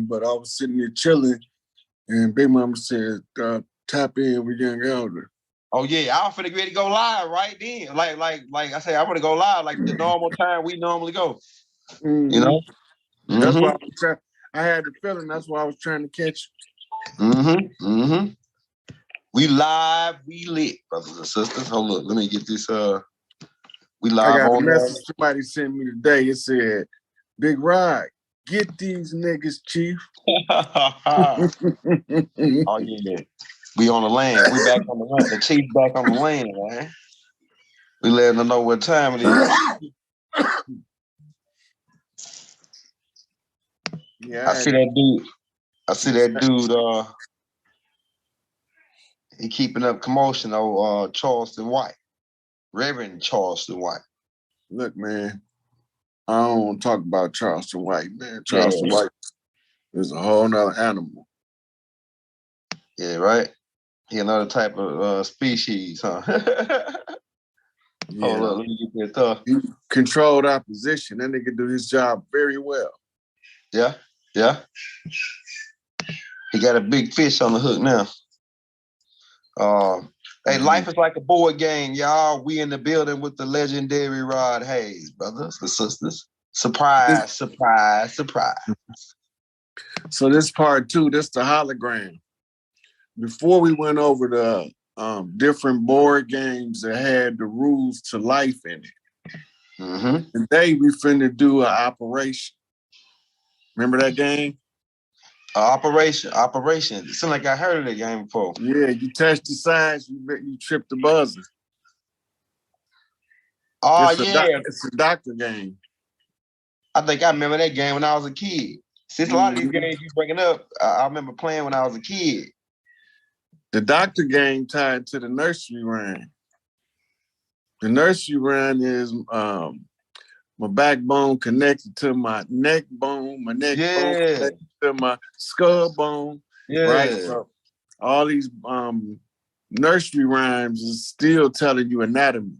but I was sitting there chilling, and Big Mama said, "Tap in with Young Elder." Oh yeah, I was finna get ready to go live right then. Like I say, I'm gonna go live like the normal time we normally go. Mm-hmm. You know, that's why I had the feeling. That's why I was trying to catch you. Mm-hmm. Mm-hmm. We live, we lit, brothers and sisters. Hold up, let me get this. We live I got on a message somebody sent me today. It said, "Big Rod, get these niggas, Chief." Oh yeah, we on the land. We back on the land. The Chief back on the land, man. We letting them know what time it is. Yeah, I see that dude. He keeping up commotion. Charleston White, Reverend Charleston White. Look, man, I don't want to talk about Charleston White, man. Charleston White is a whole nother animal. Yeah, right. He another type of species, huh? Yeah. Hold up, let me get that tough. He controlled opposition. That nigga do his job very well. Yeah, yeah. He got a big fish on the hook now. Hey, life is like a board game, y'all. We in the building with the legendary Rod Hayes, brothers and sisters. Surprise, surprise, surprise. So this part two, this the hologram. Before we went over the different board games that had the rules to life in it. Mm-hmm. Today we finna do an operation. Remember that game? Operation. It seems like I heard of that game before. Yeah, you touch the sides, you trip the buzzer. Oh, it's a doctor game. I think I remember that game when I was a kid. Since a lot of these games you bringing up, I remember playing when I was a kid. The doctor game tied to the nursery rhyme. The nursery rhyme is my backbone connected to my neck bone, my neck bone connected to my skull bone. Yeah. Right? So all these nursery rhymes is still telling you anatomy.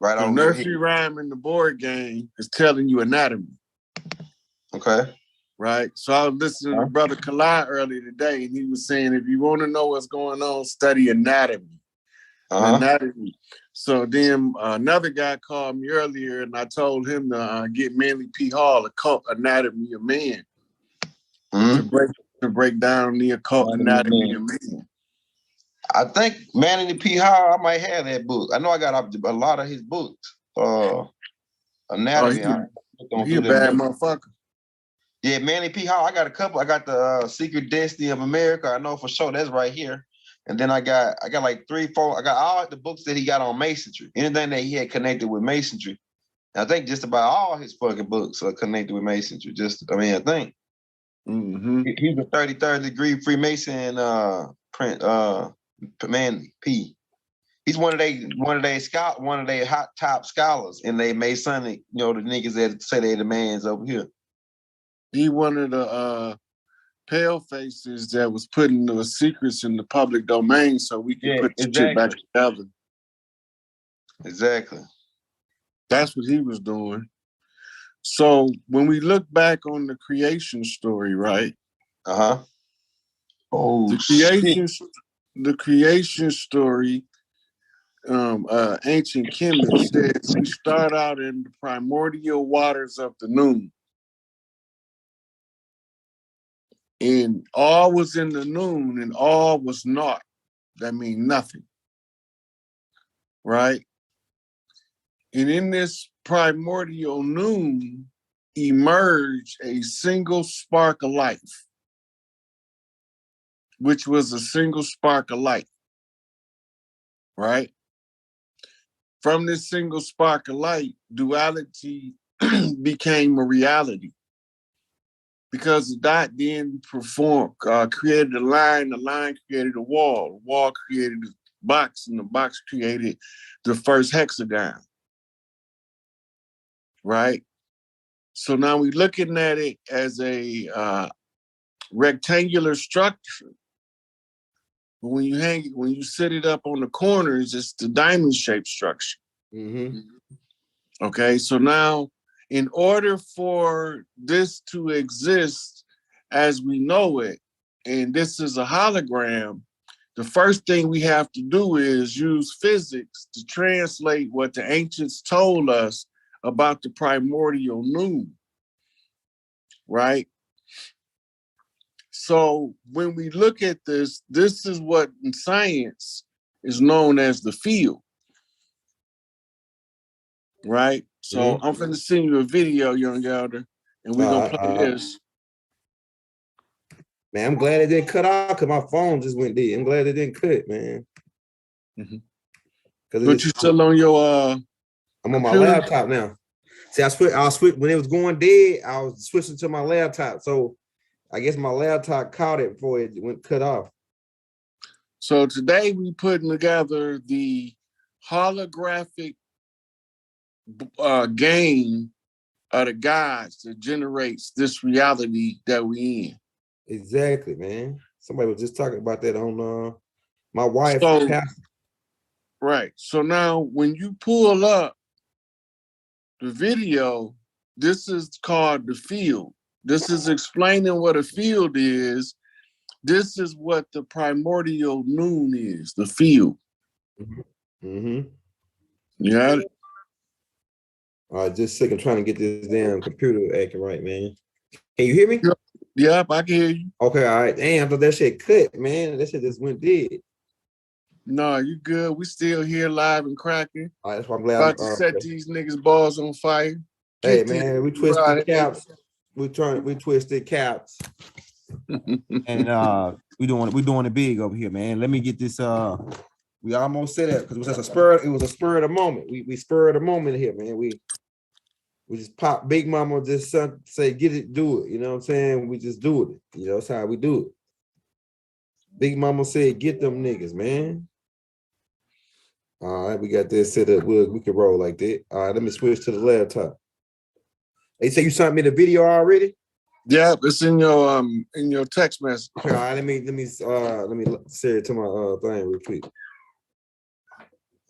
Right the on. The nursery rhyme in the board game is telling you anatomy. Okay. Right. So I was listening to Brother Kalai earlier today, and he was saying, if you want to know what's going on, study anatomy. Anatomy. So then another guy called me earlier, and I told him to get Manly P. Hall, Occult Anatomy of Man, to break down the occult anatomy of man. I think Manly P. Hall, I might have that book. I know I got a lot of his books. Anatomy. He a bad motherfucker. Yeah, Manly P. Hall. I got a couple. I got the Secret Destiny of America. I know for sure that's right here. And then I got like 3, 4. I got all the books that he got on masonry. Anything that he had connected with masonry. And I think just about all his fucking books are connected with masonry. I think. Mm-hmm. He's a 33rd degree Freemason Manly P. He's one of their hot top scholars in they Masonic, the niggas that say they the mans over here. He one of the pale faces that was putting the secrets in the public domain so we can put the shit back together. Exactly. That's what he was doing. So when we look back on the creation story, right? Uh-huh. Oh, the creation story, ancient Kemet says we start out in the primordial waters of the noon. And all was in the noon and all was naught. That means nothing. Right? And in this primordial noon emerged a single spark of life, which was a single spark of light. Right? From this single spark of light, duality became a reality. Because the dot then created a line, the line created a wall, the wall created a box, and the box created the first hexagon. Right? So now we're looking at it as a rectangular structure. But when you set it up on the corners, it's the diamond-shaped structure. Mm-hmm. Okay, so now In order for this to exist as we know it, and this is a hologram, the first thing we have to do is use physics to translate what the ancients told us about the primordial noon, right? So when we look at this, this is what in science is known as the field, right? So I'm going to send you a video, young elder, and we're going to play this. Man, I'm glad it didn't cut off because my phone just went dead. I'm glad it didn't cut, man. But you still on your I'm on my laptop now. See, I switch when it was going dead, I was switching to my laptop. So I guess my laptop caught it before it went cut off. So today we putting together the holographic game of the gods that generates this reality that we in. Exactly, man. Somebody was just talking about that on my wife. So, right. So now when you pull up the video, this is called the field. This is explaining what a field is. This is what the primordial noon is, the field. You got it? All right, just a second, trying to get this damn computer acting right, man. Can you hear me? Yep, I can hear you. Okay, all right. Damn, I thought that shit cut, man. That shit just went dead. No, you good. We still here live and cracking. All right, that's why I'm glad. About to set these niggas' balls on fire. Hey, man, we twisted caps. We twisted caps. And we doing it big over here, man. Let me get this. We almost said that because it was just a spur. It was a spur of the moment. We spurred the moment here, man. We just pop. Big Mama just say, get it, do it. You know what I'm saying? We just do it. You know, that's how we do it. Big Mama said, get them niggas, man. All right, we got this set up. We can roll like that. All right, let me switch to the laptop. They say you sent me the video already? Yeah, it's in your text message. All right, let me say it to my thing real quick.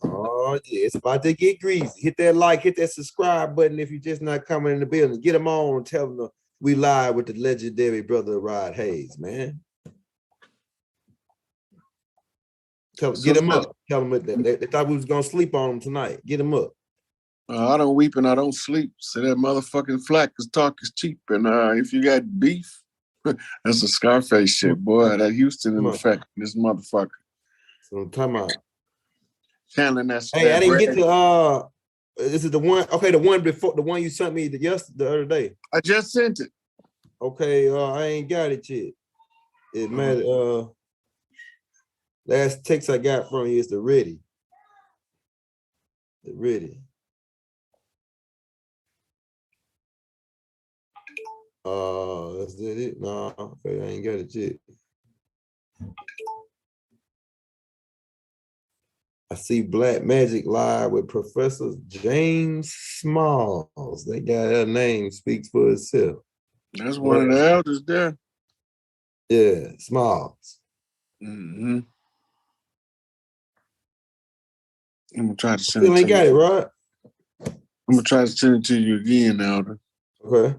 Oh yeah, it's about to get greasy. Hit that like, hit that subscribe button if you're just not coming in the building. Get them on and tell them we live with the legendary brother Rod Hayes, man. Get them up. Tell them they thought we was gonna sleep on them tonight. Get them up. I don't weep and I don't sleep. So that motherfucking flat because talk is cheap. And if you got beef, that's a Scarface shit, boy. That Houston in effect, this motherfucker. So I'm talking about. Channeling that. Hey, I didn't get to this is the one. Okay, the one before the one you sent me the other day. I just sent it. Okay, I ain't got it yet. It might last text I got from you is the ready. The ready. That's it. No, okay, I ain't got it yet. I see Black Magic live with Professor James Smalls. They got her name speaks for itself. That's one of the elders there. Yeah, Smalls. I'm gonna try to send it. Still ain't got it, right? I'm gonna try to send it to you again, Elder. Okay.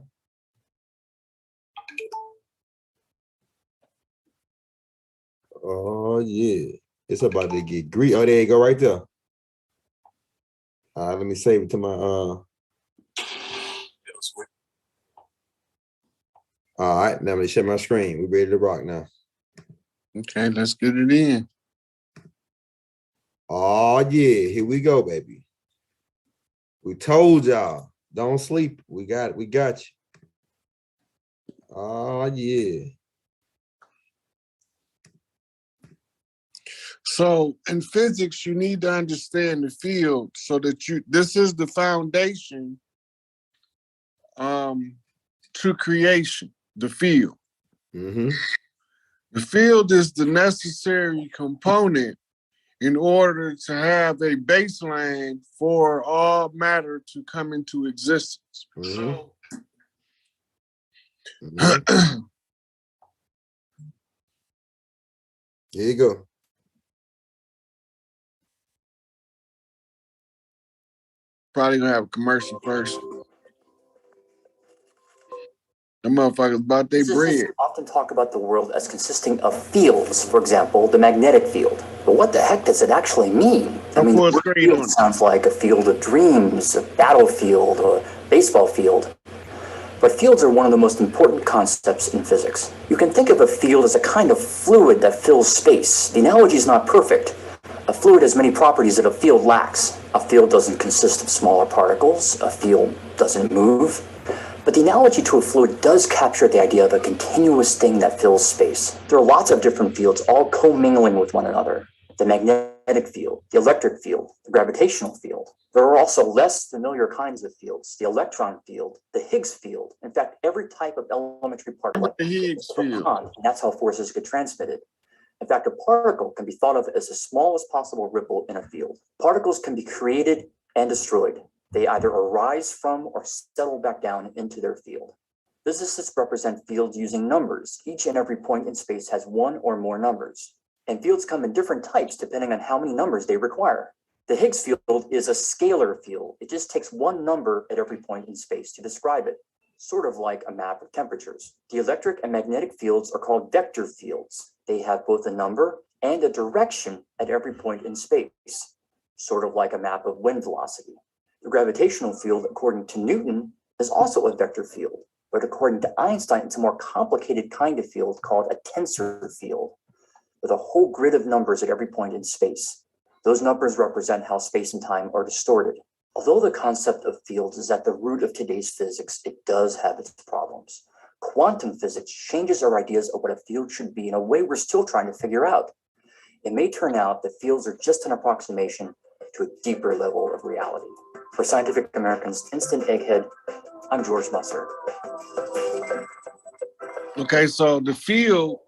Oh yeah. It's about to get greedy. Oh, there you go, right there. Let me save it to my All right, now let me share my screen. We're ready to rock now. Okay, let's get it in. Oh yeah, here we go, baby. We told y'all, don't sleep. We got you. Oh yeah. So in physics, you need to understand the field so that this is the foundation to creation, the field. The field is the necessary component in order to have a baseline for all matter to come into existence. So, Here you go. Probably gonna have a commercial first. The motherfuckers about their bread. Physicists often talk about the world as consisting of fields, for example, the magnetic field. But what the heck does it actually mean? I mean, the word field sounds like a field of dreams, a battlefield, or a baseball field. But fields are one of the most important concepts in physics. You can think of a field as a kind of fluid that fills space. The analogy is not perfect. A fluid has many properties that a field lacks. A field doesn't consist of smaller particles. A field doesn't move. But the analogy to a fluid does capture the idea of a continuous thing that fills space. There are lots of different fields all commingling with one another. The magnetic field, the electric field, the gravitational field. There are also less familiar kinds of fields, the electron field, the Higgs field. In fact, every type of elementary particle, the Higgs field. And that's how forces get transmitted. In fact, a particle can be thought of as the smallest possible ripple in a field. Particles can be created and destroyed. They either arise from or settle back down into their field. Physicists represent fields using numbers. Each and every point in space has one or more numbers. And fields come in different types depending on how many numbers they require. The Higgs field is a scalar field. It just takes one number at every point in space to describe it, sort of like a map of temperatures. The electric and magnetic fields are called vector fields. They have both a number and a direction at every point in space, sort of like a map of wind velocity. The gravitational field, according to Newton, is also a vector field, but according to Einstein, it's a more complicated kind of field called a tensor field, with a whole grid of numbers at every point in space. Those numbers represent how space and time are distorted. Although the concept of fields is at the root of today's physics, it does have its problems. Quantum physics changes our ideas of what a field should be in a way we're still trying to figure out. It may turn out that fields are just an approximation to a deeper level of reality. For Scientific American's Instant Egghead, I'm George Musser. Okay, so the field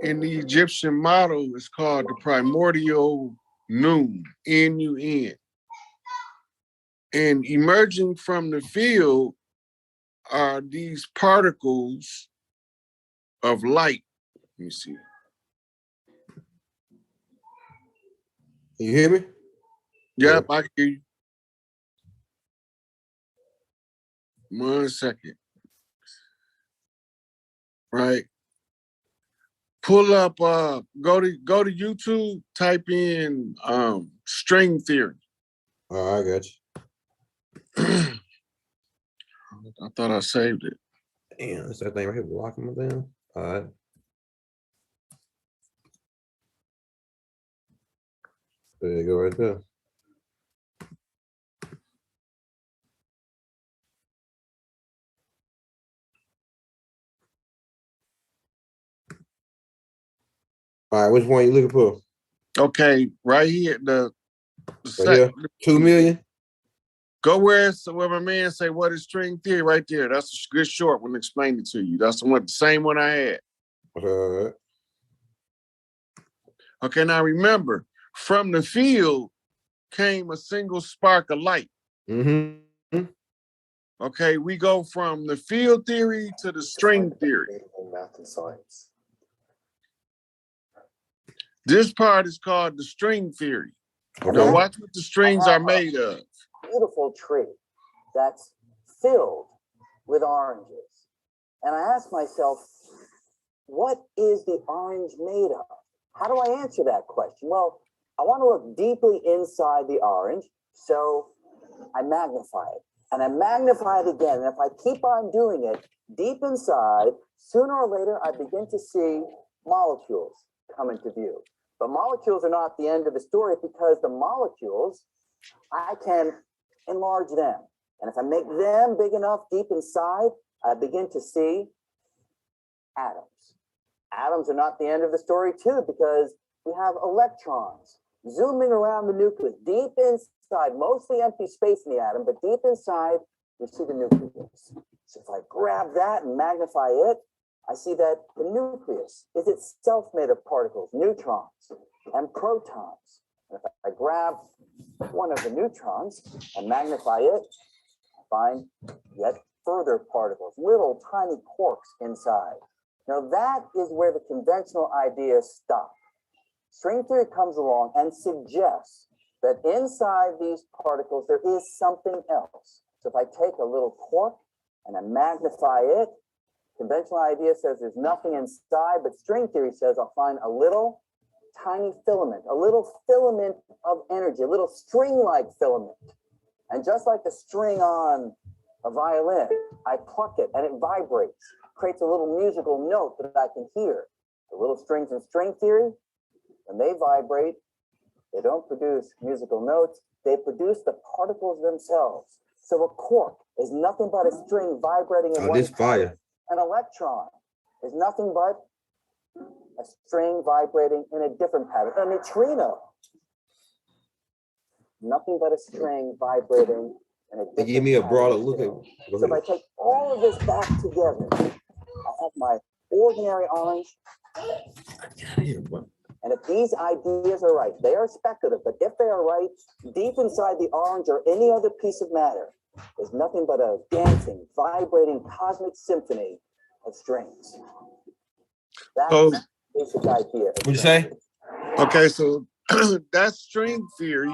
in the Egyptian model is called the primordial nun, N-U-N. And emerging from the field are these particles of light. Let me see. Can you hear me? Yep, I hear you. 1 second. Right. Pull up, go to YouTube, type in string theory. Oh, I got you. I thought I saved it. Damn, that's that thing right here blocking me down. All right. There you go, right there. All right, which one you looking for? Okay, right here, Right here, 2 million. Go where my man say what is string theory right there. That's a good short one to explain it to you. That's the same one I had. Okay, now remember, from the field came a single spark of light. Mm-hmm. Okay, we go from the field theory to the string theory. Math and science. This part is called the string theory. Okay. Now watch what the strings are made of. Beautiful tree that's filled with oranges. And I asked myself, what is the orange made of? How do I answer that question? Well, I want to look deeply inside the orange, so I magnify it. And I magnify it again. And if I keep on doing it, deep inside, sooner or later, I begin to see molecules come into view. But molecules are not the end of the story, because the molecules, I can enlarge them. And if I make them big enough deep inside, I begin to see atoms. Atoms are not the end of the story too, because we have electrons zooming around the nucleus, deep inside, mostly empty space in the atom, but deep inside, you see the nucleus. So if I grab that and magnify it, I see that the nucleus is itself made of particles, neutrons and protons. And if I grab one of the neutrons and magnify it, I find yet further particles, little tiny quarks inside. Now that is where the conventional ideas stop. String theory comes along and suggests that inside these particles, there is something else. So if I take a little quark and I magnify it, Conventional idea says there's nothing inside, but string theory says I'll find a little tiny filament, a little filament of energy, a little string-like filament. And just like the string on a violin, I pluck it and it vibrates, creates a little musical note that I can hear. The little strings in string theory, when they vibrate, they don't produce musical notes, they produce the particles themselves. So a quark is nothing but a string vibrating in one this fire. pattern. An electron is nothing but a string vibrating in a different pattern. A neutrino, nothing but a string vibrating in a different Give me a pattern. broader look at it. So if I take all of this back together, I have my ordinary orange. And if these ideas are right, they are speculative, but if they are right, deep inside the orange or any other piece of matter is nothing but a dancing, vibrating cosmic symphony of strings. That's the basic idea. What'd you say? Okay, so that's string theory.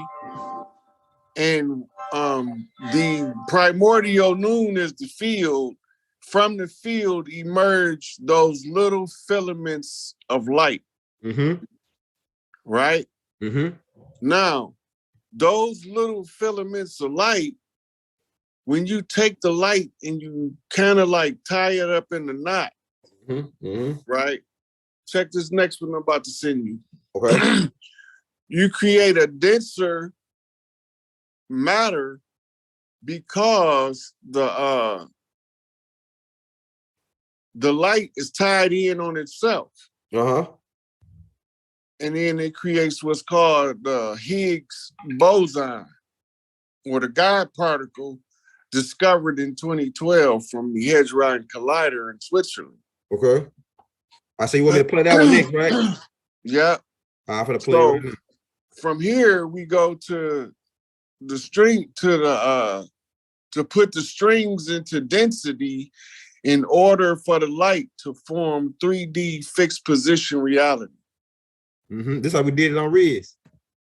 And the primordial noon is the field. From the field emerge those little filaments of light. Mm-hmm. Right? Mm-hmm. Now, those little filaments of light, when you take the light and you kind of like tie it up in a knot, right? Check this next one I'm about to send you. Okay. You create a denser matter because the light is tied in on itself. Uh-huh. And then it creates what's called the Higgs boson, or the God particle discovered in 2012 from the Hadron Collider in Switzerland. Okay. I say you want me to play that one next, right? Yeah. I'm gonna play it right now. From here we go to the string to put the strings into density in order for the light to form 3D fixed position reality. Mm-hmm. This is how we did it on Riz.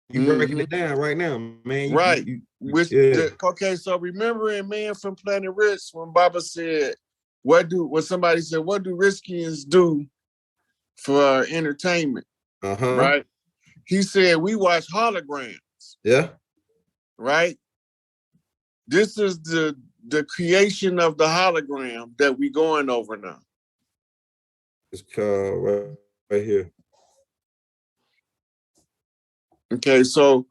You breaking it down right now, man. Right. Okay, so remember in Man from Planet Risk when Baba said, somebody said, what do Riskians do for entertainment? Uh-huh. Right? He said, we watch holograms. Yeah. Right? This is the creation of the hologram that we're going over now. It's called right here. Okay, so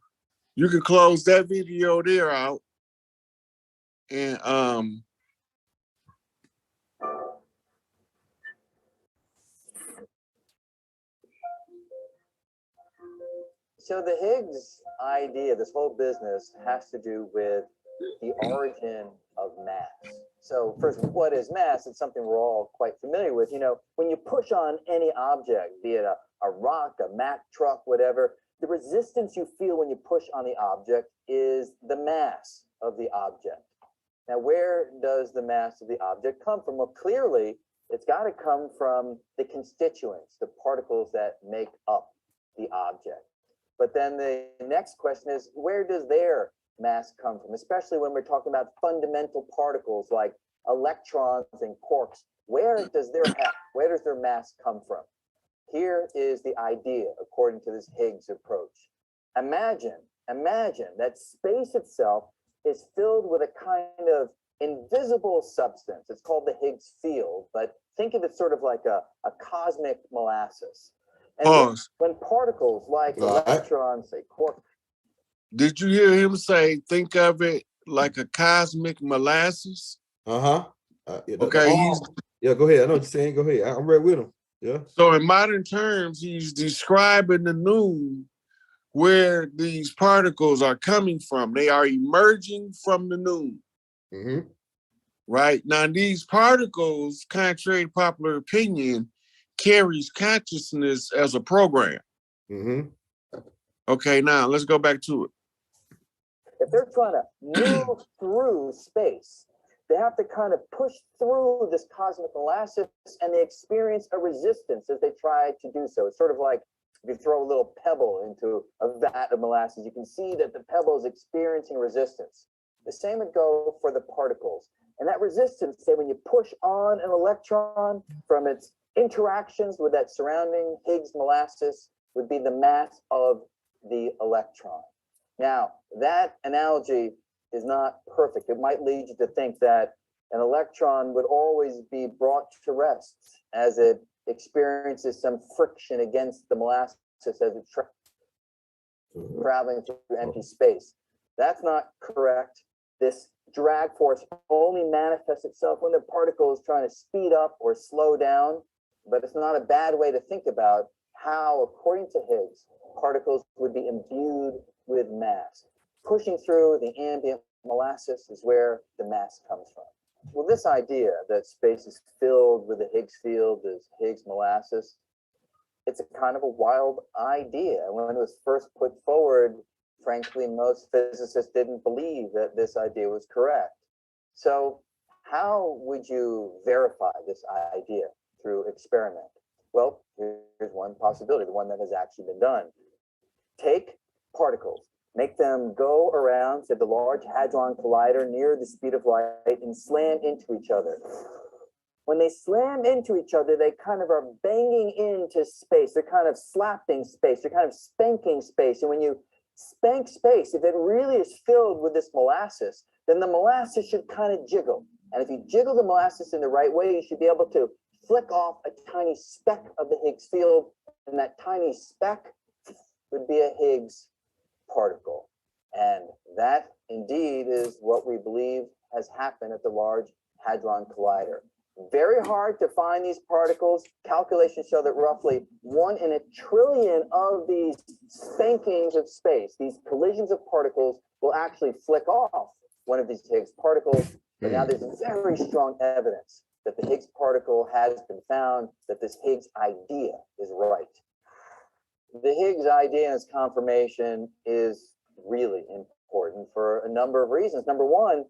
you can close that video there out. And so the Higgs idea, this whole business has to do with the origin of mass. So first, what is mass? It's something we're all quite familiar with. You know, when you push on any object, be it a rock, a Mack truck, whatever, the resistance you feel when you push on the object is the mass of the object. Now, where does the mass of the object come from? Well, clearly, it's got to come from the constituents, the particles that make up the object. But then the next question is, where does their mass come from? Especially when we're talking about fundamental particles like electrons and quarks. Where does their mass come from? Here is the idea, according to this Higgs approach. Imagine that space itself is filled with a kind of invisible substance. It's called the Higgs field, but think of it sort of like a cosmic molasses. And when particles like electrons, say quark. Did you hear him say, think of it like a cosmic molasses? Uh-huh. Okay. Yeah, go ahead. I know what you're saying. Go ahead. I'm right with him. Yeah. So in modern terms, he's describing the noon where these particles are coming from. They are emerging from the noon. Mm-hmm. Right? Now, these particles, contrary to popular opinion, carries consciousness as a program. Mm-hmm. Okay, now let's go back to it. If they're trying to move through space, they have to kind of push through this cosmic molasses, and they experience a resistance as they try to do so. It's sort of like if you throw a little pebble into a vat of molasses, you can see that the pebble is experiencing resistance. The same would go for the particles. And that resistance, say, when you push on an electron from its interactions with that surrounding Higgs molasses, would be the mass of the electron. Now, that analogy is not perfect. It might lead you to think that an electron would always be brought to rest as it experiences some friction against the molasses as it's traveling through empty space. That's not correct. This drag force only manifests itself when the particle is trying to speed up or slow down, but it's not a bad way to think about how, according to Higgs, particles would be imbued with mass. Pushing through the ambient molasses is where the mass comes from. Well, this idea that space is filled with the Higgs field, this Higgs molasses, it's a kind of a wild idea. When it was first put forward, frankly, most physicists didn't believe that this idea was correct. So how would you verify this idea through experiment? Well, here's one possibility, the one that has actually been done. Take particles, make them go around to the Large Hadron Collider near the speed of light and slam into each other. When they slam into each other, they kind of are banging into space. They're kind of slapping space. They're kind of spanking space. And when you spank space, if it really is filled with this molasses, then the molasses should kind of jiggle. And if you jiggle the molasses in the right way, you should be able to flick off a tiny speck of the Higgs field, and that tiny speck would be a Higgs particle. And that indeed is what we believe has happened at the Large Hadron Collider. Very hard to find these particles. Calculations show that roughly 1 in a trillion of these spankings of space, these collisions of particles, will actually flick off one of these Higgs particles. But now there's very strong evidence that the Higgs particle has been found, that this Higgs idea is right. The Higgs idea and its confirmation is really important for a number of reasons. Number one,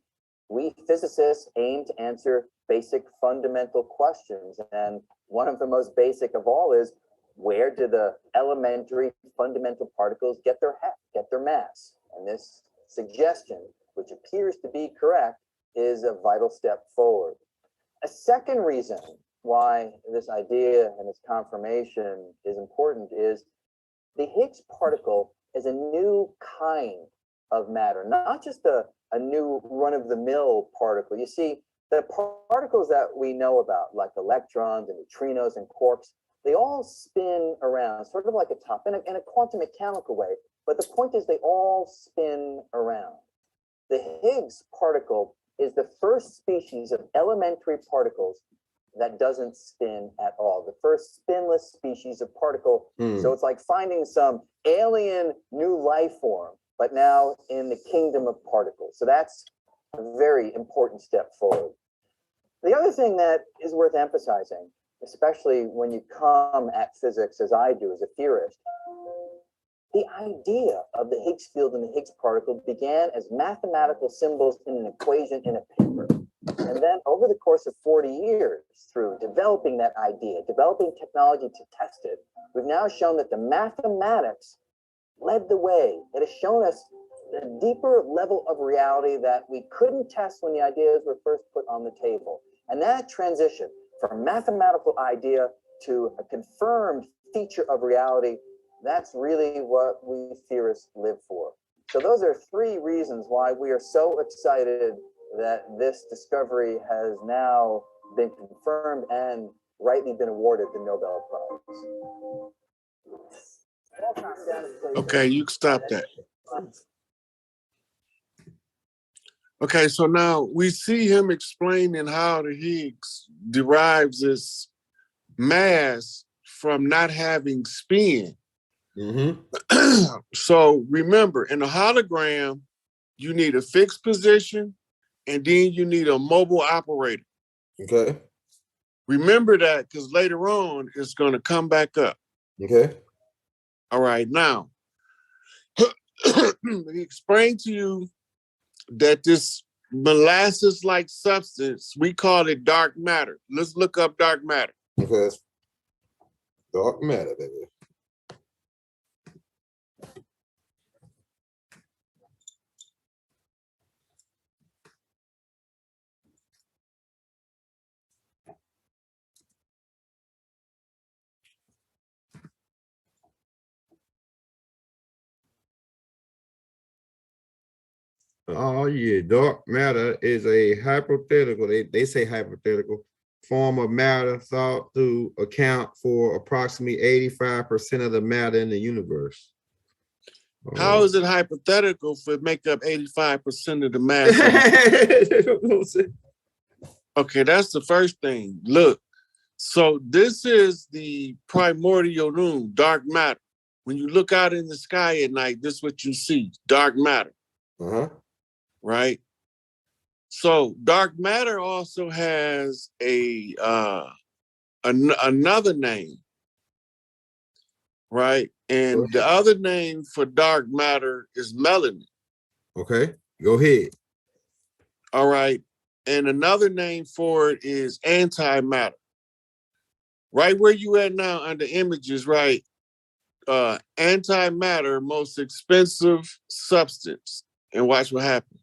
we physicists aim to answer basic fundamental questions. And one of the most basic of all is, where do the elementary fundamental particles get their mass? And this suggestion, which appears to be correct, is a vital step forward. A second reason why this idea and its confirmation is important is the Higgs particle is a new kind of matter, not just a new run-of-the-mill particle. You see, the particles that we know about, like electrons and neutrinos and quarks, they all spin around, sort of like a top, in a quantum mechanical way. But the point is, they all spin around. The Higgs particle is the first species of elementary particles that doesn't spin at all. The first spinless species of particle. So it's like finding some alien new life form, but now in the kingdom of particles. So that's a very important step forward. The other thing that is worth emphasizing, especially when you come at physics as I do as a theorist, the idea of the Higgs field and the Higgs particle began as mathematical symbols in an equation in a paper. And then over the course of 40 years, through developing that idea, developing technology to test it, we've now shown that the mathematics led the way. It has shown us a deeper level of reality that we couldn't test when the ideas were first put on the table. And that transition from mathematical idea to a confirmed feature of reality, that's really what we theorists live for. So those are three reasons why we are so excited that this discovery has now been confirmed and rightly been awarded the Nobel Prize. Okay, you can stop that. Okay, so now we see him explaining how the Higgs derives its mass from not having spin. So remember, in a hologram, you need a fixed position and then you need a mobile operator. Okay. Remember that, because later on it's going to come back up. Okay. All right, now, he explained to you that this molasses-like substance, we call it dark matter. Let's look up dark matter. Okay. Dark matter, baby. Oh yeah, dark matter is a hypothetical. They say hypothetical form of matter thought to account for approximately 85% of the matter in the universe. How is it hypothetical for it make up 85% of the mass? Okay, that's the first thing. Look, so this is the primordial room, dark matter. When you look out in the sky at night, this is what you see, dark matter. Right? So dark matter also has another name, right? And the other name for dark matter is melanin. Okay, go ahead. All right. And another name for it is antimatter. Right where you at now under images, right? Antimatter, most expensive substance. And watch what happens.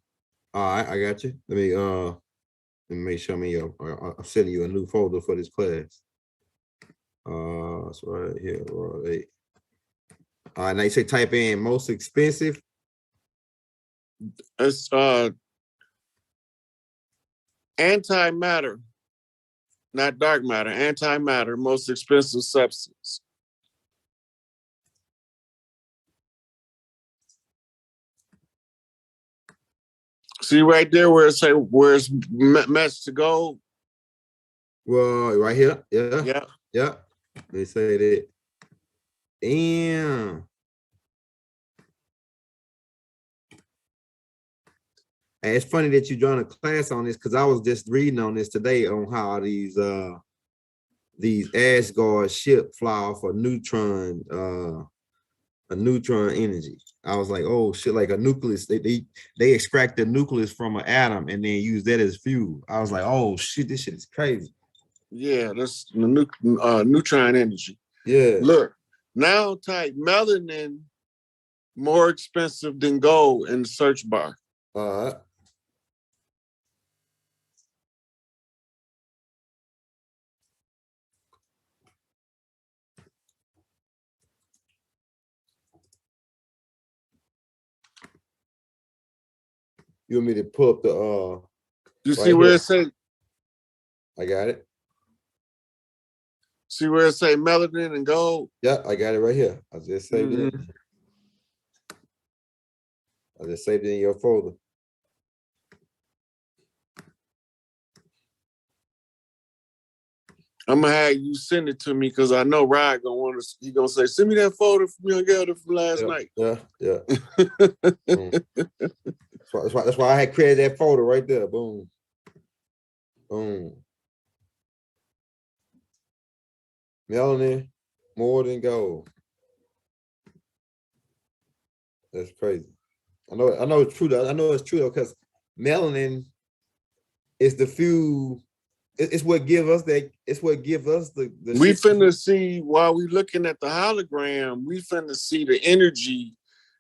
All right, I got you. Let me make sure I'm sending you a new folder for this class. It's right here. Right. All right, now you say type in most expensive. It's antimatter, not dark matter, antimatter, most expensive substance. See right there where it's matched to gold? Well, right here. Yeah. Yeah. Yeah. They say that. Damn. And it's funny that you joined a class on this because I was just reading on this today on how these Asgard ship fly off a neutron energy. I was like, oh shit, like a nucleus. They extract the nucleus from an atom and then use that as fuel. I was like, oh shit, this shit is crazy. Yeah, that's the neutron energy. Yeah. Look, now type melanin more expensive than gold in the search bar. All right. You want me to pull up the You right see where here. it say? I got it. See where it say melanin and gold? Yeah, I got it right here. I just saved it. I just saved it in your folder. I'm gonna have you send it to me because I know Rod gonna want to. He gonna say, "Send me that photo from your girl from last night." Yeah. That's why I had created that folder right there. Boom. Boom. Melanin more than gold. That's crazy. I know it's true though. I know it's true though, because melanin is the fuel. It's what give us that. It's what give us the We finna see while we looking at the hologram. We finna see the energy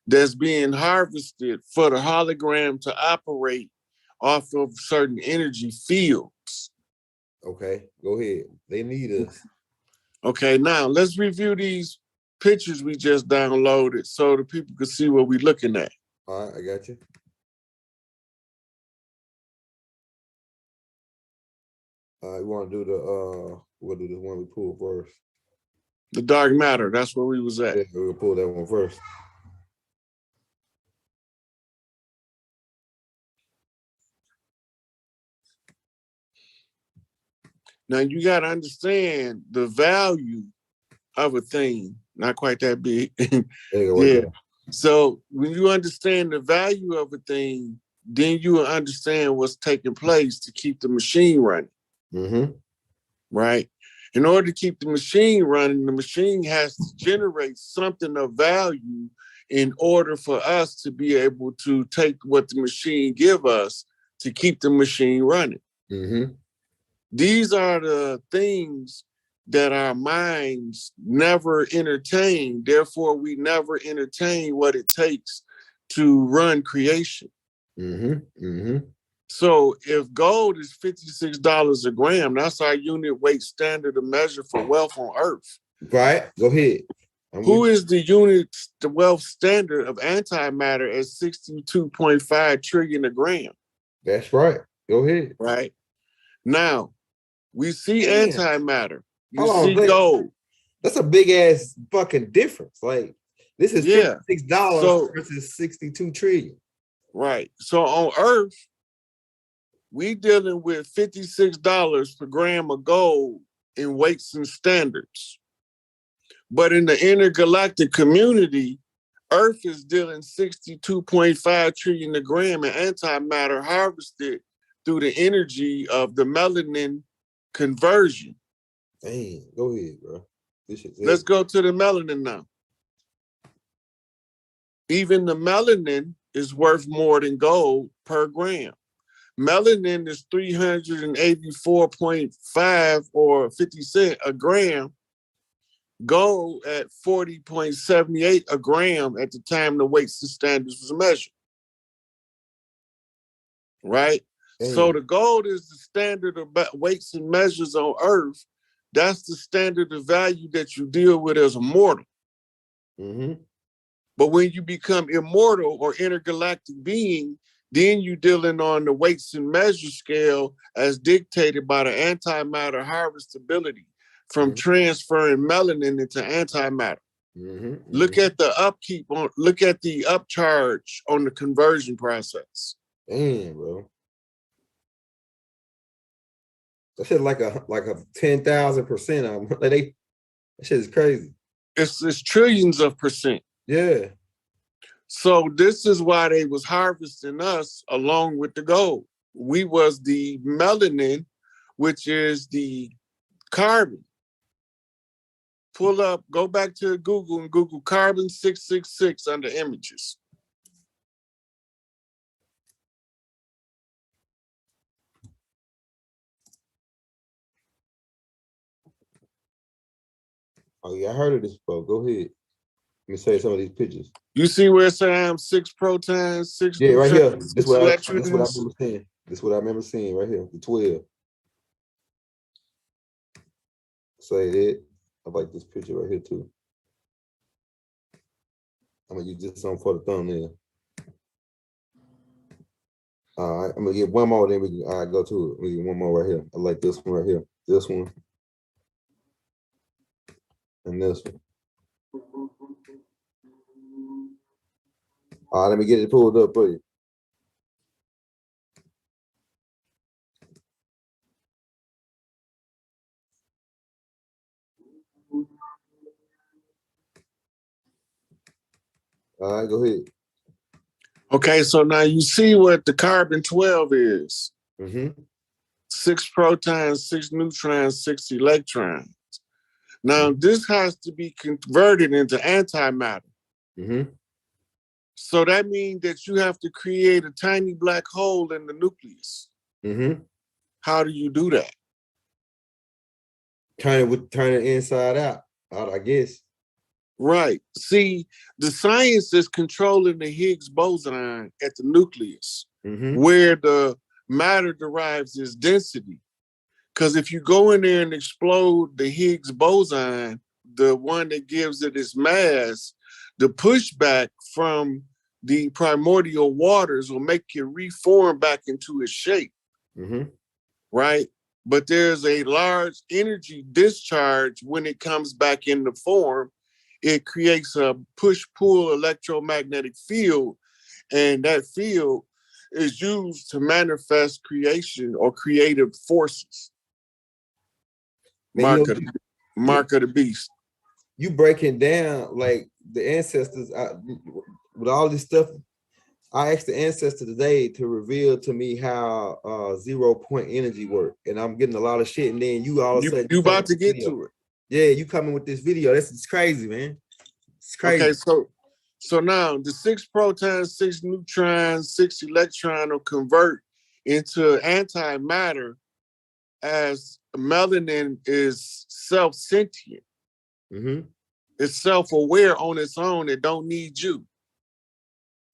that's being harvested for the hologram to operate off of certain energy fields. Okay, go ahead. They need us. Okay, now let's review these pictures we just downloaded so the people can see what we're looking at. All right, I got you. We want to do we'll do the one we pulled first. The dark matter, that's where we was at. Yeah, we'll pull that one first. Now you got to understand the value of a thing. Not quite that big. Yeah. So when you understand the value of a thing, then you will understand what's taking place to keep the machine running. Right? In order to keep the machine running, the machine has to generate something of value in order for us to be able to take what the machine give us to keep the machine running. These are the things that our minds never entertain. Therefore, we never entertain what it takes to run creation. So if gold is $56 a gram, that's our unit weight standard of measure for wealth on earth. Right, go ahead. Who is the unit, the wealth standard of antimatter at 62.5 trillion a gram? That's right. Go ahead. Right. Now, we see Damn. antimatter. You Hold on, see Blake. gold. That's a big ass fucking difference. Like this is $56 So, versus 62 trillion. Right. So on Earth, we dealing with $56 per gram of gold in weights and standards. But in the intergalactic community, Earth is dealing 62.5 trillion a gram in antimatter harvested through the energy of the melanin conversion. Dang, go ahead, bro. Let's go to the melanin now. Even the melanin is worth more than gold per gram. Melanin is 384.5 or 50 cents a gram. Gold at 40.78 a gram at the time the weights and standards was measured. Right? Damn. So the gold is the standard of weights and measures on Earth. That's the standard of value that you deal with as a mortal. Mm-hmm. But when you become immortal or intergalactic being, then you're dealing on the weights and measure scale as dictated by the antimatter harvestability from transferring melanin into antimatter. Look at the upkeep on, look at the upcharge on the conversion process. Damn, bro. That shit like a 10,000%. Like that shit is crazy. It's trillions of percent. Yeah. So this is why they was harvesting us along with the gold. We was the melanin, which is the carbon. Pull up, go back to Google and Google carbon 666 under images. Oh yeah, I heard of this, bro. Go ahead. Let me say some of these pictures. You see where it says 6 protons, 6 yeah, right here. neutrons, This 6 what I electrons? remember seeing. This is what I remember seeing right here. The 12. Say it. I like this picture right here too. I'm gonna use this on for the thumbnail. All right, I'm gonna get one more, then we can go to it. We get one more right here. I like this one right here. This one. And this one. All right, let me get it pulled up for you. All right, go ahead. Okay, so now you see what the carbon 12 is. 6 protons, 6 neutrons, 6 electrons. Now, this has to be converted into antimatter. So that means that you have to create a tiny black hole in the nucleus. How do you do that? Turn it inside out, I guess. Right. See, the science is controlling the Higgs boson at the nucleus, where the matter derives its density. Because if you go in there and explode the Higgs boson, the one that gives it its mass, the pushback from the primordial waters will make it reform back into its shape. Right? But there's a large energy discharge when it comes back into form. It creates a push-pull electromagnetic field, and that field is used to manifest creation or creative forces. Mark of the beast. You breaking down like the ancestors with all this stuff. I asked the ancestor today to reveal to me how 0-point energy work, and I'm getting a lot of shit. And then you all of a sudden you about to get to it. Yeah, you coming with this video. It's crazy, man. It's crazy. Okay, so now the 6 protons, 6 neutrons, 6 electrons will convert into antimatter as melanin is self-sentient. It's self-aware on its own. It don't need you.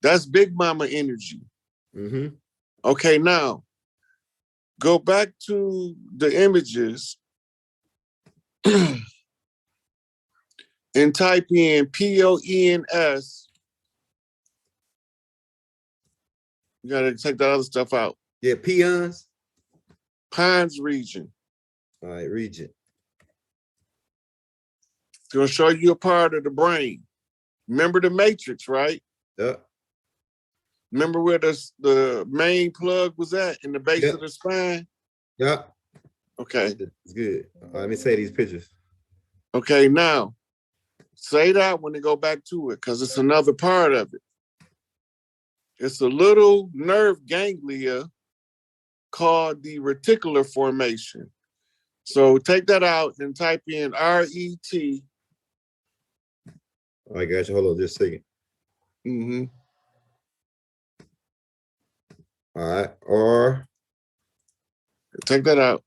That's Big Mama energy. Okay, now go back to the images. and type in PONS. You gotta take that other stuff out. Yeah, peons. Pines region. All right, region. It's gonna show you a part of the brain. Remember the matrix, right? Yep. Remember where the main plug was at in the base Yep. of the spine? Yep. Okay. It's good. Let me say these pictures. Okay, now say that when they go back to it, because it's another part of it. It's a little nerve ganglia called the reticular formation. So take that out and type in RET. All right, guys, hold on just a second. Mm-hmm. All right, R. Take that out.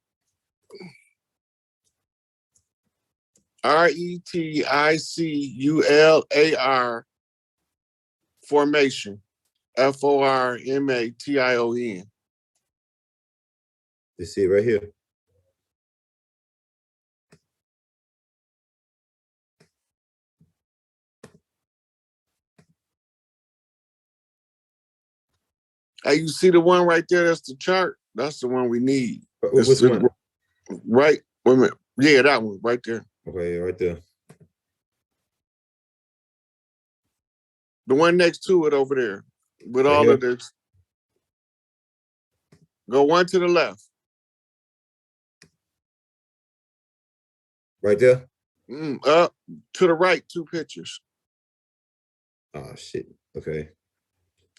RETICULAR formation. FORMATION. You see it right here. Hey, you see the one right there? That's the chart. That's the one we need. Which one? Right. Wait a minute. Yeah, that one right there. Okay, right there. The one next to it over there with Right all here? of this. Go one to the left. Right there? Up to the right, 2 pictures. Oh, shit. Okay.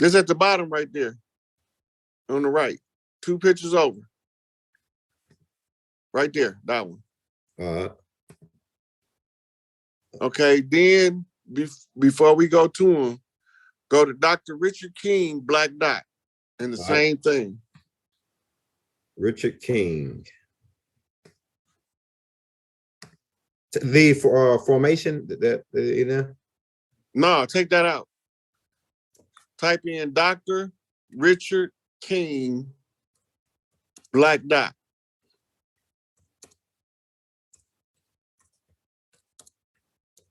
It's at the bottom right there. On the right. 2 pictures over. Right there, that one. All right. Okay, then before we go to him, go to Dr. Richard King, Black Dot, and the same thing. Richard King. The formation that you know? No, take that out. Type in Dr. Richard King, Black Dot.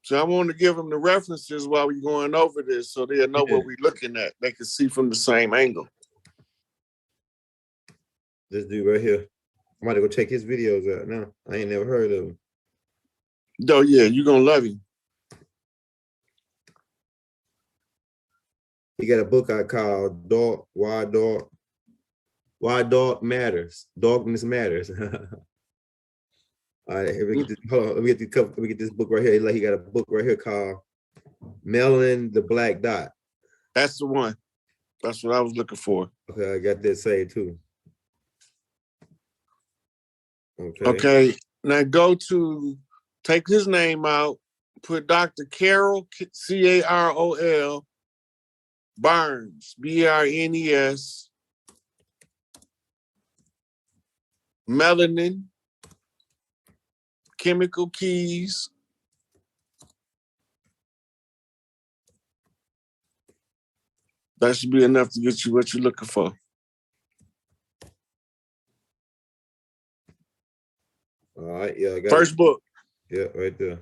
So I want to give them the references while we're going over this so they'll know what we're looking at. They can see from the same angle. This dude right here. I'm about to go check his videos out now. I ain't never heard of him. Oh, yeah, you're going to love him. He got a book I called Why Dog Matters. Darkness Matters. All right, here we get this, hold on, let me get this book right here. Like, he got a book right here called Melanin the Black Dot. That's the one. That's what I was looking for. Okay, I got that saved too. Okay, now take his name out, put Dr. Carol, Carol, Barnes, Barnes, melanin, chemical keys. That should be enough to get you what you're looking for. All right, yeah, I got First book. Yeah, right there.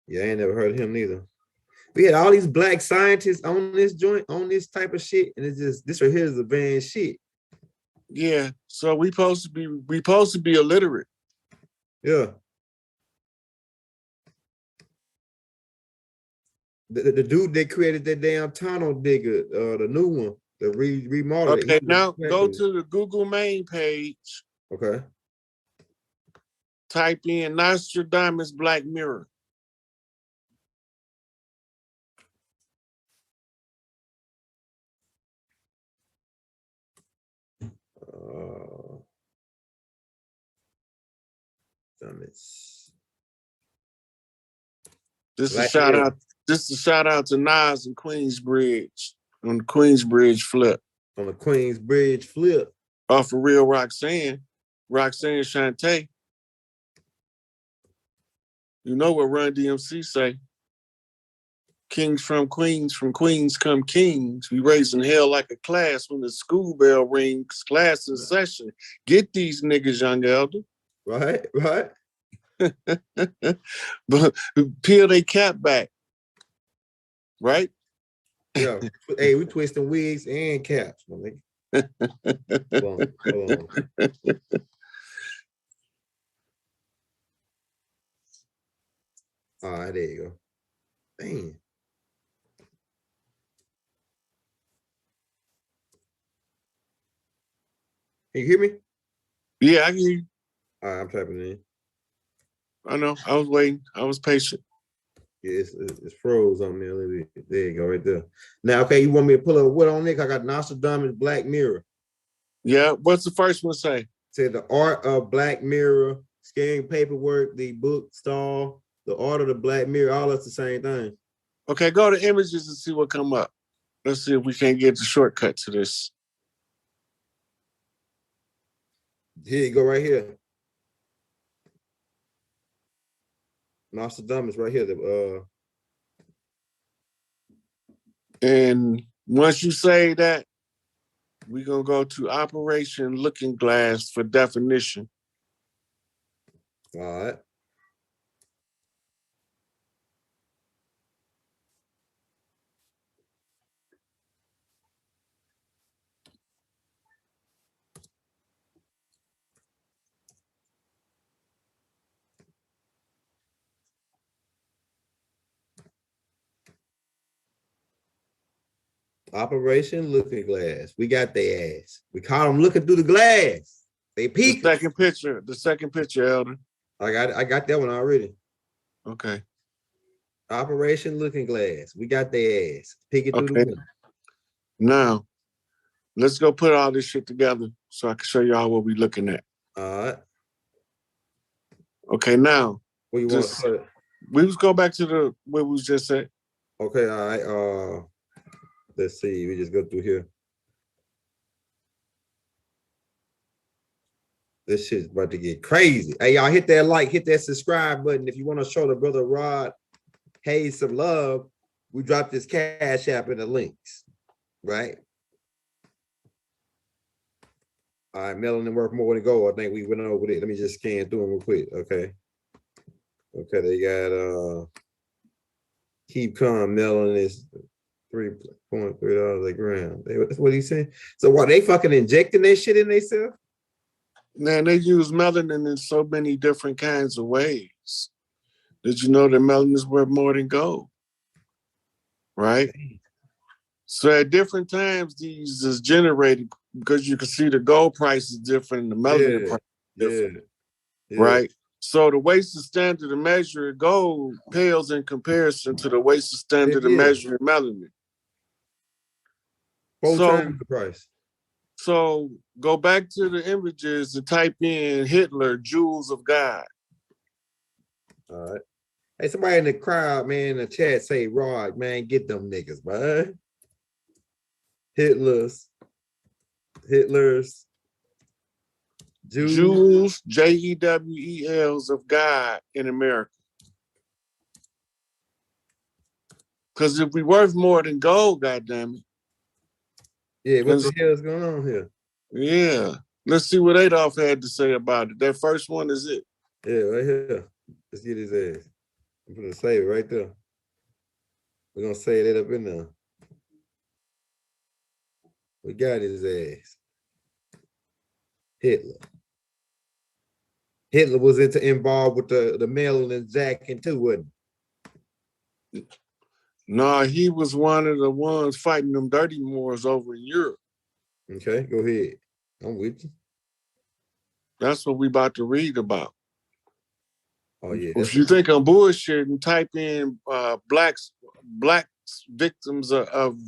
Yeah, I ain't never heard of him neither. We had all these black scientists on this joint, on this type of shit, and it's just this right here is advanced shit. Yeah, so we supposed to be illiterate. Yeah. The dude that created that damn tunnel digger, the new one, the remodeled. Okay, now go to the Google main page. Okay. Type in Nostradamus Black Mirror. This is a shout out. This is a shout out to Nas and Queensbridge on the Queensbridge flip. On the Queensbridge flip. Off of Real Roxanne Shantae. You know what Run DMC say? Kings from Queens come kings. We raising hell like a class when the school bell rings. Class in session. Get these niggas, young elder. Right, right. But peel their cap back, right? Yeah. Hey, we twisting wigs and caps, my nigga. Hold on, hold on. All right, there you go. Damn. Can you hear me? Yeah, I hear you. All right, I'm typing in. I know. I was waiting. I was patient. Yeah, it's froze on me a little bit. There you go, right there. Now, okay, you want me to pull up what on Nick? I got Nostradamus, Black Mirror. Yeah. What's the first one say? Said the art of Black Mirror, scanning paperwork, the book stall, the art of the Black Mirror, all that's the same thing. Okay, go to images and see what come up. Let's see if we can't get the shortcut to this. Here you go, right here. Nostradamus, right here. And once you say that, we're going to go to Operation Looking Glass for definition. All right. Operation Looking Glass. We got their ass. We caught them looking through the glass. They peeked. The second picture, Elder. I got that one already. Okay. Operation Looking Glass. We got their ass. Peeking through the window. Now, let's go put all this shit together so I can show y'all what we're looking at. All right. Okay, now. What you want to put? We was go back to what we just said. Okay, all right. Let's see. We just go through here. This shit's about to get crazy. Hey, y'all hit that like, hit that subscribe button. If you want to show the brother Rod Hayes some love, we dropped this Cash App in the links, right? All right, melanin worth more than gold. I think we went over it. Let me just scan through them real quick. Okay. Okay, they got keep calm, melanin is $3.3 a gram. That's what he said. So what, they fucking injecting that shit in themselves? Man, they use melanin in so many different kinds of ways. Did you know that melanin is worth more than gold? Right? So at different times, these is generated because you can see the gold price is different and the melanin price is different. Right? So the wasted standard of measuring gold pales in comparison to the wasted standard of measuring melanin. 4 times the price. So go back to the images and type in Hitler, Jewels of God. All right. Hey, somebody in the crowd, man, in the chat say, Rod, man, get them niggas, man. Hitler's, Jewels, Jewels of God in America. Because if we worth more than gold, goddammit. Yeah, what the hell is going on here? Yeah. Let's see what Adolf had to say about it. That first one is it. Yeah, right here. Let's get his ass. I'm gonna save it right there. We're gonna say that up in there. We got his ass. Hitler was involved with the melanin jacking too, wasn't he? No, he was one of the ones fighting them dirty wars over in Europe. Okay, go ahead. I'm with you. That's what we about to read about. Oh yeah. If you think I'm bullshitting, type in black victims of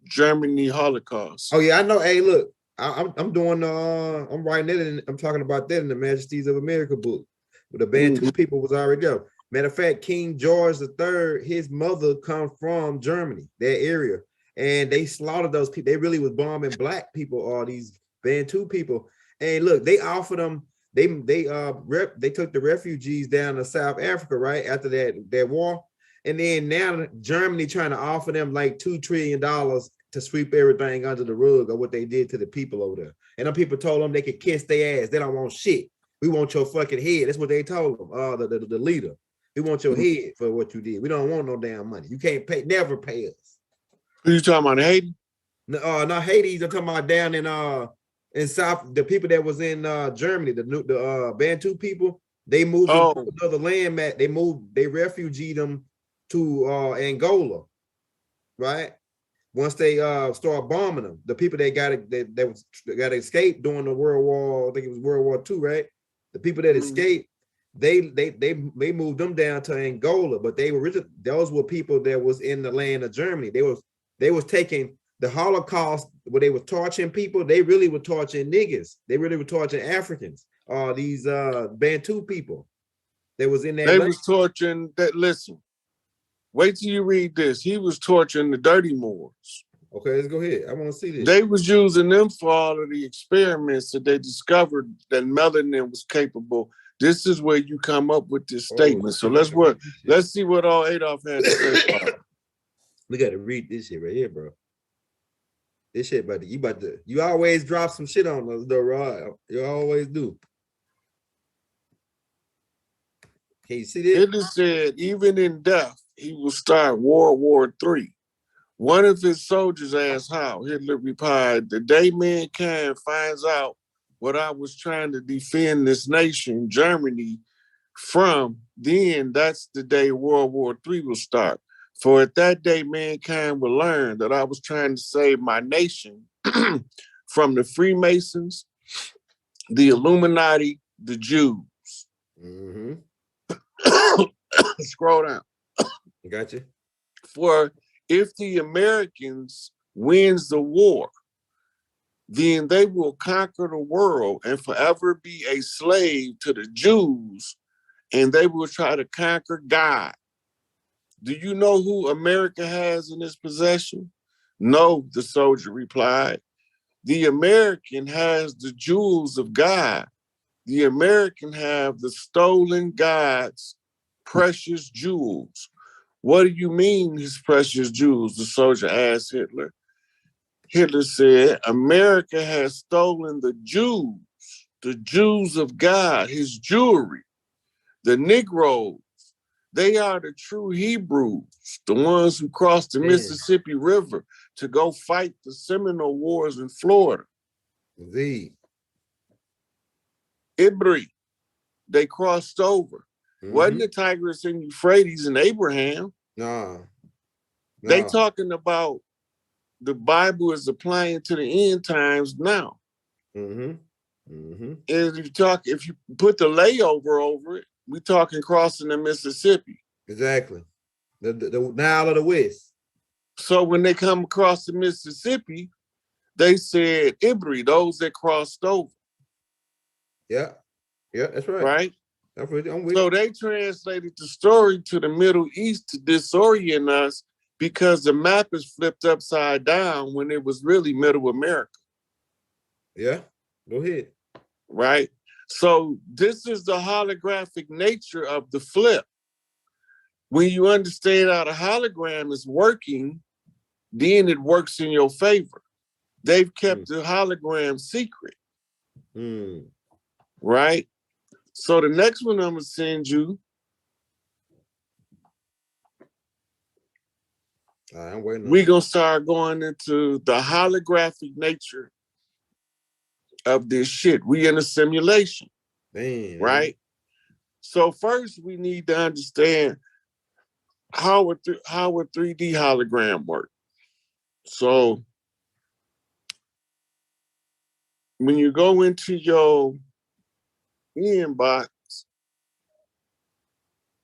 Germany Holocaust. Oh yeah, I know. Hey, look, I'm doing I'm writing it and I'm talking about that in the Majesties of America book. With the Bantu people was already there. Matter of fact, King George III, his mother come from Germany, that area. And they slaughtered those people. They really was bombing black people, all these Bantu people. And look, they offered them, they took the refugees down to South Africa, right? After that war. And then now Germany trying to offer them like $2 trillion to sweep everything under the rug of what they did to the people over there. And them people told them they could kiss their ass. They don't want shit. We want your fucking head. That's what they told him. The leader. We want your head for what you did. We don't want no damn money. You can't pay, never pay us. Who you talking about, Haiti? No, not Hades. I'm talking about down in South, the people that was in Germany, the Bantu people, they moved them to another land, Matt. They refugeed them to Angola, right? Once they start bombing them, the people that got escaped during the World War, I think it was World War II, right? The people that escaped, they moved them down to Angola, but those were people that was in the land of Germany. They was taking the Holocaust where they were torturing people. They really were torturing niggas. They really were torturing Africans. These Bantu people that was in that. They was torturing that. Listen, wait till you read this. He was torturing the dirty Moors. Okay, let's go ahead. I want to see this. They was using them for all of the experiments that they discovered that melanin was capable. This is where you come up with this statement. So let's see what all Adolf had to say about it. We got to read this shit right here, bro. This shit, you always drop some shit on us, though, Rod. You always do. Can you see this? Hitler said, even in death, he will start World War III. One of his soldiers asked how. Hitler replied, the day mankind finds out what I was trying to defend this nation, Germany, from, then that's the day World War III will start. For at that day, mankind will learn that I was trying to save my nation from the Freemasons, the Illuminati, the Jews. Mm-hmm. Scroll down. Gotcha. For if the Americans wins the war, then they will conquer the world and forever be a slave to the Jews, and they will try to conquer God. Do you know who America has in its possession? No, the soldier replied. The American has the jewels of God. The American have the stolen God's precious jewels. What do you mean, his precious jewels? The soldier asked Hitler. Hitler said, America has stolen the jewels of God, his jewelry, the Negroes. They are the true Hebrews, the ones who crossed the Mississippi River to go fight the Seminole Wars in Florida. Indeed. Ibri, they crossed over. Wasn't the Tigris and Euphrates and Abraham? No. They talking about the Bible is applying to the end times now. And if you put the layover over it, we talking crossing the Mississippi. Exactly. The Nile of the West. So when they come across the Mississippi, they said Ibri, those that crossed over. Yeah. Yeah, that's right. Right? I'm with so they translated the story to the Middle East to disorient us because the map is flipped upside down when it was really Middle America. Yeah, go ahead. Right? So this is the holographic nature of the flip. When you understand how the hologram is working, then it works in your favor. They've kept the hologram secret. Right? So the next one I'm going to send you. I'm waiting. We're going to start going into the holographic nature of this shit. We in a simulation. Damn. Right? So first we need to understand how a 3D hologram works. So when you go into your inbox,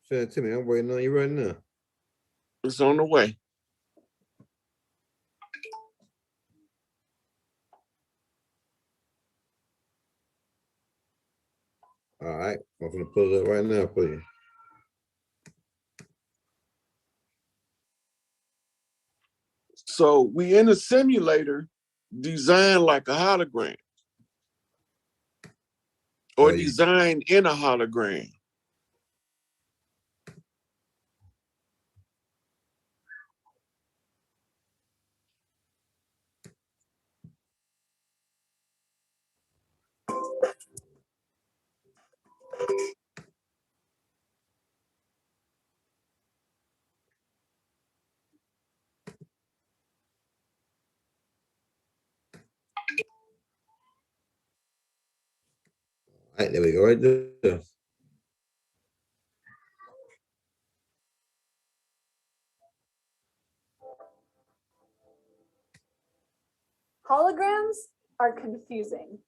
send it to me. I'm waiting on you right now. It's on the way. All right, I'm gonna pull it up right now for you. So we in a simulator designed like a hologram. Or designed in a hologram. All right, there we go, right there. Holograms are confusing.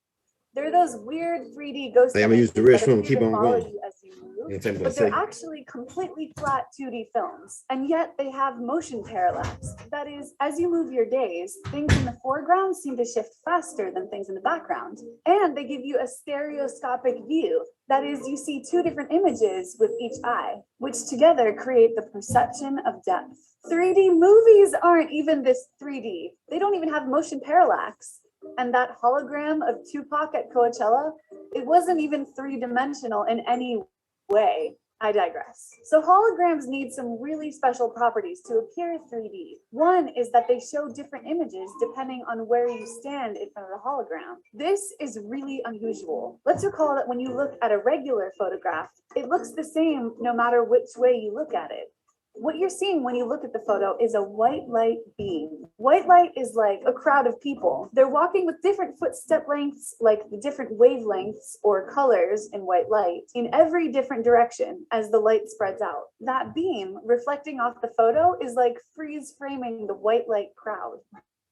They're those weird 3D ghost Hey, I'm gonna use images the that restroom. appear Keep to on follow going. you as you move, Yeah, tell me what but to they're say. actually completely flat 2D films, and yet they have motion parallax. That is, as you move your gaze, things in the foreground seem to shift faster than things in the background, and they give you a stereoscopic view. That is, you see two different images with each eye, which together create the perception of depth. 3D movies aren't even this 3D. They don't even have motion parallax. And that hologram of Tupac at Coachella, it wasn't even three-dimensional in any way. I digress. So holograms need some really special properties to appear 3D. One is that they show different images depending on where you stand in front of the hologram. This is really unusual. Let's recall that when you look at a regular photograph, it looks the same no matter which way you look at it. What you're seeing when you look at the photo is a white light beam. White light is like a crowd of people. They're walking with different footstep lengths, like the different wavelengths or colors in white light, in every different direction as the light spreads out. That beam reflecting off the photo is like freeze framing the white light crowd.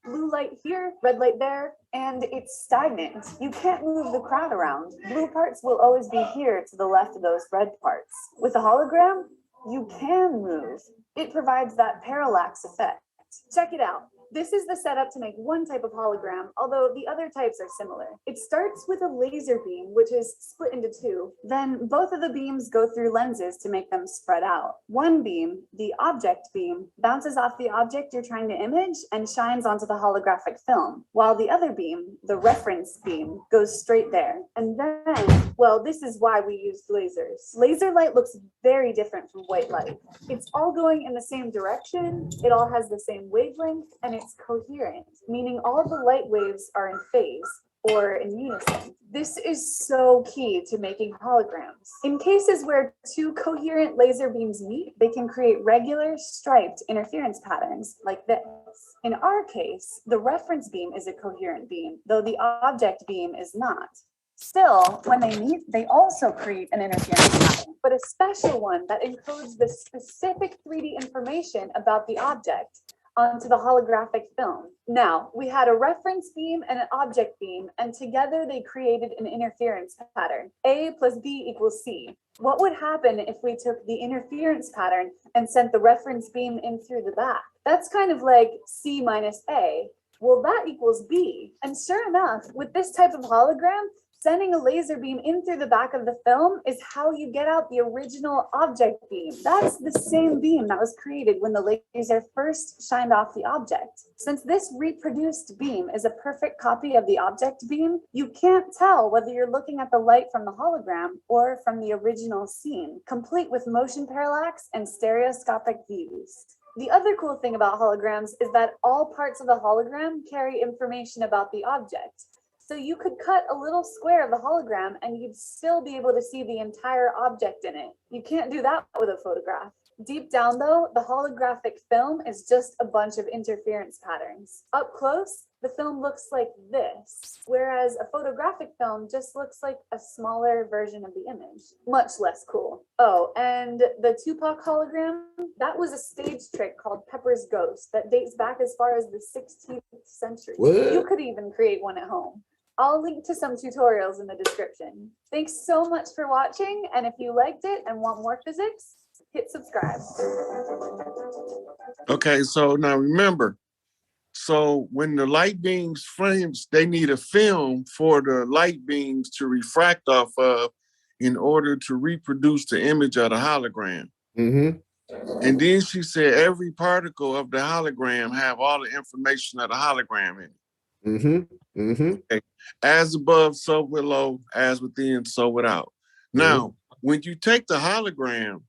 Blue light here, red light there, and it's stagnant. You can't move the crowd around. Blue parts will always be here to the left of those red parts. With a hologram, you can move. It provides that parallax effect. Check it out. This is the setup to make one type of hologram, although the other types are similar. It starts with a laser beam, which is split into two. Then both of the beams go through lenses to make them spread out. One beam, the object beam, bounces off the object you're trying to image and shines onto the holographic film, while the other beam, the reference beam, goes straight there. And then, well, this is why we use lasers. Laser light looks very different from white light. It's all going in the same direction, it all has the same wavelength, and it's coherent, meaning all the light waves are in phase or in unison. This is so key to making holograms. In cases where two coherent laser beams meet, they can create regular striped interference patterns like this. In our case, the reference beam is a coherent beam, though the object beam is not. Still, when they meet, they also create an interference pattern, but a special one that encodes the specific 3D information about the object onto the holographic film. Now, we had a reference beam and an object beam, and together they created an interference pattern. A plus B equals C. What would happen if we took the interference pattern and sent the reference beam in through the back? That's kind of like C minus A. Well, that equals B. And sure enough, with this type of hologram, sending a laser beam in through the back of the film is how you get out the original object beam. That's the same beam that was created when the laser first shined off the object. Since this reproduced beam is a perfect copy of the object beam, you can't tell whether you're looking at the light from the hologram or from the original scene, complete with motion parallax and stereoscopic views. The other cool thing about holograms is that all parts of the hologram carry information about the object. So you could cut a little square of the hologram and you'd still be able to see the entire object in it. You can't do that with a photograph. Deep down though, the holographic film is just a bunch of interference patterns. Up close, the film looks like this, whereas a photographic film just looks like a smaller version of the image. Much less cool. Oh, and the Tupac hologram, that was a stage trick called Pepper's Ghost that dates back as far as the 16th century. What? You could even create one at home. I'll link to some tutorials in the description. Thanks so much for watching, and if you liked it and want more physics, hit subscribe. Okay, so now remember, so when the light beams frames, they need a film for the light beams to refract off of in order to reproduce the image of the hologram. Mm-hmm. And then she said every particle of the hologram have all the information of the hologram in it. Mm-hmm. Mm-hmm. Okay. As above, so below, as within, so without. Now, when you take the hologram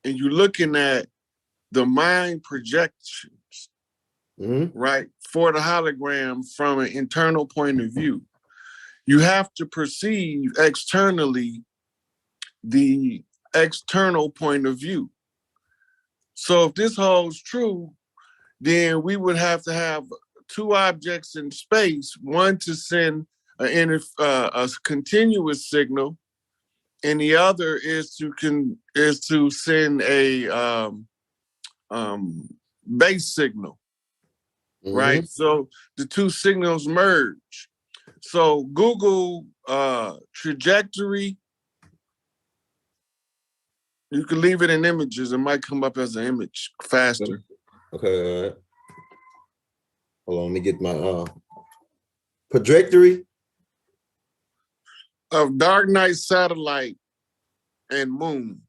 and you're looking at the mind projections, right, for the hologram from an internal point of view, you have to perceive externally the external point of view. So if this holds true, then we would have to have two objects in space, one to send a continuous signal, and the other is to send a base signal, right? So the two signals merge. So Google trajectory. You can leave it in images. It might come up as an image faster. Okay, all right. Hold on, let me get my trajectory of dark night satellite and moon.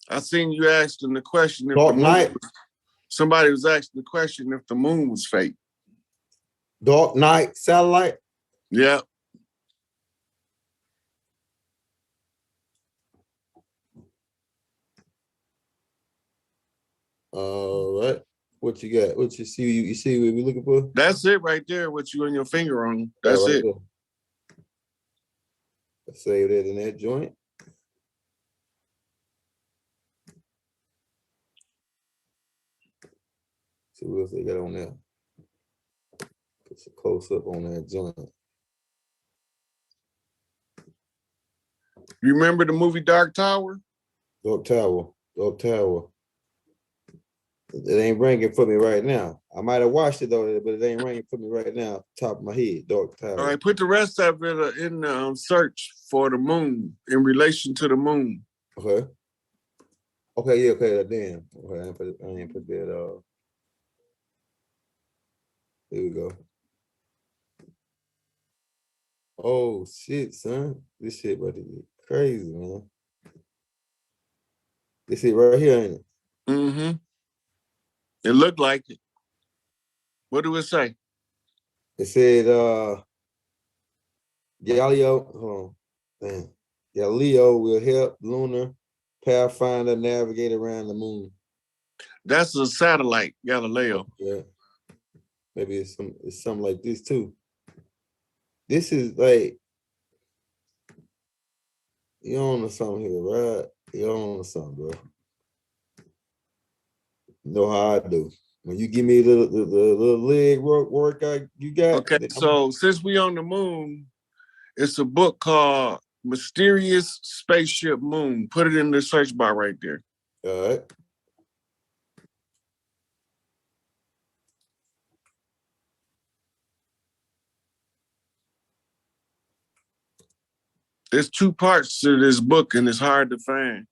I seen you asking the question if dark the moon night. Somebody was asking the question if the moon was fake. Dark night satellite. Yeah. All right. What you got? What you see? You see what we looking for? That's it right there. What you and your finger on. Yeah, That's right it. there. Let's save that in that joint. See what else they got on there. Put some close up on that joint. You remember the movie Dark Tower? Dark Tower. Dark Tower. It ain't ringing for me right now. I might have watched it though, but it ain't ringing for me right now. Top of my head, Dark Tower. All right, put the rest of it in the search for the moon in relation to the moon. Okay. Okay, yeah, okay, damn. Okay, I ain't put that. Here we go. Oh shit, son. This shit about to get crazy, man. This shit right here, ain't it? Mm-hmm. It looked like it. What do it say? It said Galileo, hold on. Damn. Galileo will help lunar pathfinder navigate around the moon. That's a satellite, Galileo. Yeah. Maybe it's something like this too. This is like you on to something here, right? You on to something, bro. You know how I do. When you give me the little leg workout you got. Okay, so since we on the moon, it's a book called Mysterious Spaceship Moon. Put it in the search bar right there. All right. There's two parts to this book, and it's hard to find.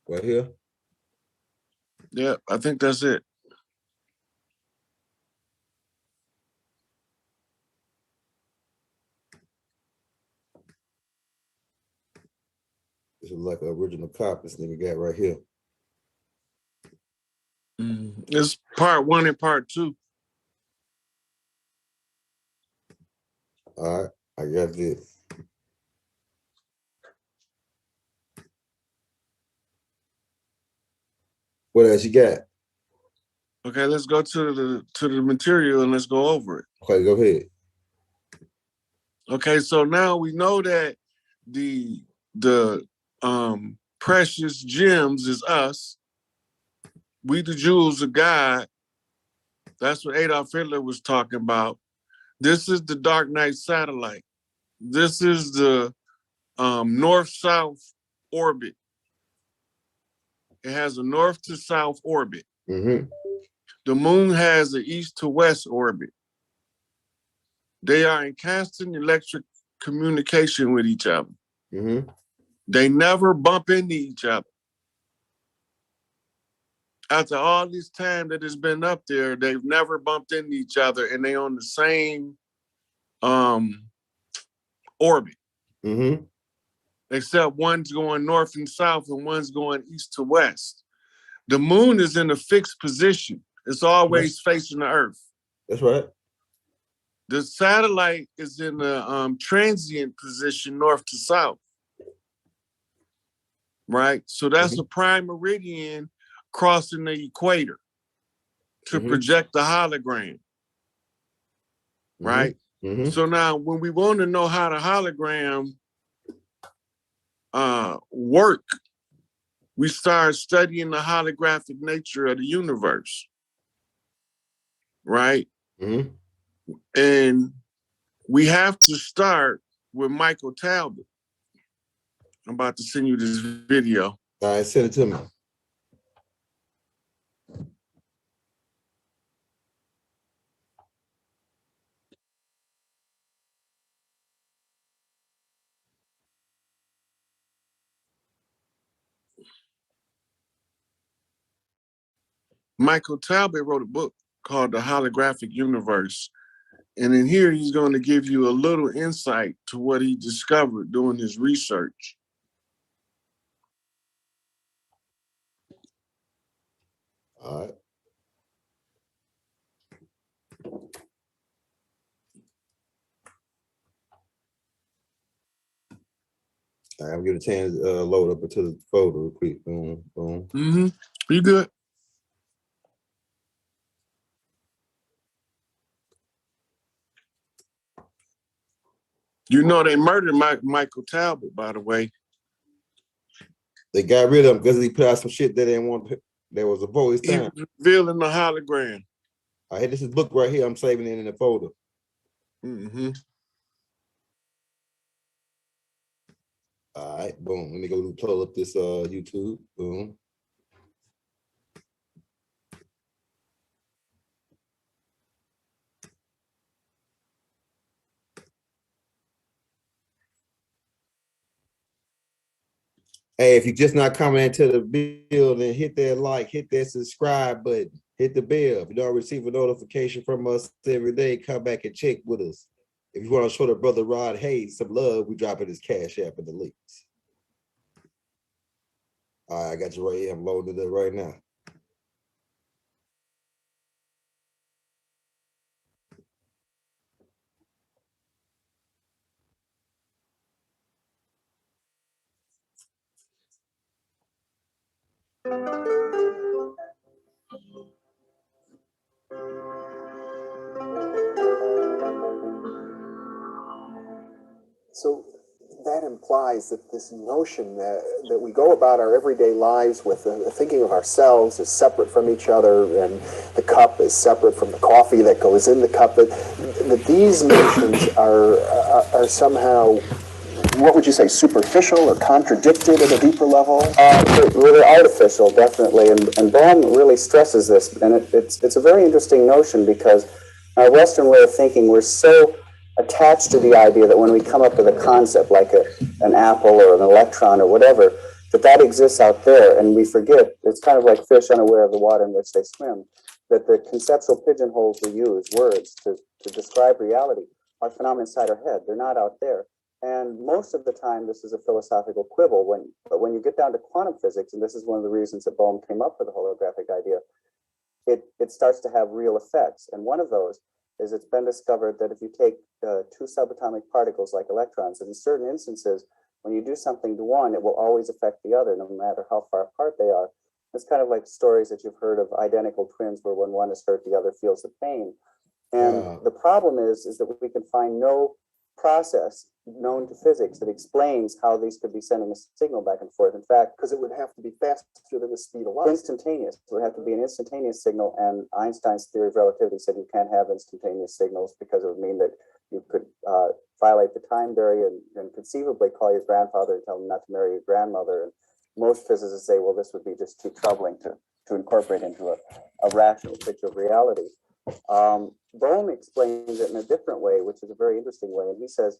Right here. Yeah, I think that's it. This is like an original copy this nigga got right here. It's part 1 and part 2. All right, I got this. What else you got? Okay, let's go to the material and let's go over it. Okay, go ahead. Okay, so now we know that the precious gems is us. We the jewels of God. That's what Adolf Hitler was talking about. This is the Dark Night satellite. This is the north-south orbit. It has a north to south orbit. Mm-hmm. The moon has an east to west orbit. They are in constant electric communication with each other. Mm-hmm. They never bump into each other. After all this time that it's been up there, they've never bumped into each other, and they on the same orbit. Mm-hmm. Except one's going north and south and one's going east to west. The moon is in a fixed position. It's always facing the earth. That's right. The satellite is in a transient position north to south. Right? So that's a prime meridian crossing the equator to project the hologram. Right? So now when we want to know how the hologram work, we start studying the holographic nature of the universe, right? Mhm. And we have to start with Michael Talbot. I'm about to send you this video. All right, send it to me. Michael Talbot wrote a book called The Holographic Universe. And in here, he's going to give you a little insight to what he discovered doing his research. All right. I'm gonna get a chance to load up into the folder real quick. Boom, boom. Mm-hmm. You good? You know they murdered Michael Talbot, by the way. They got rid of him because he put out some shit that they didn't want. There was a vote this He time. was revealing the hologram. I had this is book right here. I'm saving it in the folder. Mm-hmm. All right, boom. Let me go pull up this YouTube. Boom. Hey, if you're just not coming into the building, hit that like, hit that subscribe button, hit the bell. If you don't receive a notification from us every day, come back and check with us. If you want to show the brother Rod Hayes some love, we dropping his cash app in the links. All right, I got you right here. I'm loading it up right now. So that implies that this notion that we go about our everyday lives with thinking of ourselves as separate from each other, and the cup is separate from the coffee that goes in the cup, that these notions are somehow, what would you say, superficial or contradicted at a deeper level? Really artificial, definitely, and Bohm really stresses this, and it's a very interesting notion, because our Western way of thinking, we're so attached to the idea that when we come up with a concept like an apple or an electron or whatever, that exists out there, and we forget, it's kind of like fish unaware of the water in which they swim, that the conceptual pigeonholes we use, words, to describe reality, are phenomena inside our head. They're not out there. And most of the time, this is a philosophical quibble. But when you get down to quantum physics, and this is one of the reasons that Bohm came up with the holographic idea, it starts to have real effects. And one of those is it's been discovered that if you take two subatomic particles like electrons, and in certain instances, when you do something to one, it will always affect the other, no matter how far apart they are. It's kind of like stories that you've heard of identical twins, where when one is hurt, the other feels the pain. And the problem is that we can find no process known to physics that explains how these could be sending a signal back and forth. In fact, because it would have to be faster than the speed of light. Instantaneous. It would have to be an instantaneous signal, and Einstein's theory of relativity said you can't have instantaneous signals because it would mean that you could violate the time barrier and conceivably call your grandfather and tell him not to marry your grandmother. And most physicists say, well, this would be just too troubling to incorporate into a rational picture of reality. Bohm explains it in a different way, which is a very interesting way. And he says,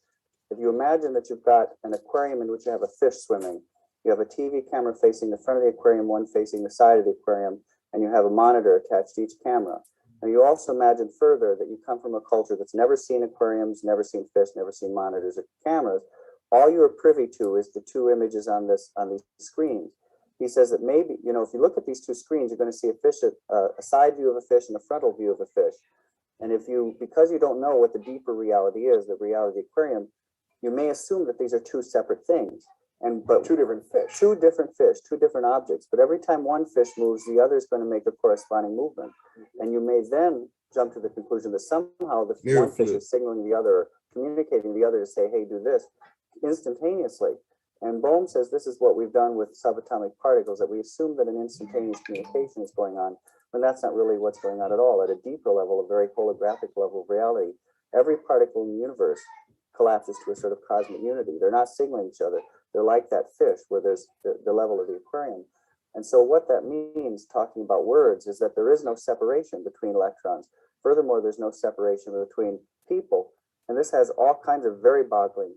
if you imagine that you've got an aquarium in which you have a fish swimming, you have a TV camera facing the front of the aquarium, one facing the side of the aquarium, and you have a monitor attached to each camera. And you also imagine further that you come from a culture that's never seen aquariums, never seen fish, never seen monitors or cameras. All you are privy to is the two images on these screens. He says that maybe, if you look at these two screens, you're going to see a side view of a fish and a frontal view of a fish. And because you don't know what the deeper reality is, the reality of the aquarium, you may assume that these are two separate things. But two different fish, two different objects. But every time one fish moves, the other is going to make a corresponding movement. And you may then jump to the conclusion that somehow the one fish is signaling the other, communicating the other to say, hey, do this instantaneously. And Bohm says this is what we've done with subatomic particles, that we assume that an instantaneous communication is going on, when that's not really what's going on at all. At a deeper level, a very holographic level of reality, every particle in the universe collapses to a sort of cosmic unity. They're not signaling each other. They're like that fish where there's the level of the aquarium. And so what that means, talking about words, is that there is no separation between electrons. Furthermore, there's no separation between people. And this has all kinds of very boggling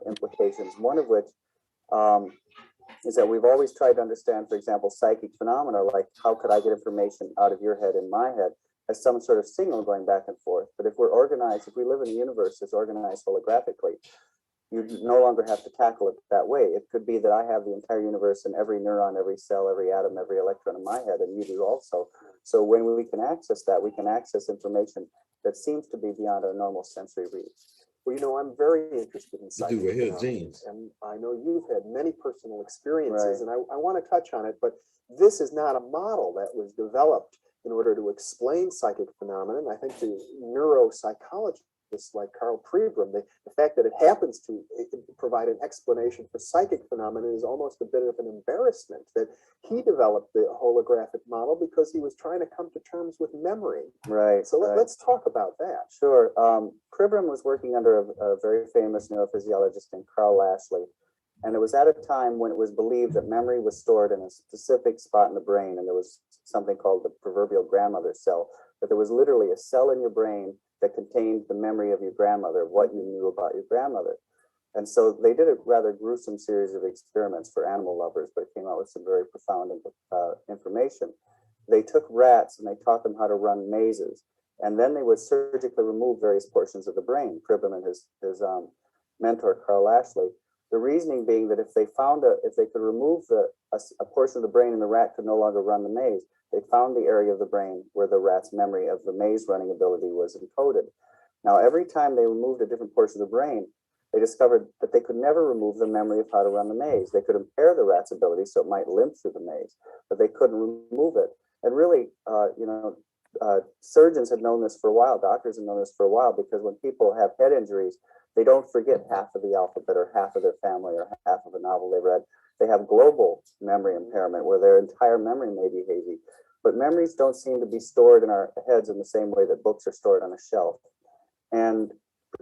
implications, one of which is that we've always tried to understand, for example, psychic phenomena, like how could I get information out of your head in my head, as some sort of signal going back and forth. But if we're organized, if we live in a universe that's organized holographically, you no longer have to tackle it that way. It could be that I have the entire universe and every neuron, every cell, every atom, every electron in my head, and you do also. So when we can access that, we can access information that seems to be beyond our normal sensory reach. Well, you know, I'm very interested in do psychic it here, phenomena, James. and I know you've had many personal experiences, Right. and I want to touch on it, but this is not a model that was developed in order to explain psychic phenomena. And I think the neuropsychologists like Carl Pribram, the fact that it happens to provide an explanation for psychic phenomena is almost a bit of an embarrassment, that he developed the holographic model because he was trying to come to terms with memory. Right. So right. let's talk about that. Sure. Pribram was working under a very famous neurophysiologist named Carl Lashley. And it was at a time when it was believed that memory was stored in a specific spot in the brain. And there was something called the proverbial grandmother cell, that there was literally a cell in your brain that contained the memory of your grandmother, what you knew about your grandmother. And so they did a rather gruesome series of experiments for animal lovers, but it came out with some very profound information. They took rats and they taught them how to run mazes. And then they would surgically remove various portions of the brain, Pribram and his mentor, Carl Lashley. The reasoning being that if they could remove a portion of the brain and the rat could no longer run the maze, they found the area of the brain where the rat's memory of the maze running ability was encoded. Now, every time they removed a different portion of the brain, they discovered that they could never remove the memory of how to run the maze. They could impair the rat's ability so it might limp through the maze, but they couldn't remove it. And really, surgeons had known this for a while, doctors had known this for a while, because when people have head injuries, they don't forget half of the alphabet or half of their family or half of a novel they read. They have global memory impairment where their entire memory may be hazy. But memories don't seem to be stored in our heads in the same way that books are stored on a shelf. And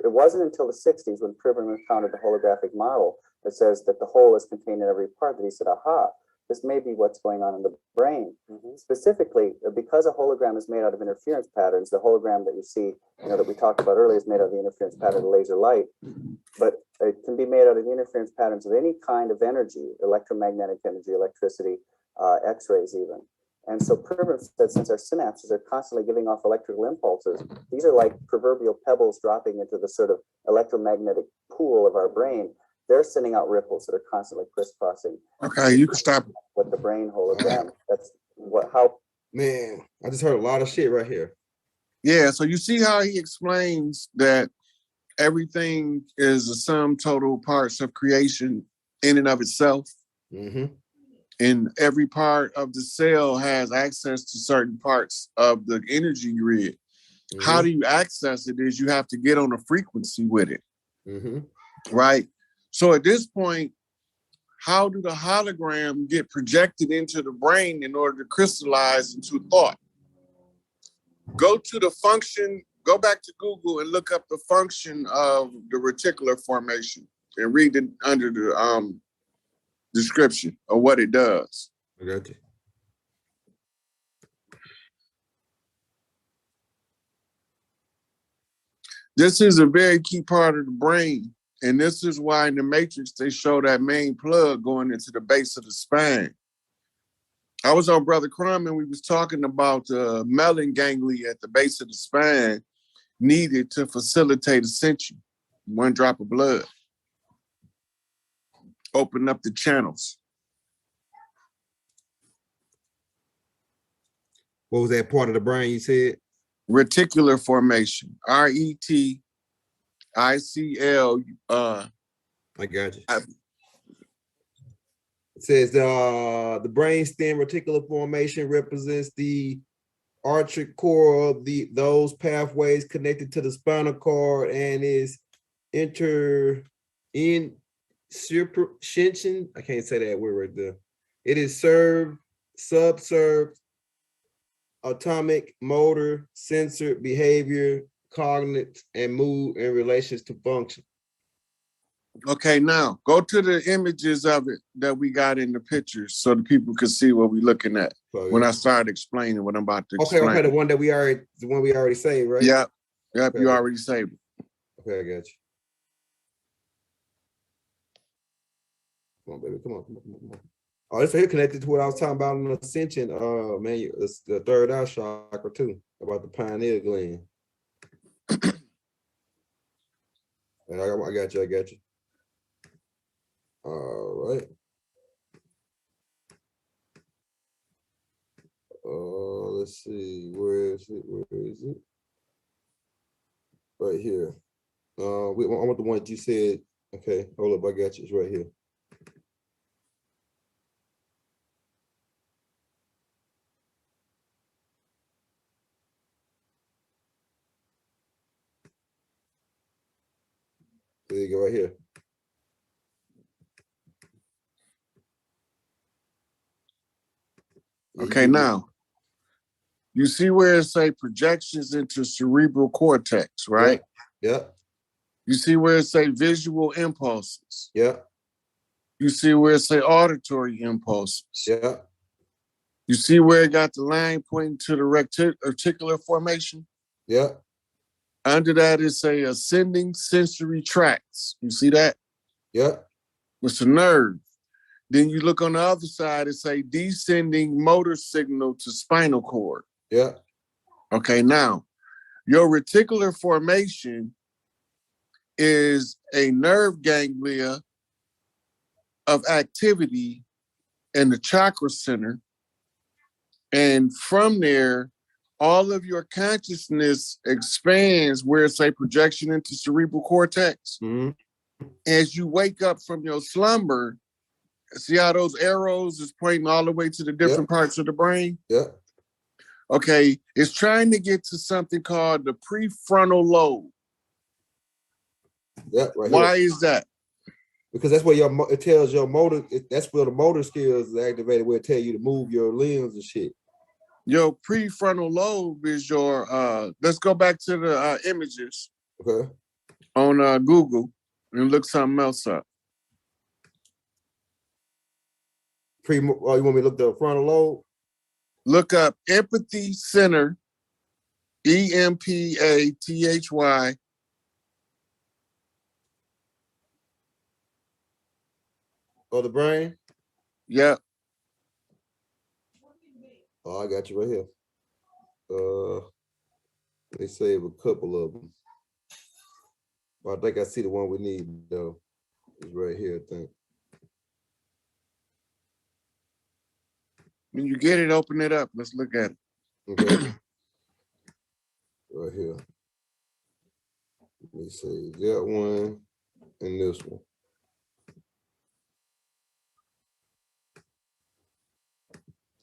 it wasn't until the 60s when Pribram founded the holographic model that says that the whole is contained in every part, that he said, aha, this may be what's going on in the brain. Mm-hmm. Specifically, because a hologram is made out of interference patterns, the hologram that you see, that we talked about earlier is made out of the interference pattern of laser light, but it can be made out of the interference patterns of any kind of energy, electromagnetic energy, electricity, X-rays even. And so Pribram said, since our synapses are constantly giving off electrical impulses, these are like proverbial pebbles dropping into the sort of electromagnetic pool of our brain. They're sending out ripples that are constantly crisscrossing. Okay, you can stop. With the brain hologram. That's how. Man, I just heard a lot of shit right here. Yeah, so you see how he explains that everything is a sum total parts of creation in and of itself. Mm-hmm. And every part of the cell has access to certain parts of the energy grid. Mm-hmm. How do you access it is you have to get on a frequency with it, right? So at this point, how do the hologram get projected into the brain in order to crystallize into thought? Go to the function, go back to Google and look up the function of the reticular formation and read it under the description of what it does. I got you. This is a very key part of the brain. And this is why in the Matrix, they show that main plug going into the base of the spine. I was on Brother Crumb and we was talking about the melon ganglia at the base of the spine needed to facilitate ascension. 1 drop of blood. Open up the channels. What was that part of the brain you said? Reticular formation. RETICL. I got you. It says the brain stem reticular formation represents the arterial core of those pathways connected to the spinal cord and is supersensation. I can't say that word right there. It is subserved, atomic, motor, sensor, behavior, cognitive, and mood in relations to function. Okay, now go to the images of it that we got in the pictures so the people can see what we're looking at when I start explaining what I'm about to explain. Okay, the one we already saved, right? Yep, Okay. You already saved it. Okay, I got you. Come on, baby, come on. Oh, this here connected to what I was talking about in Ascension. Man, it's the third eye chakra too, about the pineal gland. I got you. All right. Let's see. Where is it? Right here. I want the one that you said. Okay, hold up. I got you. It's right here. There you go, right here. Okay, now you see where it say projections into cerebral cortex, right? Yeah. You see where it say visual impulses. Yeah. You see where it say auditory impulses. Yeah. You see where it got the line pointing to the reticular formation. Yeah. Under that it say ascending sensory tracts. You see that? Yeah. It's a nerve. Then you look on the other side, it say descending motor signal to spinal cord. Yeah. Okay, now, your reticular formation is a nerve ganglia of activity in the chakra center. And from there, all of your consciousness expands where it's a projection into cerebral cortex. Mm-hmm. As you wake up from your slumber, see how those arrows is pointing all the way to the different parts of the brain? Yeah. Okay, it's trying to get to something called the prefrontal lobe. Yeah, right. Why is that? Because that's where it tells your motor. That's where the motor skills is activated. Where it tell you to move your limbs and shit. Your prefrontal lobe is your. Let's go back to the images. Okay. On Google and look something else up. You want me to look the frontal lobe? Look up empathy center, EMPATHY. Oh, the brain? Yeah. Oh, I got you right here. They save a couple of them. But I think I see the one we need though. It's right here, I think. When you get it, open it up. Let's look at it. Okay. Right here. Let me see that one and this one.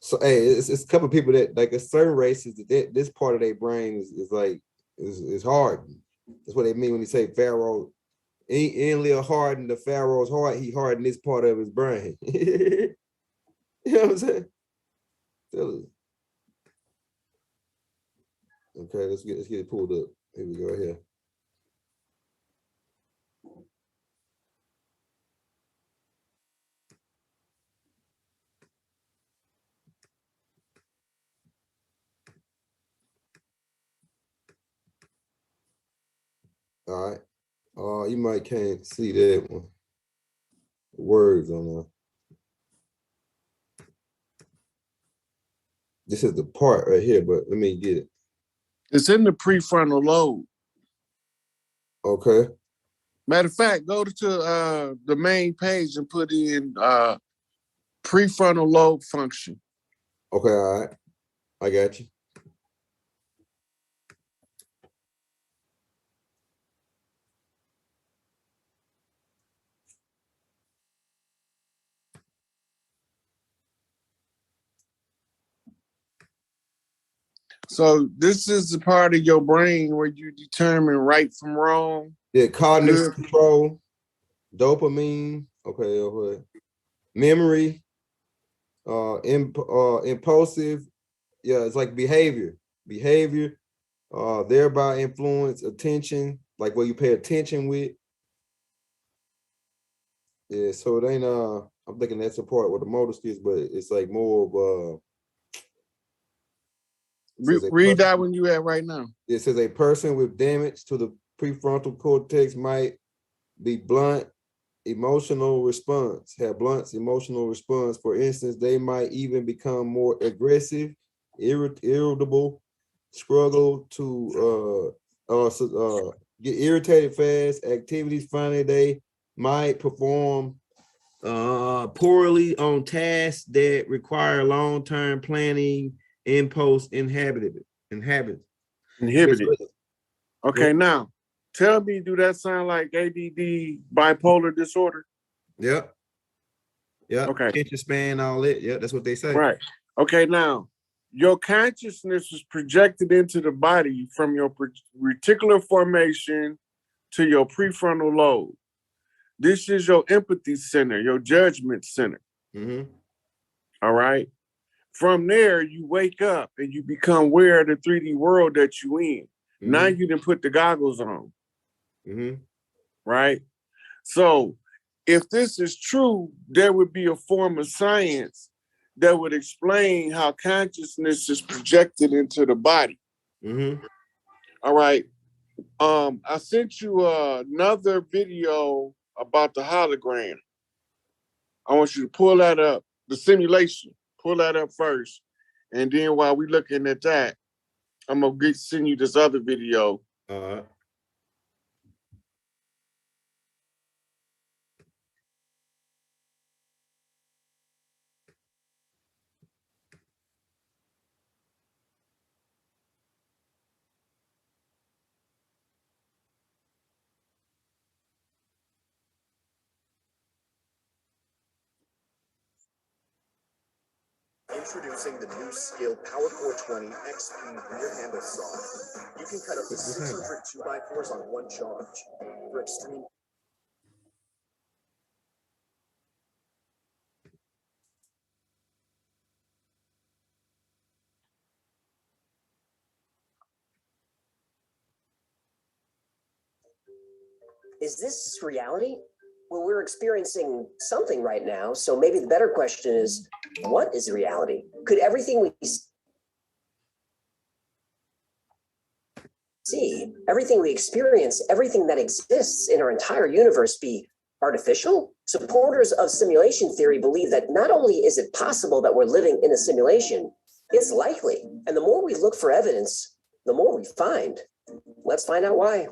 So hey, it's a couple of people that like a certain races that this part of their brain is hard. That's what they mean when they say Pharaoh. Ain't Lil hardened the Pharaoh's heart, he hardened this part of his brain. You know what I'm saying? Okay, let's get it pulled up. Here we go right here. All right. You might can't see that one. The words on there. This is the part right here, but let me get it. It's in the prefrontal lobe. Okay. Matter of fact, go to the main page and put in prefrontal lobe function. Okay, all right. I got you. So this is the part of your brain where you determine right from wrong. Yeah, cognitive control, dopamine, Okay. Memory, impulsive. Yeah, it's like behavior, thereby influence attention, like what you pay attention with. Yeah, so it ain't I'm thinking that's a part with the motor skills, but it's like more of Read that one you at right now. it says a person with damage to the prefrontal cortex might be have blunt emotional response. For instance, they might even become more aggressive, irritable, struggle to get irritated fast, activities. Finally, they might perform poorly on tasks that require long-term planning, impulse inhibited. Okay, now tell me, do that sound like ADD, bipolar disorder? Yep. Okay. Attention span, all that. Yeah, that's what they say. Right. Okay, now your consciousness is projected into the body from your reticular formation to your prefrontal lobe. This is your empathy center, your judgment center. Mm-hmm. All right. From there, you wake up and you become aware of the 3D world that you in. Mm-hmm. Now you done put the goggles on. Mm-hmm. Right? So if this is true, there would be a form of science that would explain how consciousness is projected into the body. Mm-hmm. All right. I sent you another video about the hologram. I want you to pull that up, the simulation. Pull that up first. And then while we're looking at that, I'm going to send you this other video. All right. Introducing the new skill PowerCore 20 XP rear handle saw. You can cut up to 600 2x4s on one charge. For extreme. Is this reality? Well, we're experiencing something right now, so maybe the better question is, what is reality? Could everything we see, everything we experience, everything that exists in our entire universe be artificial? Supporters of simulation theory believe that not only is it possible that we're living in a simulation, it's likely. And the more we look for evidence, the more we find. Let's find out why.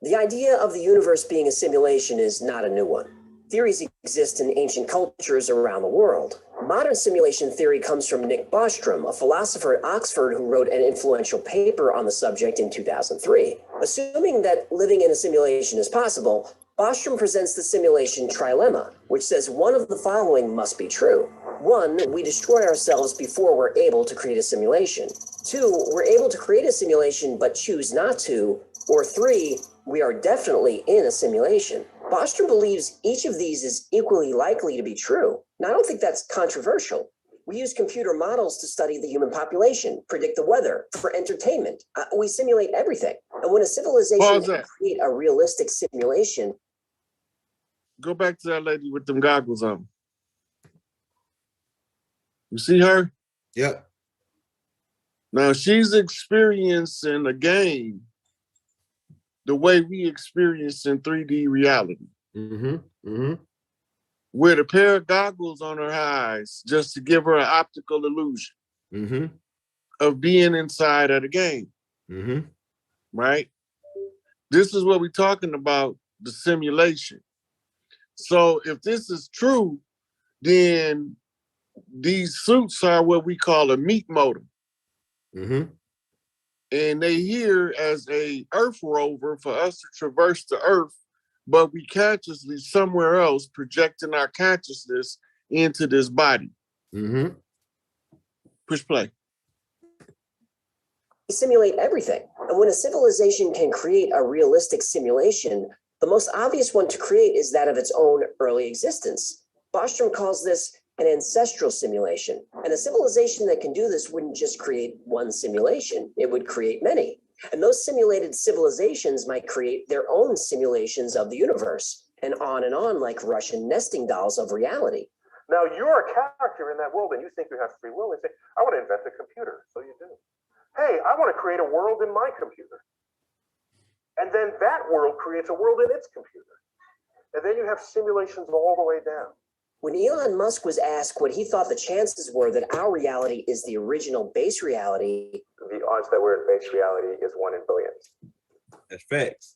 The idea of the universe being a simulation is not a new one. Theories exist in ancient cultures around the world. Modern simulation theory comes from Nick Bostrom, a philosopher at Oxford who wrote an influential paper on the subject in 2003. Assuming that living in a simulation is possible, Bostrom presents the simulation trilemma, which says one of the following must be true. 1, we destroy ourselves before we're able to create a simulation. 2, we're able to create a simulation but choose not to. Or 3, we are definitely in a simulation. Bostrom believes each of these is equally likely to be true. Now, I don't think that's controversial. We use computer models to study the human population, predict the weather, for entertainment. We simulate everything. And when a civilization can create a realistic simulation. Go back to that lady with them goggles on. You see her? Yep. Now she's experiencing a game the way we experience in 3D reality. Mm-hmm. Mm-hmm. With a pair of goggles on her eyes just to give her an optical illusion mm-hmm. of being inside of the game. Mm-hmm. Right? This is what we're talking about, the simulation. So if this is true, then these suits are what we call a meat modem. Mm-hmm. And they here as a Earth rover for us to traverse the Earth, but we consciously somewhere else projecting our consciousness into this body. Mm-hmm. Push play. We simulate everything. And when a civilization can create a realistic simulation, the most obvious one to create is that of its own early existence. Bostrom calls this an ancestral simulation. And a civilization that can do this wouldn't just create one simulation, it would create many. And those simulated civilizations might create their own simulations of the universe, and on like Russian nesting dolls of reality. Now you're a character in that world and you think you have free will. And say, I want to invent a computer. So you do. Hey, I want to create a world in my computer. And then that world creates a world in its computer. And then you have simulations all the way down. When Elon Musk was asked what he thought the chances were that our reality is the original base reality, the odds that we're in base reality is 1 in billions. That's facts.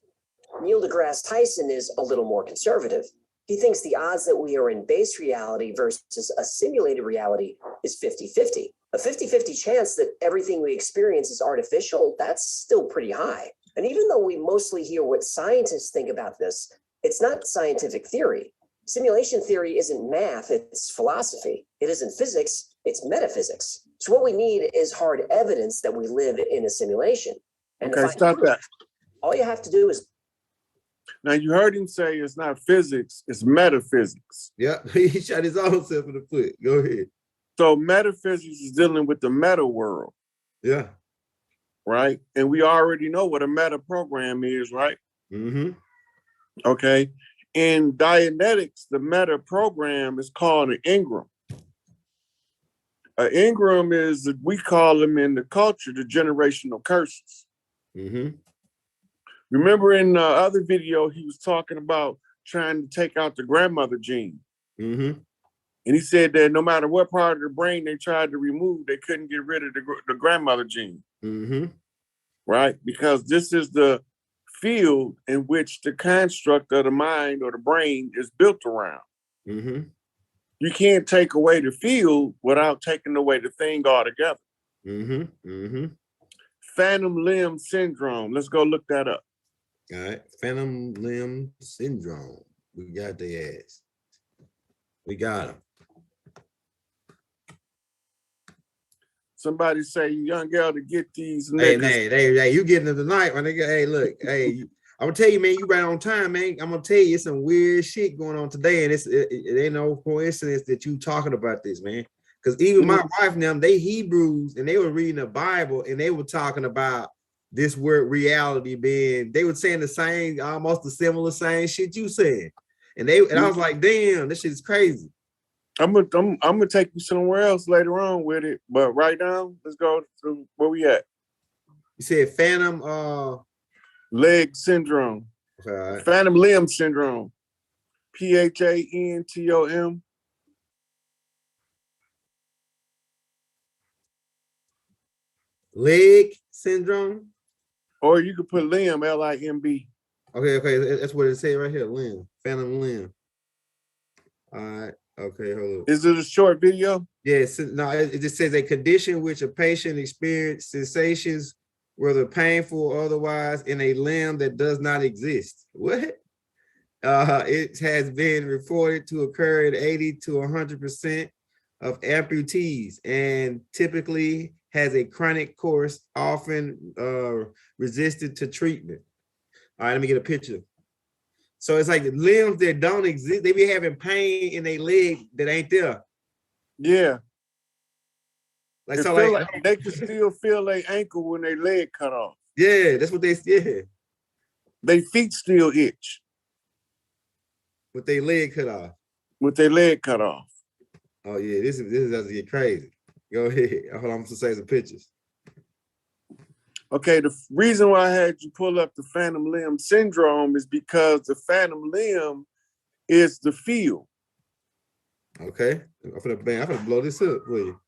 Neil deGrasse Tyson is a little more conservative. He thinks the odds that we are in base reality versus a simulated reality is 50-50. A 50-50 chance that everything we experience is artificial, that's still pretty high. And even though we mostly hear what scientists think about this, it's not scientific theory. Simulation theory isn't math, it's philosophy. It isn't physics, it's metaphysics. So what we need is hard evidence that we live in a simulation. And okay, stop that. All you have to do is... Now you heard him say it's not physics, it's metaphysics. Yeah, he shot his own self in the foot. Go ahead. So metaphysics is dealing with the meta world. Yeah. Right? And we already know what a meta program is, right? Mm-hmm. Okay. In Dianetics, the meta program is called an engram. An engram is, we call them in the culture, the generational curses. Mm-hmm. Remember in the other video, he was talking about trying to take out the grandmother gene. Mm-hmm. And he said that no matter what part of the brain they tried to remove, they couldn't get rid of the grandmother gene. Mm-hmm. Right? Because this is the field in which the construct of the mind or the brain is built around. Mm-hmm. You can't take away the field without taking away the thing altogether. Mm-hmm. Mm-hmm. Phantom limb syndrome. Let's go look that up. All right. Phantom limb syndrome. We got the ass. We got him. Somebody say, young girl, to get these niggas. Hey, you getting them tonight, my nigga. Hey, look, hey, I'm gonna tell you, man, you right on time, man. I'm gonna tell you, it's some weird shit going on today, and it ain't no coincidence that you talking about this, man. Because even my wife and them, they Hebrews, and they were reading the Bible, and they were talking about this word reality being, they were saying the same, almost the similar same shit you said. And I was like, damn, this shit is crazy. I'm gonna take you somewhere else later on with it, but right now, let's go to where we at. You said phantom leg syndrome. Okay, all right. Phantom limb syndrome. PHANTOM. Leg syndrome. Or you could put limb, LIMB. Okay, that's what it said right here, limb, phantom limb. All right, okay, hold on. Is it a short video? Yes, no, it just says a condition which a patient experiences sensations, whether painful or otherwise, in a limb that does not exist. What? It has been reported to occur in 80 to 100% of amputees and typically has a chronic course, often resistant to treatment. All right, let me get a picture. So it's like the limbs that don't exist, they be having pain in their leg that ain't there. Yeah. Like it so, like they can still feel their ankle when their leg cut off. Yeah, that's what they yeah. Their feet still itch. With their leg cut off. With their leg cut off. Oh yeah, this is about to get crazy. Go ahead. Hold on, I'm gonna say some pictures. Okay, the reason why I had you pull up the phantom limb syndrome is because the phantom limb is the field. Okay, I'm gonna blow this up for you.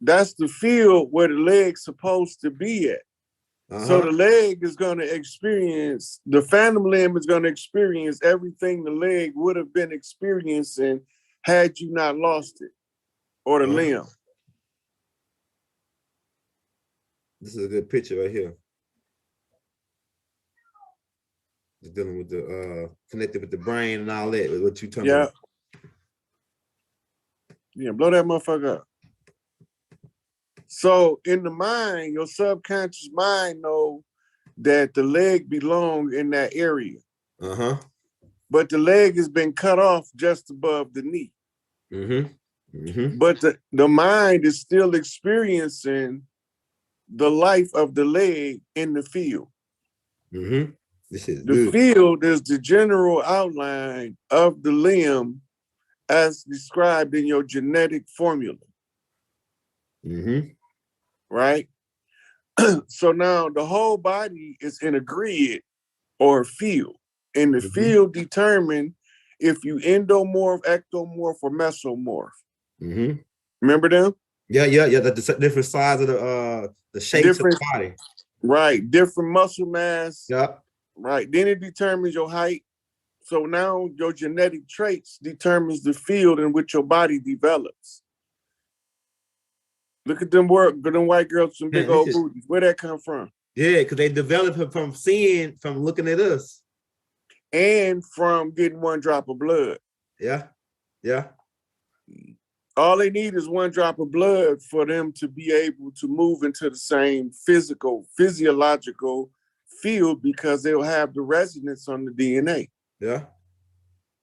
That's the field where the leg's supposed to be at. So the leg is going to experience, the phantom limb is going to experience everything the leg would have been experiencing had you not lost it, or the limb. This is a good picture right here. Just dealing with the connected with the brain and all that. What you talking about? Yeah, blow that motherfucker up. So in the mind, your subconscious mind know that the leg belonged in that area. Uh-huh. But the leg has been cut off just above the knee. But the mind is still experiencing the life of the leg in the field. This is the good. field is the general outline of the limb as described in your genetic formula. Right? So now the whole body is in a grid or a field. And the field determine if you endomorph, ectomorph, or mesomorph. Remember them? Yeah. The different size of the shapes of the body. Right. Different muscle mass. Yep. Right. Then it determines your height. So now your genetic traits determines the field in which your body develops. Look at them them white girls with some big old booties. Where that come from? Yeah, because they develop it from looking at us. And from getting one drop of blood. Yeah. All they need is one drop of blood for them to be able to move into the same physiological field because they'll have the resonance on the DNA. Yeah.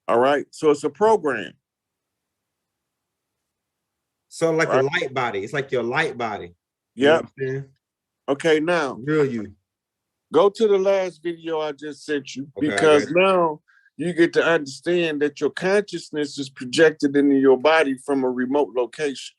All right. So it's a program. So like a light body. It's like your light body. Yeah. Okay, now. Real you. Go to the last video I just sent you, because now you get to understand that your consciousness is projected into your body from a remote location.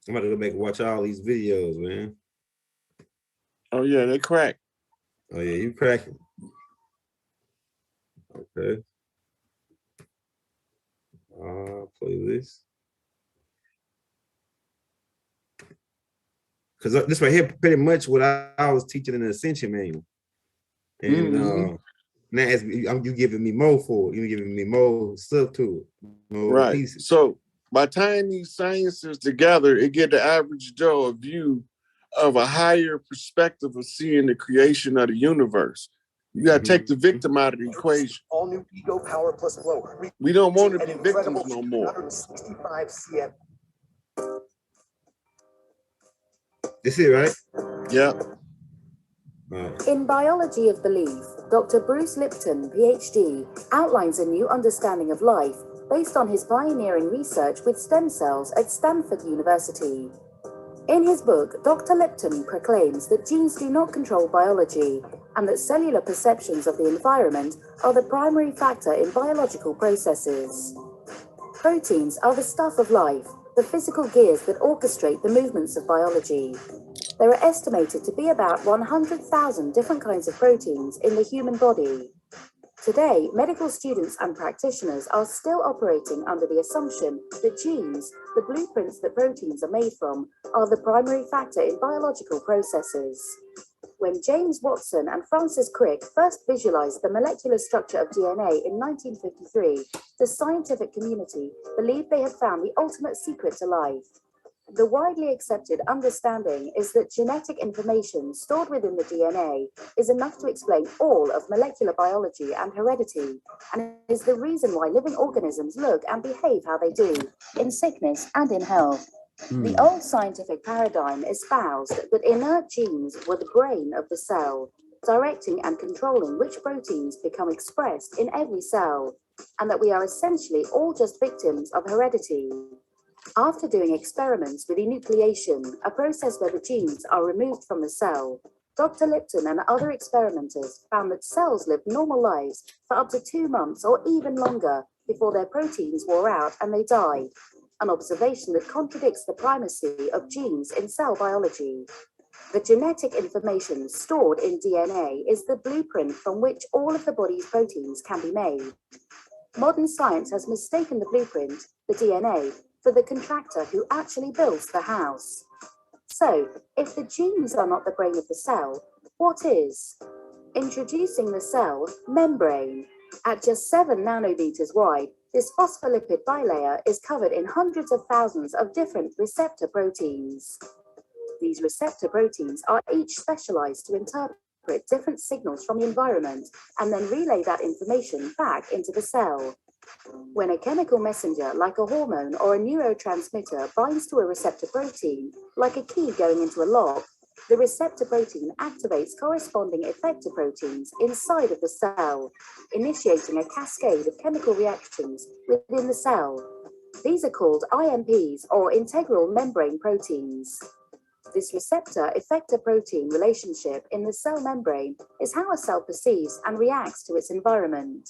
I'm about to go back and watch all these videos, man. Oh yeah, they crack. Oh yeah, you cracking. Okay. Playlist. Because this right here, pretty much what I was teaching in the Ascension Manual. And now as you giving me more for it. You're giving me more stuff to it. More pieces. So by tying these sciences together, it gives the average Joe a view of a higher perspective of seeing the creation of the universe. You got to take the victim out of the equation. All new ego power plus flow. We don't want to be victims no more. 165 cm. This is right? Yeah. In Biology of Belief, Dr. Bruce Lipton, PhD, outlines a new understanding of life based on his pioneering research with stem cells at Stanford University. In his book, Dr. Lipton proclaims that genes do not control biology and that cellular perceptions of the environment are the primary factor in biological processes. Proteins are the stuff of life, the physical gears that orchestrate the movements of biology. There are estimated to be about 100,000 different kinds of proteins in the human body. Today, medical students and practitioners are still operating under the assumption that genes, the blueprints that proteins are made from, are the primary factor in biological processes. When James Watson and Francis Crick first visualized the molecular structure of DNA in 1953, the scientific community believed they had found the ultimate secret to life. The widely accepted understanding is that genetic information stored within the DNA is enough to explain all of molecular biology and heredity, and is the reason why living organisms look and behave how they do, in sickness and in health. The old scientific paradigm espoused that inert genes were the brain of the cell, directing and controlling which proteins become expressed in every cell, and that we are essentially all just victims of heredity. After doing experiments with enucleation, a process where the genes are removed from the cell, Dr. Lipton and other experimenters found that cells lived normal lives for up to 2 months or even longer before their proteins wore out and they died, an observation that contradicts the primacy of genes in cell biology. The genetic information stored in DNA is the blueprint from which all of the body's proteins can be made. Modern science has mistaken the blueprint, the DNA, for the contractor who actually builds the house. So, if the genes are not the brain of the cell, what is? Introducing the cell membrane. At just 7 nanometers wide, this phospholipid bilayer is covered in hundreds of thousands of different receptor proteins. These receptor proteins are each specialized to interpret different signals from the environment and then relay that information back into the cell. When a chemical messenger, like a hormone or a neurotransmitter, binds to a receptor protein, like a key going into a lock, the receptor protein activates corresponding effector proteins inside of the cell, initiating a cascade of chemical reactions within the cell. These are called IMPs, or integral membrane proteins. This receptor-effector protein relationship in the cell membrane is how a cell perceives and reacts to its environment.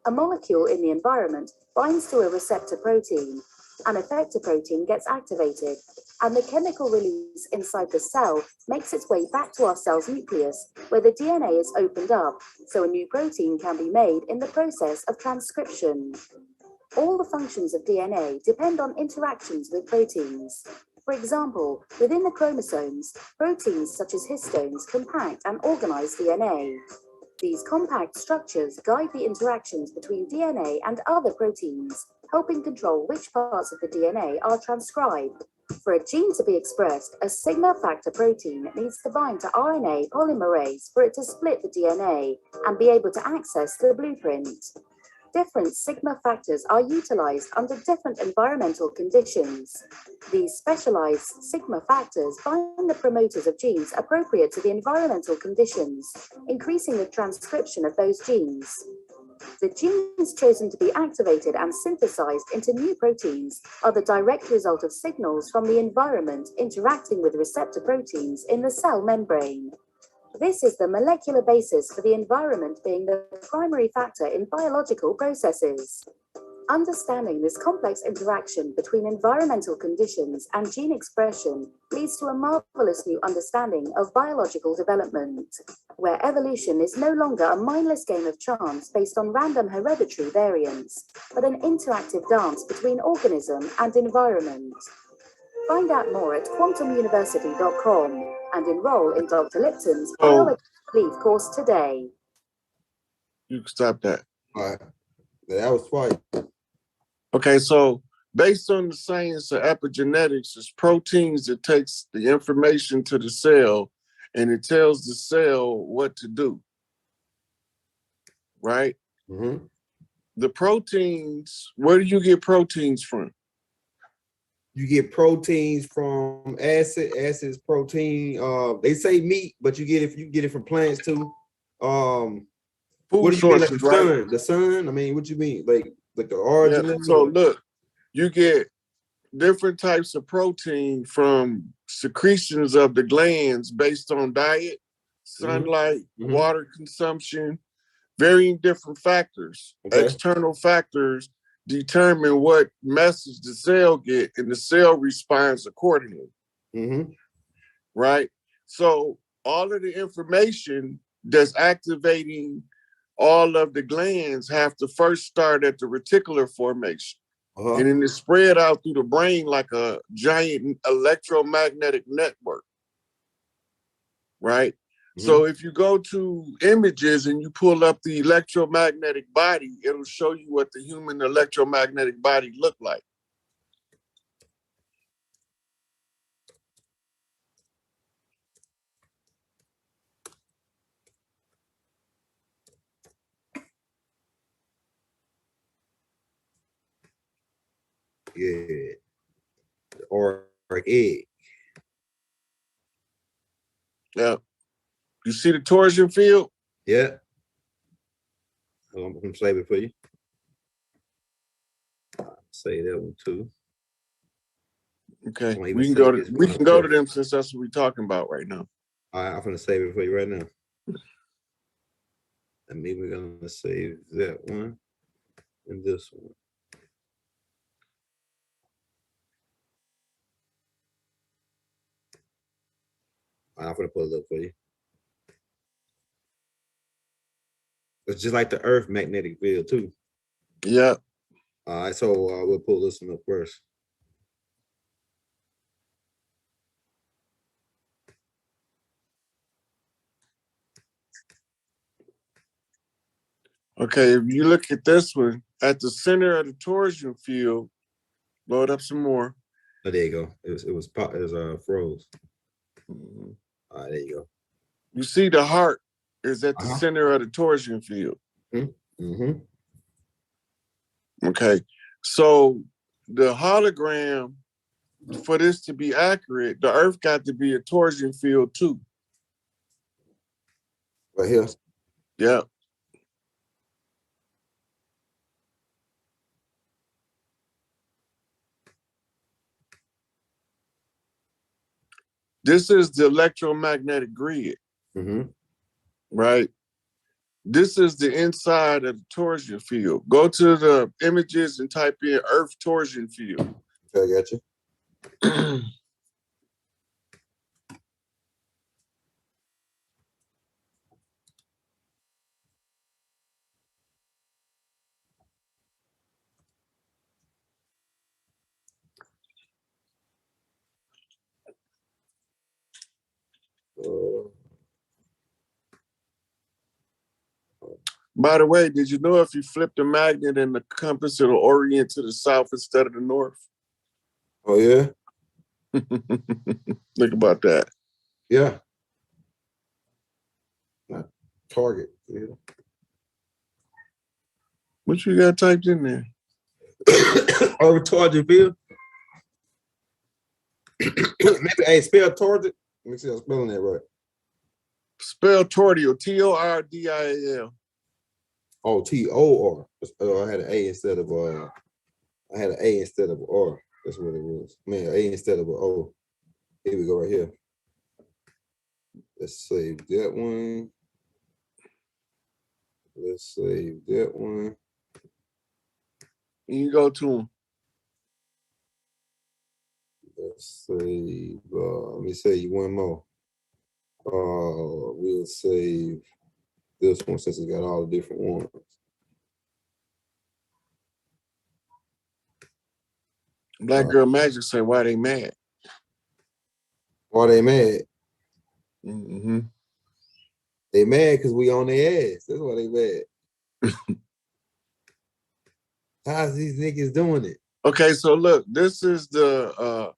A molecule in the environment binds to a receptor protein. An effector protein gets activated, and the chemical release inside the cell makes its way back to our cell's nucleus, where the DNA is opened up, so a new protein can be made in the process of transcription. All the functions of DNA depend on interactions with proteins. For example, within the chromosomes, proteins such as histones compact and organize DNA. These compact structures guide the interactions between DNA and other proteins, helping control which parts of the DNA are transcribed. For a gene to be expressed, a sigma factor protein needs to bind to RNA polymerase for it to split the DNA and be able to access the blueprint. Different sigma factors are utilized under different environmental conditions. These specialized sigma factors bind the promoters of genes appropriate to the environmental conditions, increasing the transcription of those genes. The genes chosen to be activated and synthesized into new proteins are the direct result of signals from the environment interacting with receptor proteins in the cell membrane. This is the molecular basis for the environment being the primary factor in biological processes. Understanding this complex interaction between environmental conditions and gene expression leads to a marvelous new understanding of biological development, where evolution is no longer a mindless game of chance based on random hereditary variants, but an interactive dance between organism and environment. Find out more at quantumuniversity.com and enroll in Dr. Lipton's Biology Belief course today. You can stop that. All right. That was twice. Okay, so based on the science of epigenetics, it's proteins that takes the information to the cell and it tells the cell what to do. Right? Mm-hmm. The proteins, where do you get proteins from? You get proteins from acids, protein. They say meat, but you get it from plants too. Food what do you mean, like the sources, right? sun? The sun? I mean, what you mean, like the origin? Yeah, so look, you get different types of protein from secretions of the glands based on diet, sunlight, water consumption, varying different factors. Okay. External factors determine what message the cell get, and the cell responds accordingly. Right? So all of the information that's activating all of the glands have to first start at the reticular formation. And then it's spread out through the brain like a giant electromagnetic network. Right? So if you go to images and you pull up the electromagnetic body, it'll show you what the human electromagnetic body look like. Yeah. Or egg. Yeah. You see the torsion field? Yeah. I'm gonna save it for you. Say that one too. Okay. We can go to them since that's what we're talking about right now. All right, I'm gonna save it for you right now. And maybe we're gonna save that one and this one. I'm gonna pull it up for you. It's just like the Earth magnetic field too. Yeah. All right, so we'll pull this one up first. Okay, if you look at this one, at the center of the torsion field, load up some more. Oh, there you go. It was froze. All right, there you go. You see the heart is at the center of the torsion field. Okay. So the hologram, for this to be accurate, the Earth got to be a torsion field too. Right here. Yeah. This is the electromagnetic grid, right? This is the inside of the torsion field. Go to the images and type in Earth torsion field. Okay, I got you. By the way, did you know if you flip the magnet and the compass, it'll orient to the south instead of the north? Oh, yeah? Think about that. Yeah. Not target. Yeah. What you got typed in there? Over target field. Maybe, hey, spell target. Let me see if I'm spelling that right. Spell tordial, T-O-R-D-I-A-L. Oh, T-O-R. I had an A instead of I had an A instead of an R. That's what it was. Man, A instead of an O. Here we go right here. Let's save that one. Let's save that one. You go to them. Let's save, let me save one more. We'll save this one since it got all the different ones. Black Girl Magic say, why they mad? Why they mad? Mm-hmm. They mad because we on their ass. That's why they mad. How's these niggas doing it? Okay, so look, this is the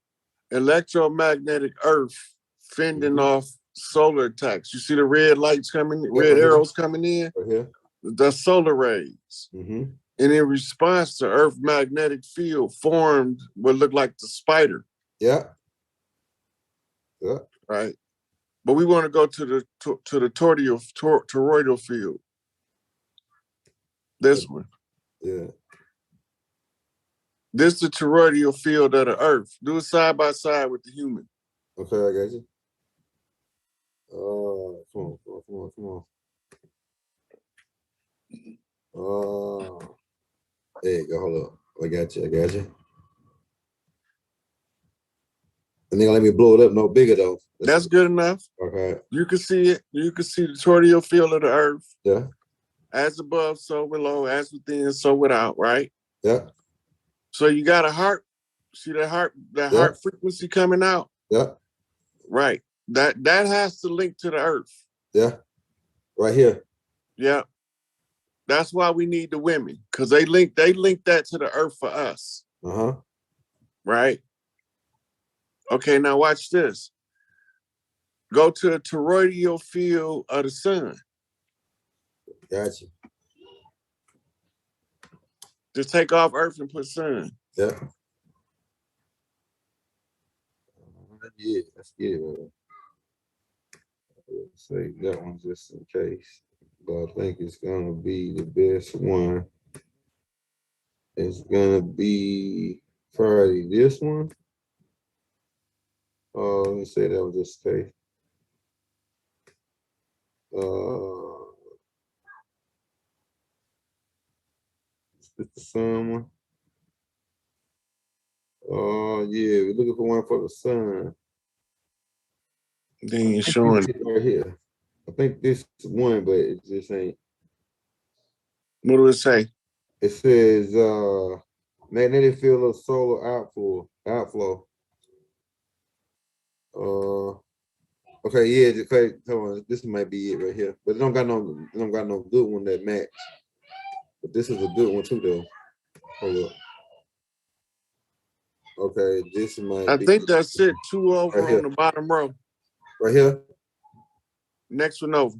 electromagnetic Earth fending off solar attacks. You see the red lights coming, red arrows coming in? Right here. The solar rays. And in response, the Earth magnetic field formed what looked like the spider. Yeah. Right. But we want to go to the toroidal field. This one. Yeah. This is the toroidal field of the Earth. Do it side by side with the human. Okay, I got you. Come on. There you go. Hold up. I got you. And then let me blow it up no bigger though. That's good enough. Okay. You can see it. You can see the toroidal field of the Earth. Yeah. As above, so below. As within, so without. Right. Yeah. So you got a heart. See that heart? That heart frequency coming out. Yeah. Right. That has to link to the Earth. Yeah. Right here. Yeah. That's why we need the women, because they link that to the Earth for us. Right. Okay, now watch this. Go to the toroidal field of the sun. Gotcha. Just take off Earth and put sun. Yeah. Yeah, let's get it, man. Let's say that one just in case. But I think it's gonna be the best one. It's gonna be probably this one. Let me say that was just case. It's the sun one. Yeah, we're looking for one for the sun. Then you're showing it right here. I think this is one, but it just ain't. What do it say? It says magnetic field of solar outflow. Okay, yeah, okay, hold on. This might be it right here, but it don't got no good one that match. But this is a good one too, though. Hold up. Okay, this might. I think that's it. 2 over right on the bottom row. Right here. Next one over.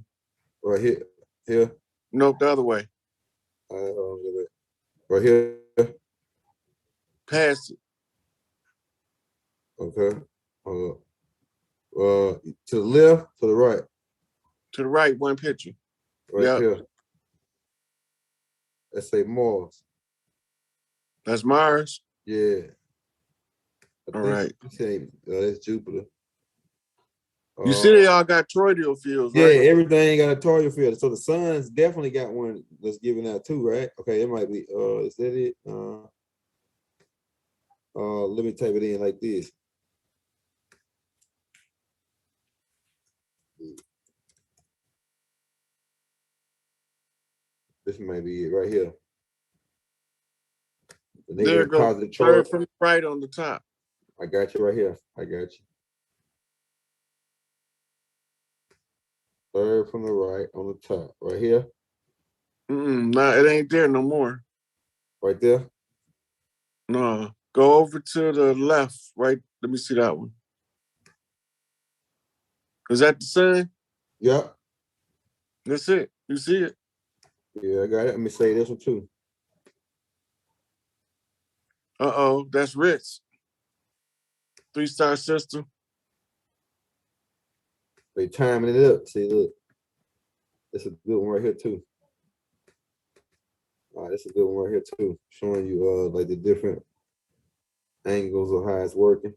Right here. Here. Nope, the other way. Right here. Pass it. Okay. To the left, to the right. To the right, one picture. Right here. Let's say Mars. That's Mars? Yeah. All right. That's Jupiter. You see they all got toroidal fields, yeah, right? Yeah, everything got a toroidal field. So the sun's definitely got one that's giving out too, right? Okay, it might be, is that it? Let me type it in like this. This might be it right here. The There it goes. Third from the right on the top. I got you right here. I got you. Third from the right on the top. Right here. No, it ain't there no more. Right there? No. Go over to the left, right? Let me see that one. Is that the sun? Yep. That's it. You see it? Yeah, I got it. Let me say this one too. Uh-oh, that's Ritz. 3-star system. They timing it up. See, look. That's a good one right here too. All right, that's a good one right here too. Showing you like the different angles of how it's working.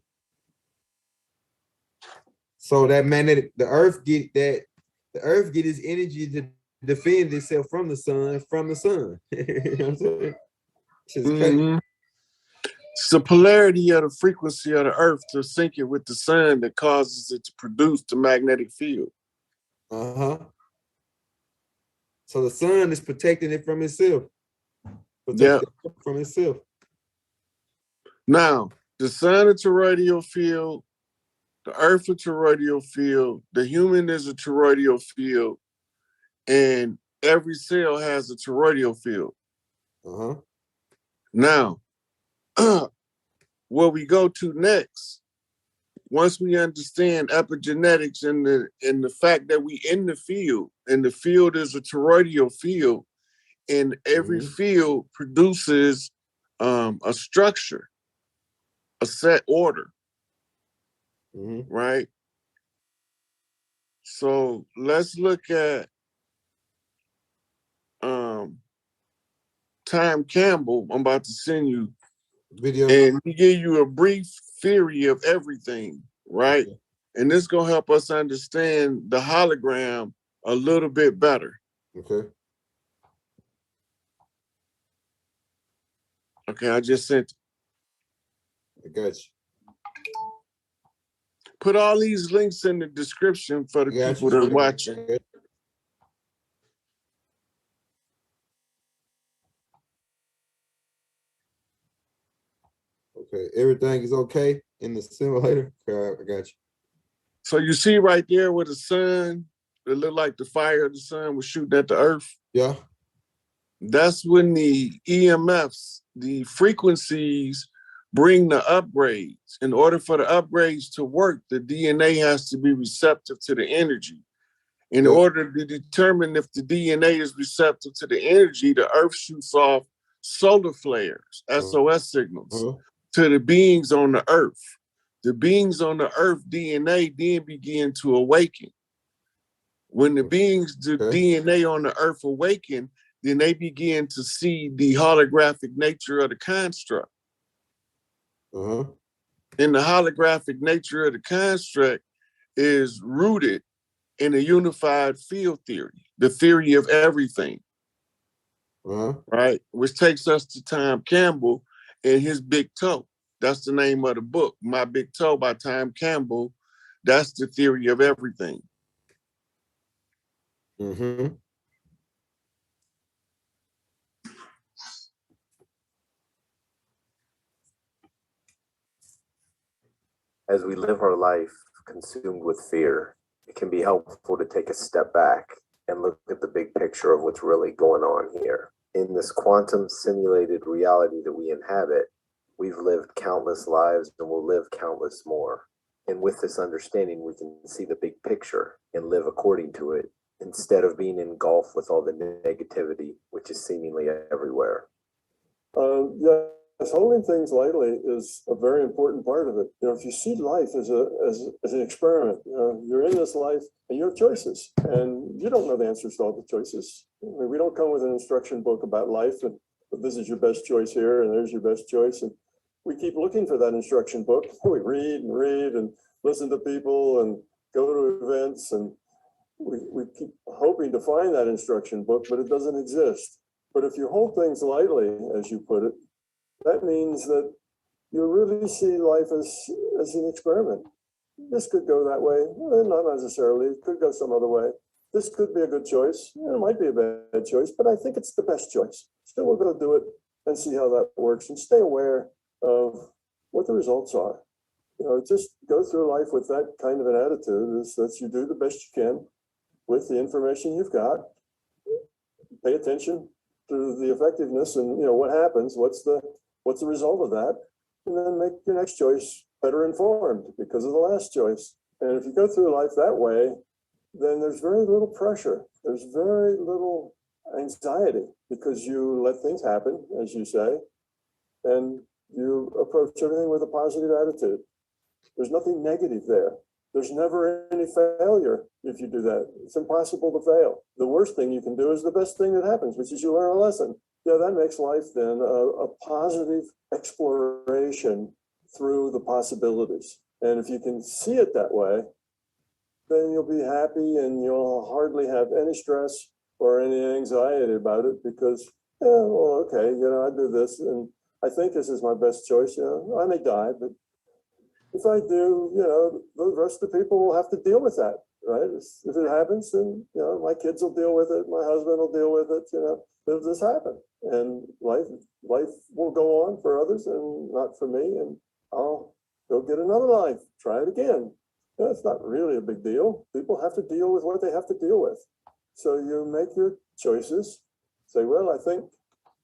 So that magnetic, the earth get its energy to defend itself from the sun. You know what I'm saying? It's the polarity of the frequency of the earth to sync it with the sun that causes it to produce the magnetic field. Uh-huh. So the sun is protecting it from itself. From itself. Now, the sun is a toroidal field, the earth is a toroidal field, the human is a toroidal field, and every cell has a toroidal field. Uh-huh. Now, where we go to next, once we understand epigenetics and the fact that we in the field, and the field is a toroidal field, and every field produces a structure, a set order, right? So let's look at Tom Campbell. I'm about to send you video, and he give you a brief theory of everything, right? Okay. And this gonna help us understand the hologram a little bit better. Okay. Okay, I just sent. I got you. Put all these links in the description for the people that are watching. Okay. Okay, everything is okay in the simulator. Okay, I got you. So you see right there where the sun, it looked like the fire of the sun was shooting at the earth. Yeah. That's when the EMFs, the frequencies, bring the upgrades. In order for the upgrades to work, the DNA has to be receptive to the energy. In order to determine if the DNA is receptive to the energy, the earth shoots off solar flares, SOS signals, to the beings on the earth. The beings on the earth DNA then begin to awaken. When the beings, the DNA on the earth awaken, then they begin to see the holographic nature of the construct. And the holographic nature of the construct is rooted in a unified field theory, the theory of everything, right? Which takes us to Tom Campbell and his Big Toe. That's the name of the book, My Big Toe by Tom Campbell. That's the theory of everything. As we live our life consumed with fear, it can be helpful to take a step back and look at the big picture of what's really going on here. In this quantum simulated reality that we inhabit, we've lived countless lives and will live countless more. And with this understanding, we can see the big picture and live according to it, instead of being engulfed with all the negativity, which is seemingly everywhere. holding things lightly is a very important part of it. You know, if you see life as an experiment, you know, you're in this life and you have choices, and you don't know the answers to all the choices. I mean, we don't come with an instruction book about life and this is your best choice here and there's your best choice. And we keep looking for that instruction book. We read and listen to people and go to events, and we keep hoping to find that instruction book, but it doesn't exist. But if you hold things lightly, as you put it, that means that you really see life as an experiment. This could go that way, well, not necessarily. It could go some other way. This could be a good choice. It might be a bad choice, but I think it's the best choice. So we're going to do it and see how that works, and stay aware of what the results are. You know, just go through life with that kind of an attitude, is that you do the best you can with the information you've got. Pay attention to the effectiveness and, you know, what happens, what's the result of that, and then make your next choice better informed because of the last choice. And if you go through life that way, then there's very little pressure. There's very little anxiety because you let things happen, as you say, and you approach everything with a positive attitude. There's nothing negative there. There's never any failure if you do that. It's impossible to fail. The worst thing you can do is the best thing that happens, which is you learn a lesson. Yeah, that makes life then a positive exploration through the possibilities. And if you can see it that way, then you'll be happy and you'll hardly have any stress or any anxiety about it because, yeah, well, okay, you know, I do this and I think this is my best choice. You know, I may die, but if I do, you know, the rest of the people will have to deal with that, right? If it happens, then, you know, my kids will deal with it, my husband will deal with it, you know, it'll just happen. And life will go on for others and not for me, and I'll go get another life, try it again. You know, it's not really a big deal. People have to deal with what they have to deal with. So you make your choices, say, well, I think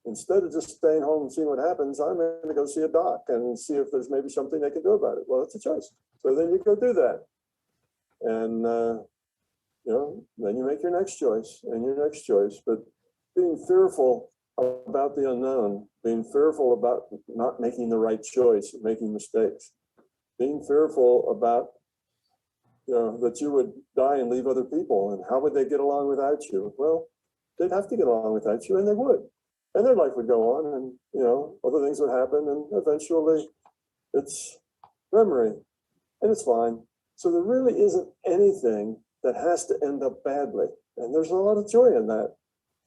instead of just staying home and seeing what happens, I'm going to go see a doc and see if there's maybe something they can do about it. Well, it's a choice. So then you go do that. And, you know, then you make your next choice and your next choice. But being fearful about the unknown, being fearful about not making the right choice, making mistakes, being fearful about, you know, that you would die and leave other people, and how would they get along without you? Well, they'd have to get along without you, and they would. And their life would go on, and, you know, other things would happen, and eventually it's memory, and it's fine. So there really isn't anything that has to end up badly. And there's a lot of joy in that.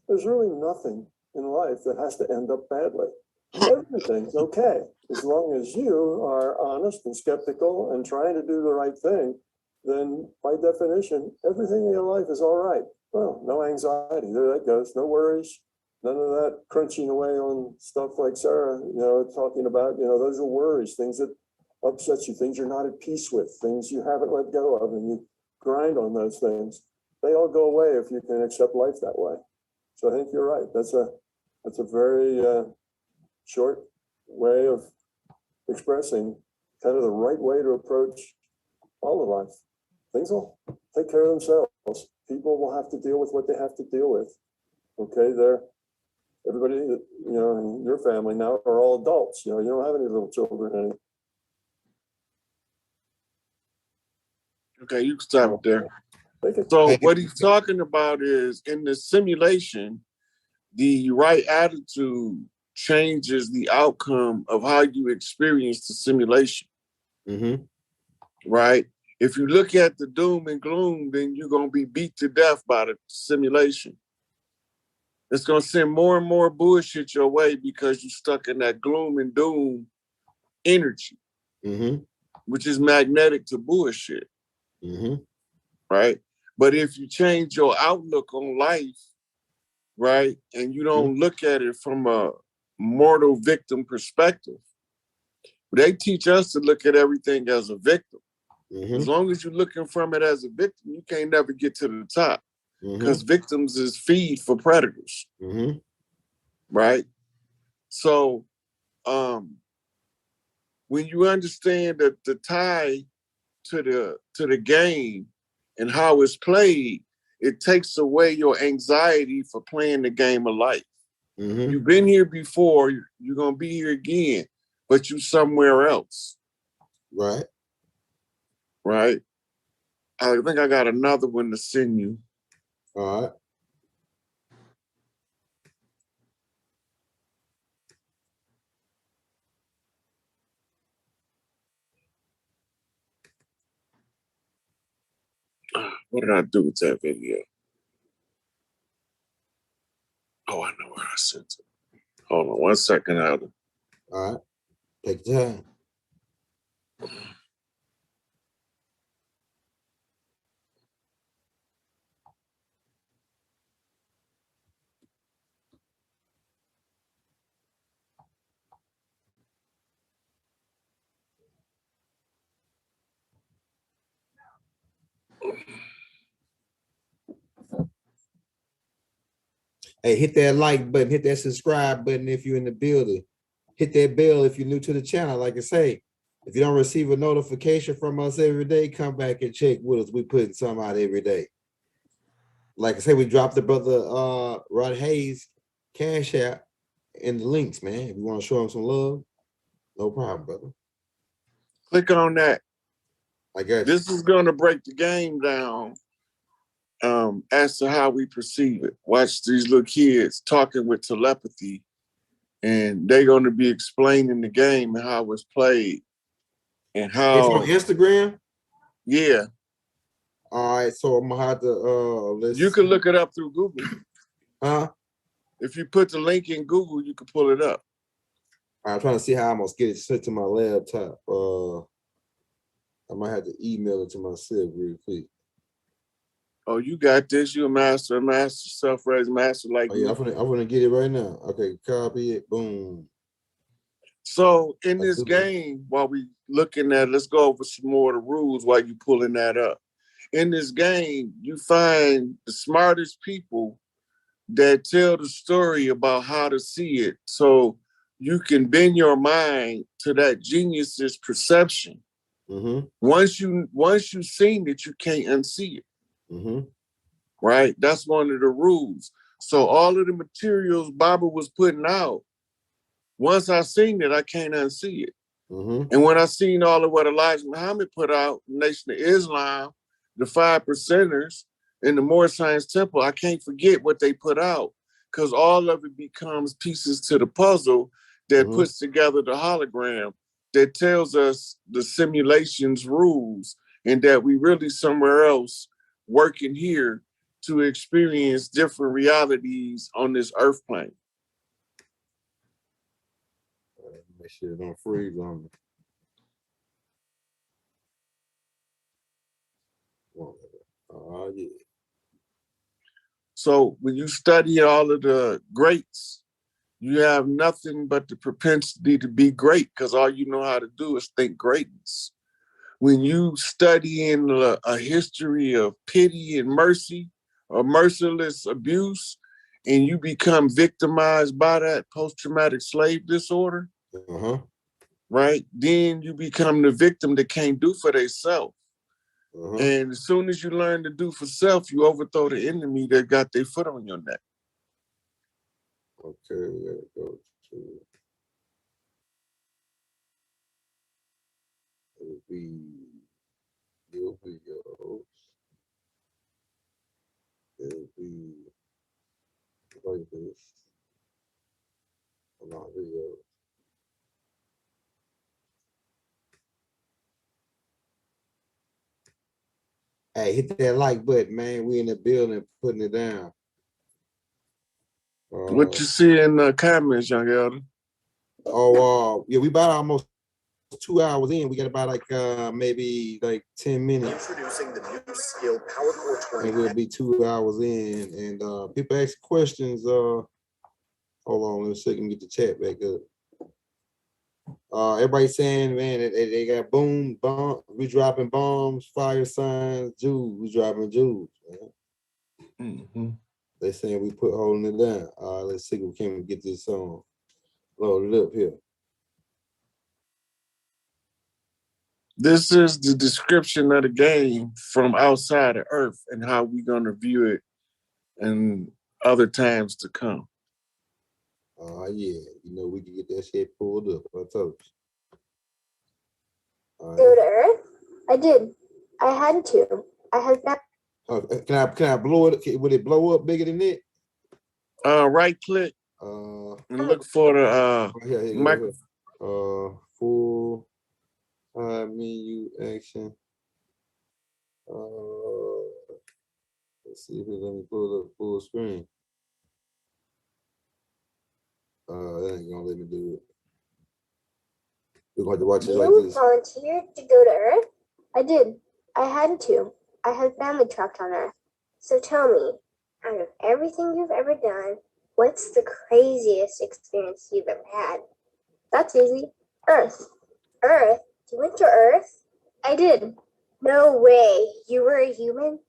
There's really nothing in life that has to end up badly. Everything's okay. As long as you are honest and skeptical and trying to do the right thing, then by definition, everything in your life is all right. Well, no anxiety, there that goes, no worries. None of that crunching away on stuff like Sarah, you know, talking about, you know, those are worries, things that upset you, things you're not at peace with, things you haven't let go of, and you grind on those things. They all go away if you can accept life that way. So I think you're right. That's a very short way of expressing kind of the right way to approach all of life. Things will take care of themselves. People will have to deal with what they have to deal with. Okay, everybody, you know, in your family now are all adults. You know, you don't have any little children anymore. Okay, you can stop it there. So what he's talking about is, in the simulation, the right attitude changes the outcome of how you experience the simulation. Mm-hmm. Right? If you look at the doom and gloom, then you're going to be beat to death by the simulation. It's going to send more and more bullshit your way because you're stuck in that gloom and doom energy, which is magnetic to bullshit. Right? But if you change your outlook on life, right, and you don't look at it from a mortal victim perspective, they teach us to look at everything as a victim. As long as you're looking from it as a victim, you can't never get to the top. Because victims is feed for predators, right? So when you understand that the tie to the game and how it's played, it takes away your anxiety for playing the game of life. You've been here before, you're gonna be here again, but you somewhere else. Right. Right. I think I got another one to send you. All right. What did I do with that video? Oh, I know where I sent it. Hold on 1 second, Alden. All right. Take your time. Hey, hit that like button, hit that subscribe button if you're in the building. Hit that bell if you're new to the channel. Like I say, if you don't receive a notification from us every day, come back and check with us. We putting some out every day. Like I say, we dropped the brother Rod Hayes Cash App in the links, man. If you want to show him some love, no problem, brother. Click on that. I got you. This is gonna break the game down as to how we perceive it. Watch these little kids talking with telepathy, and they're going to be explaining the game and how it's played and how It's on Instagram. Yeah. All right, so I'm gonna have to you can look it up through Google. If you put the link in Google, you can pull it up. I'm trying to see how I'm gonna get it sent to my laptop. I might have to email it to myself real quick. Oh, you got this. You a master, self-raised master like yeah, I'm gonna get it right now. Okay, copy it. Boom. So in this game, while we looking at, let's go over some more of the rules while you pulling that up. In this game, you find the smartest people that tell the story about how to see it. So you can bend your mind to that genius's perception. Once you've seen it, you can't unsee it. Right? That's one of the rules. So all of the materials Baba was putting out, once I seen it, I can't unsee it. And when I seen all of what Elijah Muhammad put out, Nation of Islam, the 5 percenters, and the Moore Science Temple, I can't forget what they put out, because all of it becomes pieces to the puzzle that puts together the hologram that tells us the simulation's rules, and that we really somewhere else working here to experience different realities on this earth plane. Make sure it don't freeze on me. Yeah. So when you study all of the greats, you have nothing but the propensity to be great, because all you know how to do is think greatness. When you study in a history of pity and mercy or merciless abuse, and you become victimized by that post-traumatic slave disorder, right? Then you become the victim that can't do for themselves. And as soon as you learn to do for self, you overthrow the enemy that got their foot on your neck. Okay, let's go to it'll be videos. It'll be like this. Not videos. Hey, hit that like button, man. We in the building putting it down. What you see in the comments, young elder? Yeah, we about almost 2 hours in. We got about like maybe like 10 minutes. Introducing the new skill Power Core 20. And we'll be 2 hours in. And people ask questions. Hold on, let's see if we can get the chat back up. Everybody saying, man, they got boom, bomb, we dropping bombs, fire signs, jewels, we dropping jewels, man. They saying we put holding it down. Let's see if we can get this on loaded up here. This is the description of the game from outside of Earth and how we're going to view it in other times to come. Oh yeah, you know we can get that shit pulled up. I told you. All Go right. to Earth? I did. I had to. I had that. Can I blow it? Would it blow up bigger than that? Right click and look for the here, microphone. Full menu action. Let's see if it let me pull up full screen. That ain't gonna let me do it. We're going to watch it like You this. volunteered to go to Earth? I did. I had to. I had family trapped on Earth. So tell me, out of everything you've ever done, what's the craziest experience you've ever had? That's easy. Earth. Earth? You went to Earth? I did. No way. You were a human?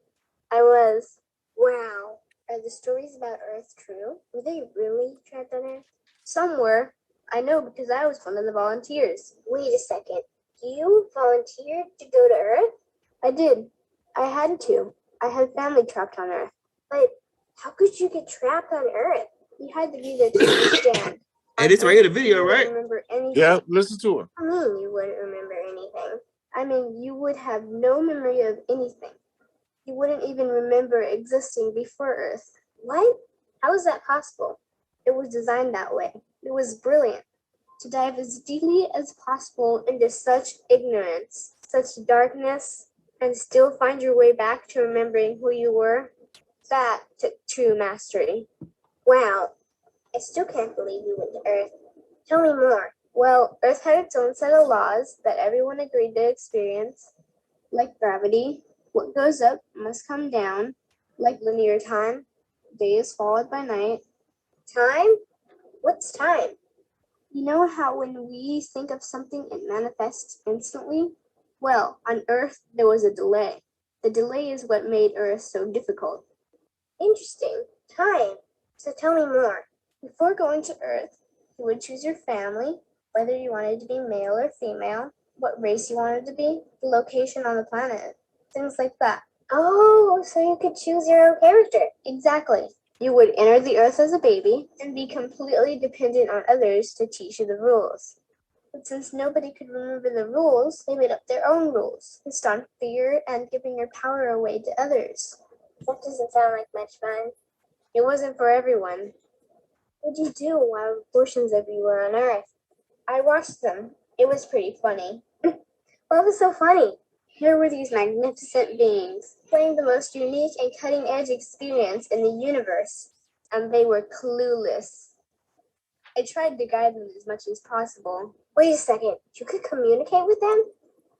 I was. Wow. Are the stories about Earth true? Were they really trapped on Earth? Some were. I know because I was one of the volunteers. Wait a second. You volunteered to go to Earth? I did. I had to. I had family trapped on Earth. But how could you get trapped on Earth? You had to be there to understand. Hey, this right here, the video, right? Remember anything. Yeah, listen to her. I mean, you wouldn't remember anything. I mean, you would have no memory of anything. You wouldn't even remember existing before Earth. What? How is that possible? It was designed that way. It was brilliant. To dive as deeply as possible into such ignorance, such darkness, and still find your way back to remembering who you were. That took true mastery. Wow. I still can't believe you went to Earth. Tell me more. Well, Earth had its own set of laws that everyone agreed to experience, like gravity. What goes up must come down, like linear time. Day is followed by night. Time? What's time? You know how when we think of something, it manifests instantly? Well, on Earth, there was a delay. The delay is what made Earth so difficult. Interesting. Time. So tell me more. Before going to Earth, you would choose your family, whether you wanted to be male or female, what race you wanted to be, the location on the planet, things like that. Oh, so you could choose your own character. Exactly. You would enter the Earth as a baby and be completely dependent on others to teach you the rules. But since nobody could remember the rules, they made up their own rules, based on fear and giving your power away to others. That doesn't sound like much fun. It wasn't for everyone. What did you do while portions of you were on Earth? I watched them. It was pretty funny. What was so funny? Here were these magnificent beings, playing the most unique and cutting-edge experience in the universe, and they were clueless. I tried to guide them as much as possible. Wait a second, you could communicate with them?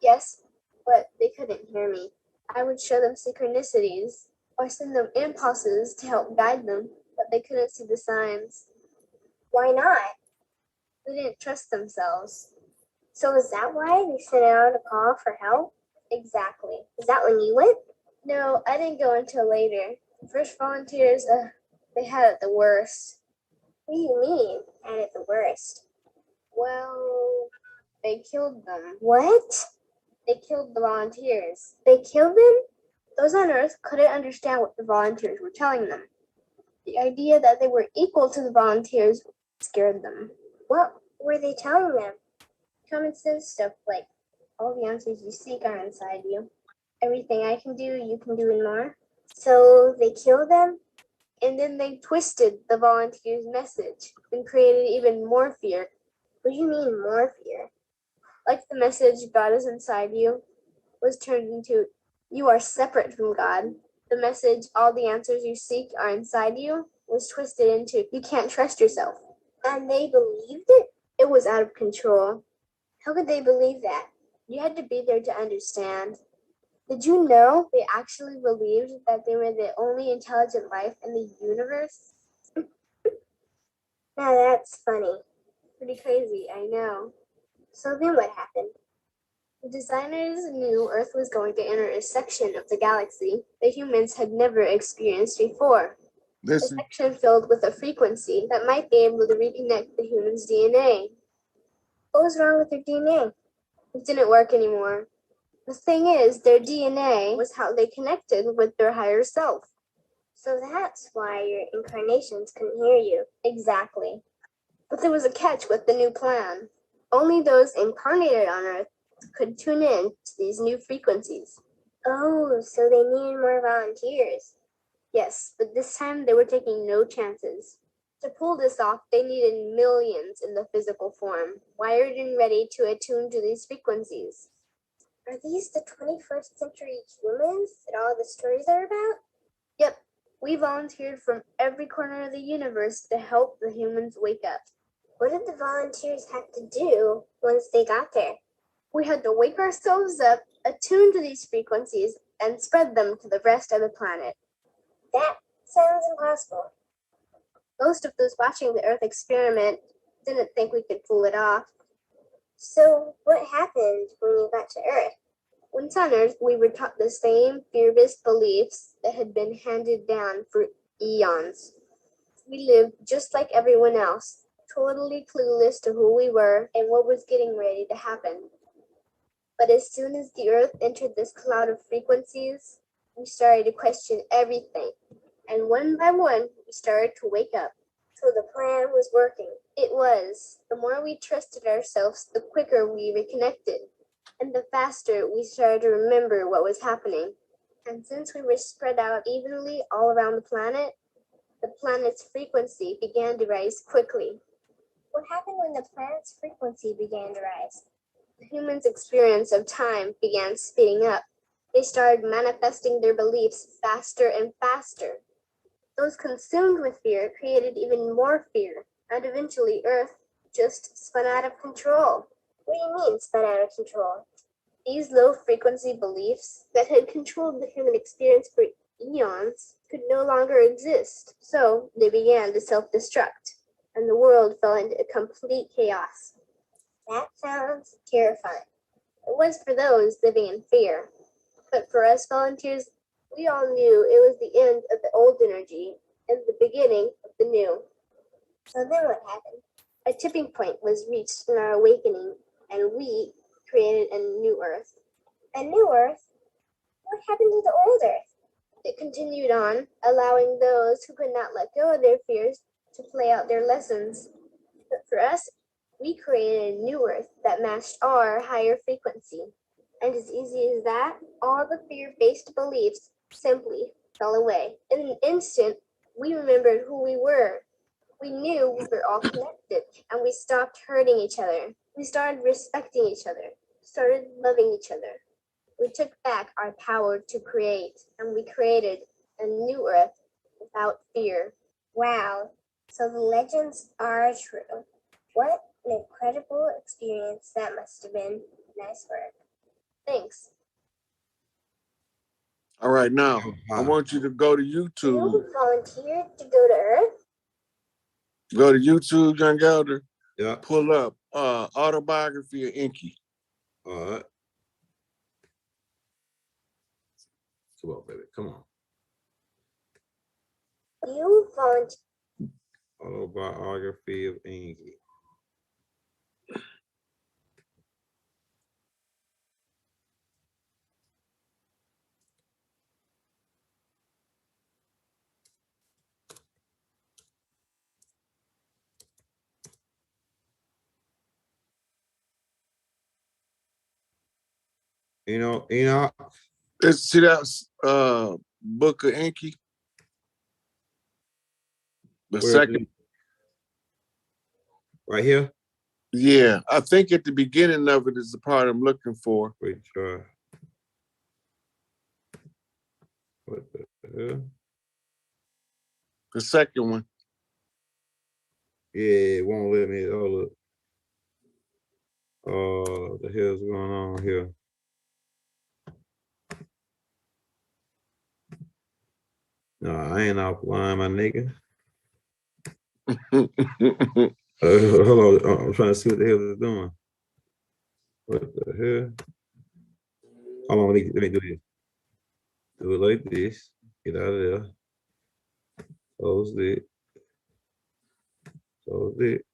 Yes, but they couldn't hear me. I would show them synchronicities, or send them impulses to help guide them, but they couldn't see the signs. Why not? They didn't trust themselves. So is that why they sent out a call for help? Exactly. Is that when you went? No, I didn't go until later. The first volunteers, they had it the worst. What do you mean, had it the worst? Well, they killed them. What? They killed the volunteers. They killed them? Those on Earth couldn't understand what the volunteers were telling them. The idea that they were equal to the volunteers scared them. What were they telling them? Common sense stuff like, all the answers you seek are inside you. Everything I can do, you can do and more. So they killed them? And then they twisted the volunteers' message and created even more fear. What do you mean more fear? Like the message, God is inside you, was turned into, you are separate from God. The message, all the answers you seek are inside you, was twisted into, you can't trust yourself. And they believed it? It was out of control. How could they believe that? You had to be there to understand. Did you know they actually believed that they were the only intelligent life in the universe? Now that's funny. Pretty crazy, I know. So then what happened? The designers knew Earth was going to enter a section of the galaxy that humans had never experienced before. Listen. A section filled with a frequency that might be able to reconnect the human's DNA. What was wrong with their DNA? It didn't work anymore. The thing is, their DNA was how they connected with their higher self. So that's why your incarnations couldn't hear you. Exactly. But there was a catch with the new plan. Only those incarnated on Earth could tune in to these new frequencies. Oh, so they needed more volunteers. Yes, but this time they were taking no chances. To pull this off, they needed millions in the physical form, wired and ready to attune to these frequencies. Are these the 21st century humans that all the stories are about? Yep, we volunteered from every corner of the universe to help the humans wake up. What did the volunteers have to do once they got there? We had to wake ourselves up, attune to these frequencies, and spread them to the rest of the planet. That sounds impossible. Most of those watching the Earth experiment didn't think we could pull it off. So, what happened when you got to Earth? Once on Earth, we were taught the same fear-based beliefs that had been handed down for eons. We lived just like everyone else, totally clueless to who we were and what was getting ready to happen. But as soon as the Earth entered this cloud of frequencies, we started to question everything. And one by one, we started to wake up. So the plan was working. It was. The more we trusted ourselves, the quicker we reconnected. And the faster we started to remember what was happening. And since we were spread out evenly all around the planet's frequency began to rise quickly. What happened when the planet's frequency began to rise? The humans' experience of time began speeding up. They started manifesting their beliefs faster and faster. Those consumed with fear created even more fear, and eventually Earth just spun out of control. What do you mean, spun out of control? These low-frequency beliefs that had controlled the human experience for eons could no longer exist, so they began to self-destruct, and the world fell into complete chaos. That sounds terrifying. It was for those living in fear, but for us volunteers, we all knew it was the end of the old energy and the beginning of the new. So then what happened? A tipping point was reached in our awakening, and we created a new Earth. A new Earth? What happened to the old Earth? It continued on, allowing those who could not let go of their fears to play out their lessons. But for us, we created a new Earth that matched our higher frequency. And as easy as that, all the fear-based beliefs simply fell away. In an instant, we remembered who we were. We knew we were all connected, and we stopped hurting each other. We started respecting each other, started loving each other. We took back our power to create, and we created a new Earth without fear. Wow, so the legends are true. What an incredible experience that must have been. Nice work. Thanks. All right, now I want you to go to YouTube. You volunteered to go to Earth? Go to YouTube, Young Elder. Yeah. Pull up Autobiography of Inky. All right. Come on, baby. Come on. You volunteered. Autobiography of Inky. You know, Let's see that book of Inky. The second. Right here? Yeah, I think at the beginning of it is the part I'm looking for. Wait, try. What the hell? The second one. Yeah, it won't let me. Oh, look. Oh, what the hell's going on here? No, I ain't offline, my nigga. Hold on, I'm trying to see what the hell it's doing. What the hell? Hold on, let me do this. Do it like this. Get out of there. Close it. Close it.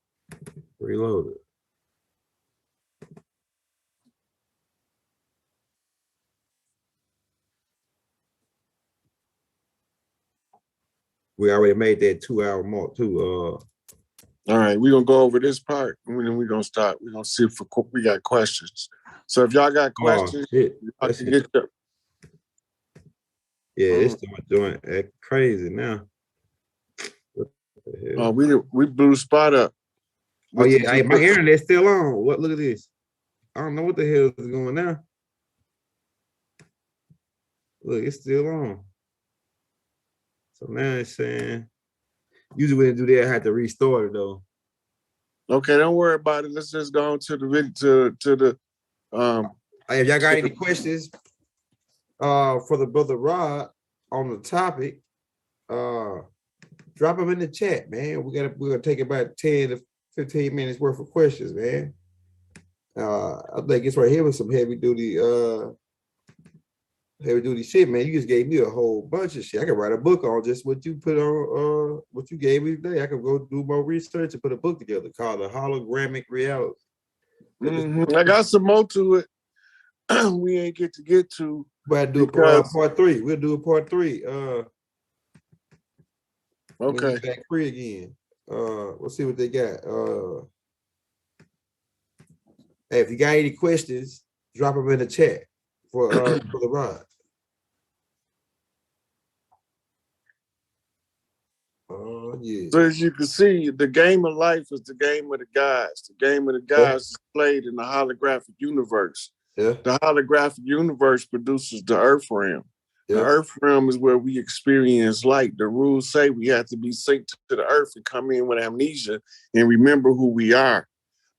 Reload it. We already made that 2 hour mark too. All right, we're gonna go over this part, and then we're gonna start. We're gonna see if we got questions. So if y'all got questions, shit. I can get them. Yeah, it's doing crazy now. What the hell? We blew the spot up. Oh yeah, my internet's still on. What? Look at this. I don't know what the hell is going now. Look, it's still on. So now it's saying. Usually when they do that, I have to restore it though. Okay, don't worry about it. Let's just go on to the video to the Hey, if y'all got any questions for the brother Rod on the topic, drop them in the chat, man. We're gonna take about 10 to 15 minutes worth of questions, man. I think it's right here with some heavy duty shit, man. You just gave me a whole bunch of shit. I could write a book on just what you put on, what you gave me today. I could go do more research and put a book together called The Hologramic Reality. I got some more to it. We ain't get to. But do part 3. We'll do a part 3. Okay. Back free again. We'll see what they got. Hey, if you got any questions, drop them in the chat for the Rod. Yeah. So as you can see, the game of life is the game of the gods. The game of the gods is played in the holographic universe. Yeah. The holographic universe produces the earth realm. Yeah. The earth realm is where we experience light. The rules say we have to be synced to the earth and come in with amnesia and remember who we are.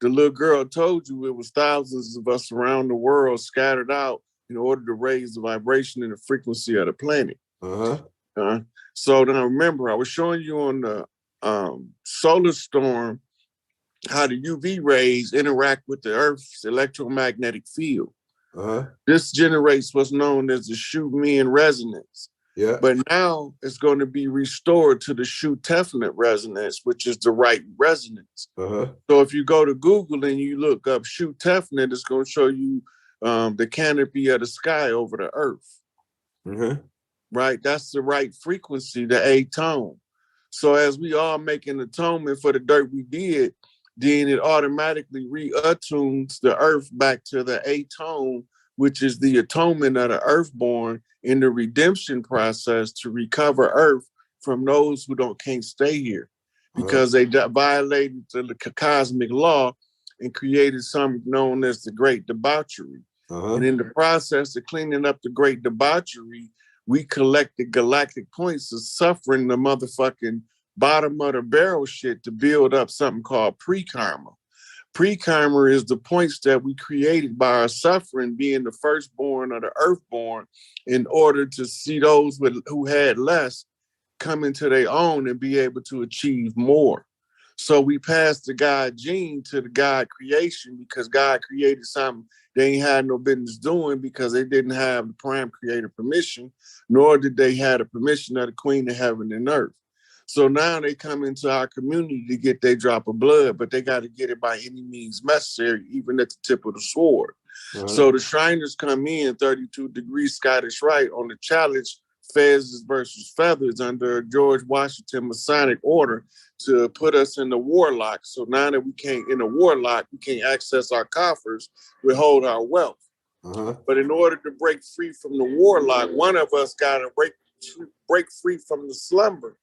The little girl told you it was thousands of us around the world scattered out in order to raise the vibration and the frequency of the planet. So now remember, I was showing you on the solar storm how the UV rays interact with the Earth's electromagnetic field. This generates what's known as the Schumann resonance. Yeah. But now it's going to be restored to the Schumann resonance, which is the right resonance. So if you go to Google and you look up Schumann, it's going to show you the canopy of the sky over the Earth. Right? That's the right frequency, the A tone. So as we all make an atonement for the dirt we did, then it automatically re-attunes the earth back to the A tone, which is the atonement of the earthborn in the redemption process to recover earth from those who can't stay here because they violated the cosmic law and created something known as the Great Debauchery. And in the process of cleaning up the Great Debauchery, we collected galactic points of suffering the motherfucking bottom of the barrel shit to build up something called pre-karma. Pre-karma is the points that we created by our suffering, being the firstborn or the earthborn, in order to see those who had less come into their own and be able to achieve more. So we passed the God gene to the God creation because God created something they ain't had no business doing because they didn't have the prime creator permission, nor did they have the permission of the Queen of Heaven and Earth. So now they come into our community to get their drop of blood, but they got to get it by any means necessary, even at the tip of the sword. So the Shriners come in 32 degrees Scottish Rite on the challenge Fezes versus Feathers under George Washington Masonic order to put us in the warlock. So now that we can't in a warlock, we can't access our coffers, we hold our wealth. But in order to break free from the warlock, one of us got to break free from the slumber,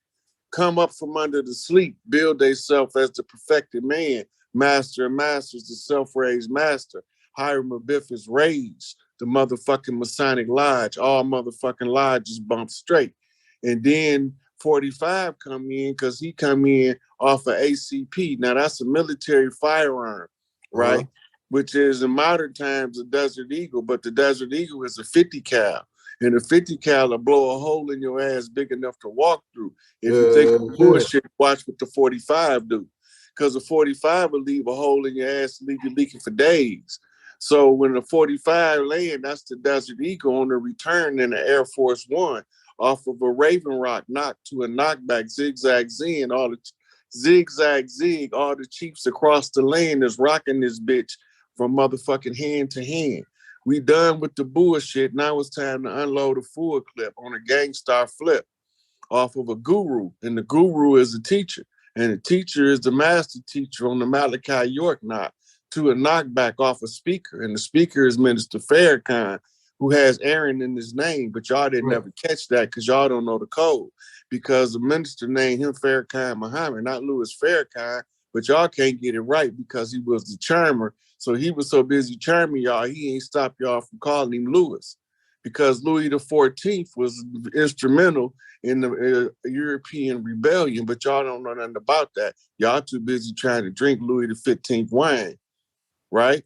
come up from under the sleep, build themselves as the perfected man, master of masters, the self-raised master, Hiram Abiff's rage, the motherfucking Masonic Lodge, all motherfucking lodges bump straight. And then 45 come in because he come in off of ACP. Now that's a military firearm, right? Which is in modern times a Desert Eagle, but the Desert Eagle is a 50 cal. And a 50 cal will blow a hole in your ass big enough to walk through. If you think it's bullshit, watch what the 45 do. Because the 45 will leave a hole in your ass and leave you leaking for days. So when the 45 land, that's the Desert Eagle on the return in the Air Force One off of a Raven Rock knock to a knockback, zigzag zig, all the zigzag zig, all the chiefs across the land is rocking this bitch from motherfucking hand to hand. We done with the bullshit. Now it's time to unload a full clip on a gangstar flip off of a guru. And the guru is a teacher. And the teacher is the master teacher on the Malachi York knot to a knockback off a speaker. And the speaker is Minister Farrakhan, who has Aaron in his name, but y'all didn't ever catch that because y'all don't know the code. Because the minister named him Farrakhan Muhammad, not Louis Farrakhan, but y'all can't get it right because he was the charmer. So he was so busy charming y'all, he ain't stopped y'all from calling him Louis. Because Louis XIV was instrumental in the European rebellion, but y'all don't know nothing about that. Y'all too busy trying to drink Louis XV wine, right?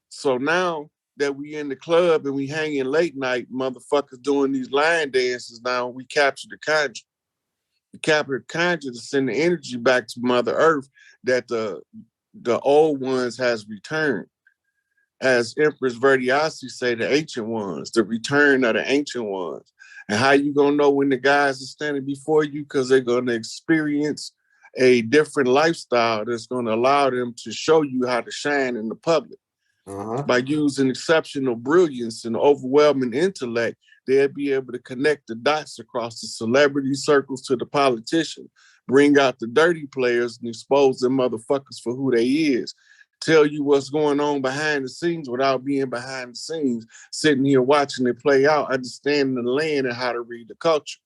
So now that we in the club and we hanging late night, motherfuckers doing these line dances now, we capture the conjure. We capture the conjure to send the energy back to Mother Earth that the old ones has returned. As Empress Verdiasi say, the ancient ones, the return of the ancient ones. And how you gonna know when the guys are standing before you? Because they're gonna experience a different lifestyle that's gonna allow them to show you how to shine in the public. By using exceptional brilliance and overwhelming intellect, they'll be able to connect the dots across the celebrity circles to the politician, bring out the dirty players and expose them motherfuckers for who they is. Tell you what's going on behind the scenes without being behind the scenes, sitting here watching it play out, understanding the land and how to read the culture.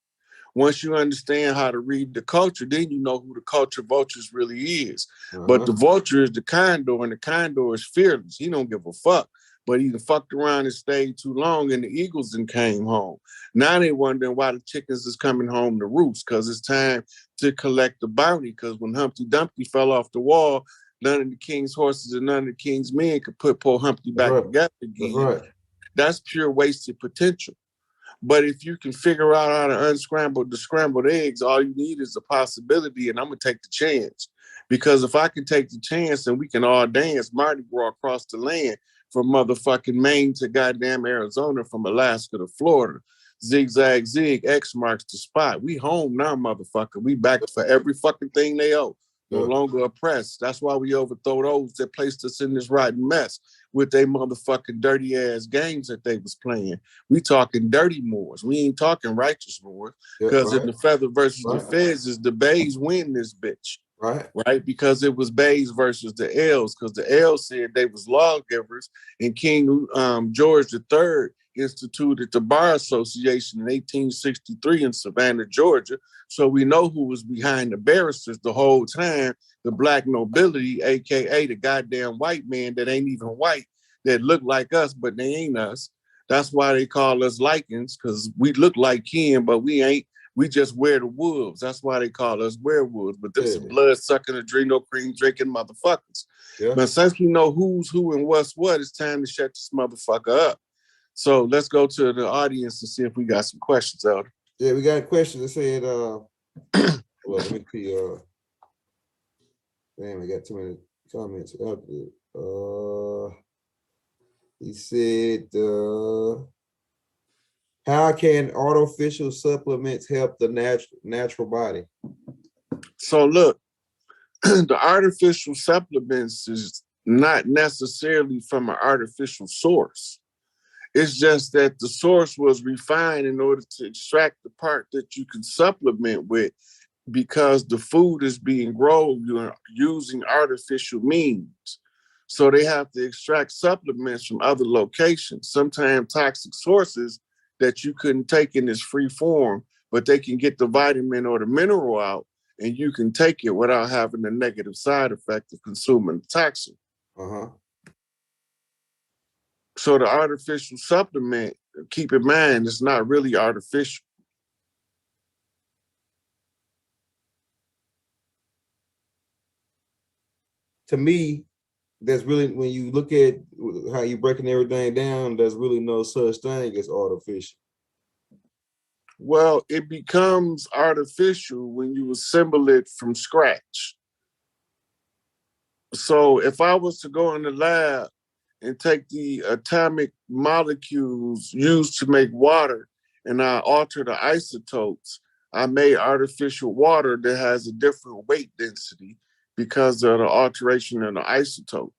Once you understand how to read the culture, then you know who the culture vultures really is. But the vulture is the condor, and the condor is fearless. He don't give a fuck. But he fucked around and stayed too long, and the eagles then came home. Now they wondering why the chickens is coming home to roost, because it's time to collect the bounty. Because when Humpty Dumpty fell off the wall, none of the king's horses and none of the king's men could put poor Humpty back together again. That's pure wasted potential. But if you can figure out how to unscramble the scrambled eggs, all you need is a possibility, and I'm going to take the chance. Because if I can take the chance and we can all dance Mardi Gras across the land from motherfucking Maine to goddamn Arizona, from Alaska to Florida, zigzag zig, X marks the spot. We home now, motherfucker. We back for every fucking thing they owe. No longer oppressed. That's why we overthrow those that placed us in this rotten mess with their motherfucking dirty ass games that they was playing. We talking dirty Moors. We ain't talking righteous Moors. Because in the Feather versus the Feds is the Bays win this bitch. Right? Because it was Bays versus the L's. Because the L's said they was lawgivers, and King George III instituted the Bar Association in 1863 in Savannah, Georgia. So we know who was behind the barristers the whole time, the black nobility, AKA the goddamn white man that ain't even white, that look like us, but they ain't us. That's why they call us lichens, because we look like kin, but we ain't. We just wear the wolves. That's why they call us werewolves. But this is blood-sucking, adrenal cream drinking motherfuckers. But since we know who's who and what's what, it's time to shut this motherfucker up. So let's go to the audience and see if we got some questions out. Yeah, we got a question that said, well, let me see. Damn, I got too many comments out there. He said, how can artificial supplements help the natural body? So look, the artificial supplements is not necessarily from an artificial source. It's just that the source was refined in order to extract the part that you can supplement with, because the food is being grown using artificial means. So they have to extract supplements from other locations, sometimes toxic sources that you couldn't take in this free form, but they can get the vitamin or the mineral out, and you can take it without having the negative side effect of consuming the toxin. So the artificial supplement, keep in mind, it's not really artificial. To me, there's really, when you look at how you're breaking everything down, there's really no such thing as artificial. Well, it becomes artificial when you assemble it from scratch. So if I was to go in the lab and take the atomic molecules used to make water and I alter the isotopes, I made artificial water that has a different weight density because of the alteration in the isotope.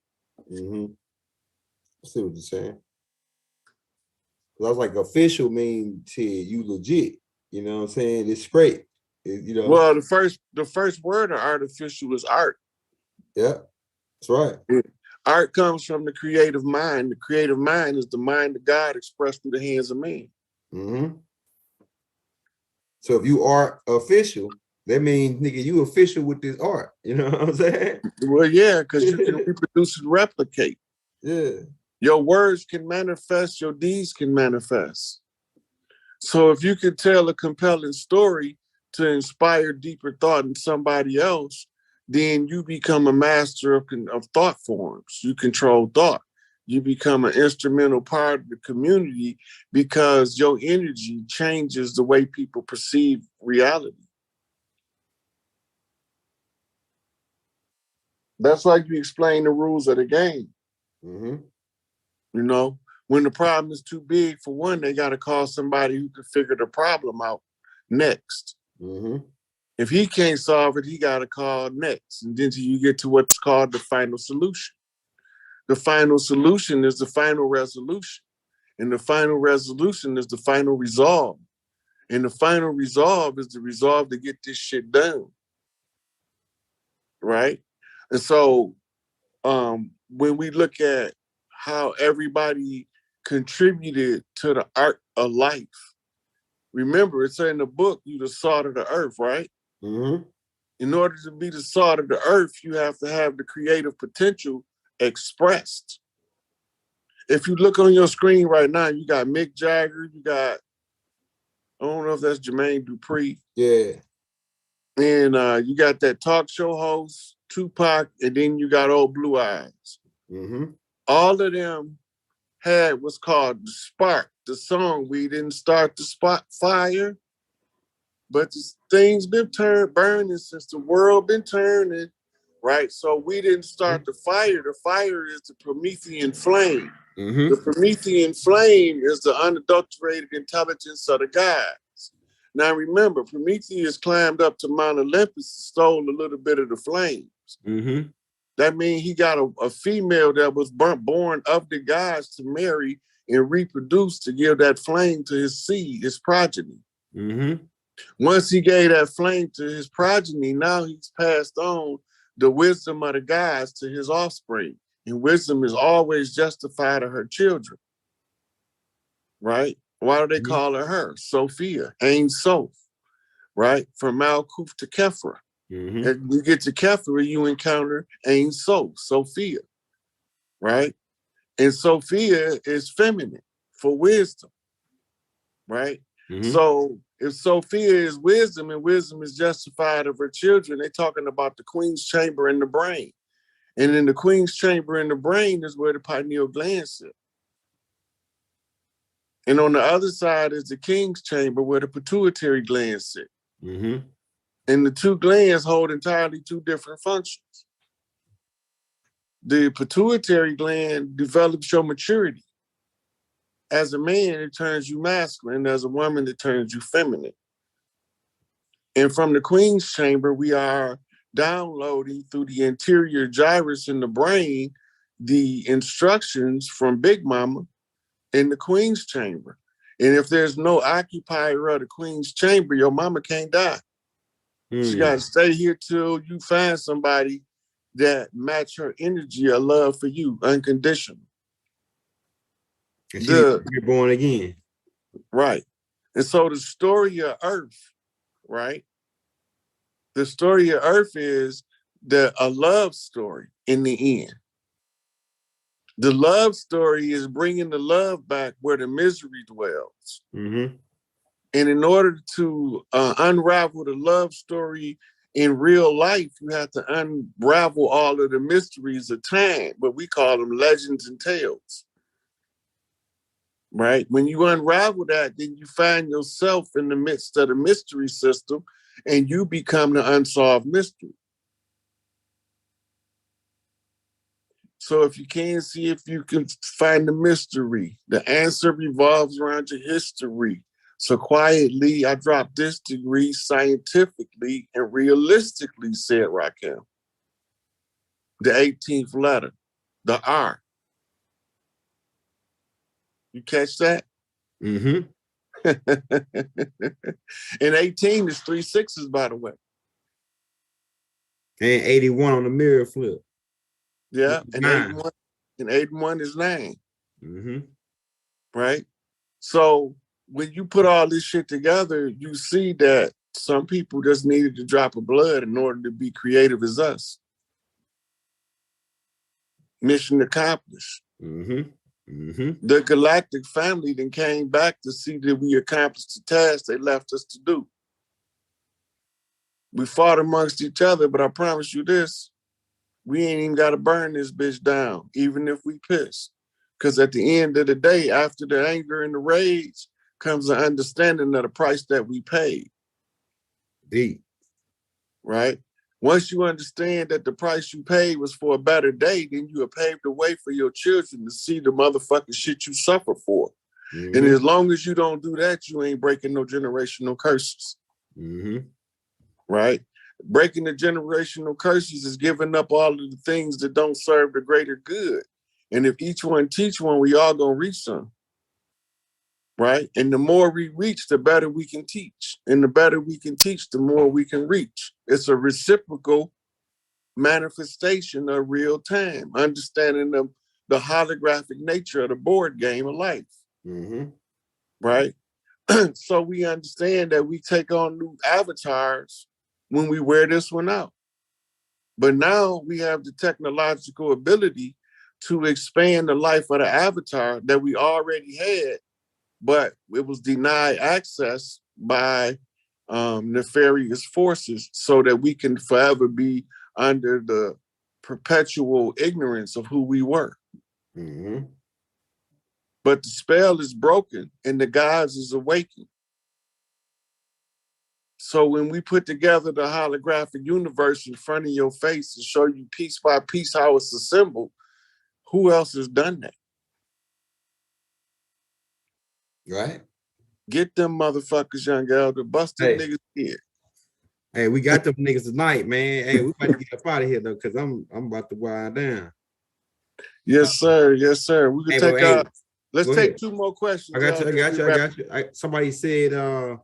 I see what you're saying. I was like, official means you legit. You know what I'm saying? It's straight. You know. Well, the first word of artificial is art. Yeah, that's right. Art comes from the creative mind. The creative mind is the mind of God expressed through the hands of man. Mm-hmm. So if you are official, that means, nigga, you official with this art. You know what I'm saying? Well, yeah, because you can reproduce and replicate. Yeah. Your words can manifest, your deeds can manifest. So if you can tell a compelling story to inspire deeper thought in somebody else, then you become a master of thought forms. You control thought. You become an instrumental part of the community because your energy changes the way people perceive reality. That's like you explain the rules of the game. Mm-hmm. You know, when the problem is too big for one, they got to call somebody who can figure the problem out next. Mm-hmm. If he can't solve it, he got to call next. And then you get to what's called the final solution. The final solution is the final resolution. And the final resolution is the final resolve. And the final resolve is the resolve to get this shit done. Right? And so when we look at how everybody contributed to the art of life, remember, it's in the book, you the salt of the earth, right? Mm-hmm. In order to be the salt of the earth, you have to have the creative potential expressed. If you look on your screen right now, you got Mick Jagger, you got, I don't know if that's Jermaine Dupri. Yeah. And you got that talk show host, Tupac, and then you got old Blue Eyes. Mm-hmm. All of them had what's called the spark, the song. We didn't start the spot fire, but things been burning since the world been turning, right? So we didn't start the fire. The fire is the Promethean flame. Mm-hmm. The Promethean flame is the unadulterated intelligence of the gods. Now remember, Prometheus climbed up to Mount Olympus and stole a little bit of the flames. Mm-hmm. That means he got a female that was born of the gods to marry and reproduce to give that flame to his seed, his progeny. Mm-hmm. Once he gave that flame to his progeny, now he's passed on the wisdom of the gods to his offspring. And wisdom is always justified of her children, right? Why do they call her Sophia? Ain Soph, right? From Malkuth to Kephra. Mm-hmm. If you get to Kephra, you encounter Ain Soph, Sophia, right? And Sophia is feminine for wisdom, right? Mm-hmm. So if Sophia is wisdom and wisdom is justified of her children, they're talking about the queen's chamber in the brain. And in the queen's chamber in the brain is where the pineal gland sits. And on the other side is the king's chamber where the pituitary gland sits. Mm-hmm. And the two glands hold entirely two different functions. The pituitary gland develops your maturity. As a man, it turns you masculine. As a woman, it turns you feminine. And from the queen's chamber, we are downloading through the anterior gyrus in the brain the instructions from Big Mama in the queen's chamber. And if there's no occupier of the queen's chamber, your mama can't die. She got to stay here till you find somebody that match her energy or love for you, unconditional. And you're born again. Right. And so the story of Earth, right? The story of Earth is a love story in the end. The love story is bringing the love back where the misery dwells. Mm-hmm. And in order to unravel the love story in real life, you have to unravel all of the mysteries of time, but we call them legends and tales. Right? When you unravel that, then you find yourself in the midst of the mystery system and you become the unsolved mystery. So if you can see if you can find the mystery, the answer revolves around your history. So quietly, I dropped this degree scientifically and realistically, said Raquel. The 18th letter, the R. You catch that? Mm-hmm. And 18 is 3 6s, by the way. And 81 on the mirror flip. Yeah, and 9. 81 is 9. Mm-hmm. Right? So when you put all this shit together, you see that some people just needed a drop of blood in order to be creative as us. Mission accomplished. Mm-hmm. Mm-hmm. The galactic family then came back to see that we accomplished the task they left us to do. We fought amongst each other, but I promise you this, we ain't even got to burn this bitch down, even if we piss. Because at the end of the day, after the anger and the rage, comes the understanding of the price that we paid. Deep. Right? Once you understand that the price you paid was for a better day, then you have paved the way for your children to see the motherfucking shit you suffer for. Mm-hmm. And as long as you don't do that, you ain't breaking no generational curses. Mm-hmm. Right? Breaking the generational curses is giving up all of the things that don't serve the greater good. And if each one teach one, we all gonna reach some. Right? And the more we reach, the better we can teach. And the better we can teach, the more we can reach. It's a reciprocal manifestation of real time, understanding the holographic nature of the board game of life. Mm-hmm. Right? So we understand that we take on new avatars when we wear this one out. But now we have the technological ability to expand the life of the avatar that we already had, but it was denied access by nefarious forces so that we can forever be under the perpetual ignorance of who we were. Mm-hmm. But the spell is broken and the gods is awakened. So when we put together the holographic universe in front of your face and show you piece by piece how it's assembled, who else has done that? Right. Get them motherfuckers, young elder. Bust them niggas in. Hey, we got them niggas tonight, man. Hey, we about to get up out of here though, because I'm about to wind down. Yes, sir. Yes, sir. We can take let's take ahead. 2 more questions. I got you. Somebody said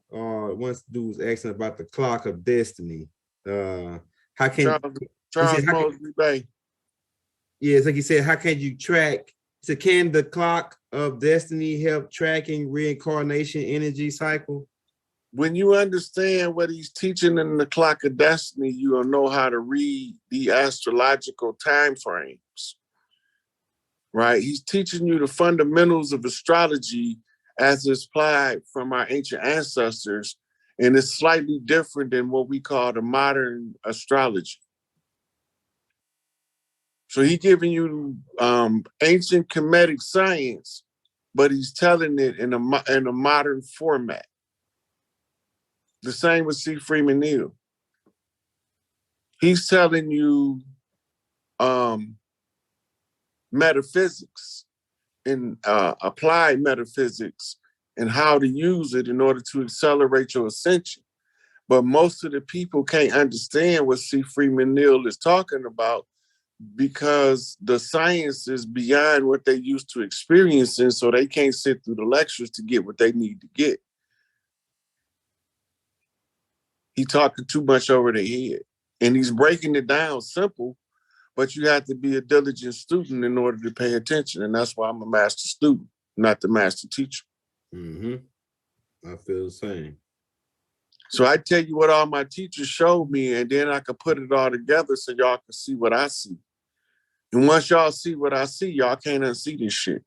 once dude was asking about the clock of destiny. How can Charles Mosby Bay? Yeah, it's like he said, how can you track? So can the clock of destiny help tracking reincarnation energy cycle? When you understand what he's teaching in the clock of destiny, you'll know how to read the astrological time frames. Right? He's teaching you the fundamentals of astrology as it's applied from our ancient ancestors, and it's slightly different than what we call the modern astrology. So he's giving you ancient Kemetic science, but he's telling it in a modern format. The same with C. Freeman Neal. He's telling you metaphysics and applied metaphysics and how to use it in order to accelerate your ascension. But most of the people can't understand what C. Freeman Neal is talking about because the science is beyond what they used to experiencing, so they can't sit through the lectures to get what they need to get. He's talking too much over their head. And he's breaking it down simple, but you have to be a diligent student in order to pay attention. And that's why I'm a master student, not the master teacher. Mm-hmm. I feel the same. So I tell you what all my teachers showed me, and then I could put it all together so y'all can see what I see. And once y'all see what I see, y'all can't unsee this shit.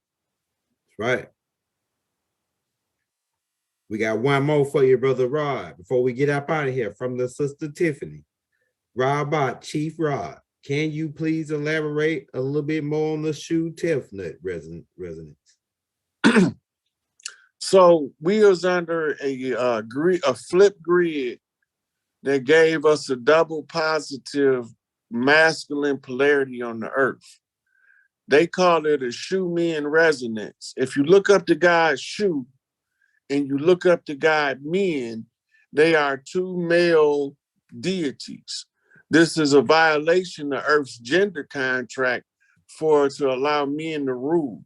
Right. We got one more for you, Brother Rod, before we get up out of here from the Sister Tiffany. Robot, Chief Rod, can you please elaborate a little bit more on the Shu Tefnut resonance? So we was under a flip grid that gave us a double positive masculine polarity on the earth. They call it a Shu-Men resonance. If you look up the god Shu and you look up the god Men, they are 2 male deities. This is a violation of Earth's gender contract to allow men to rule.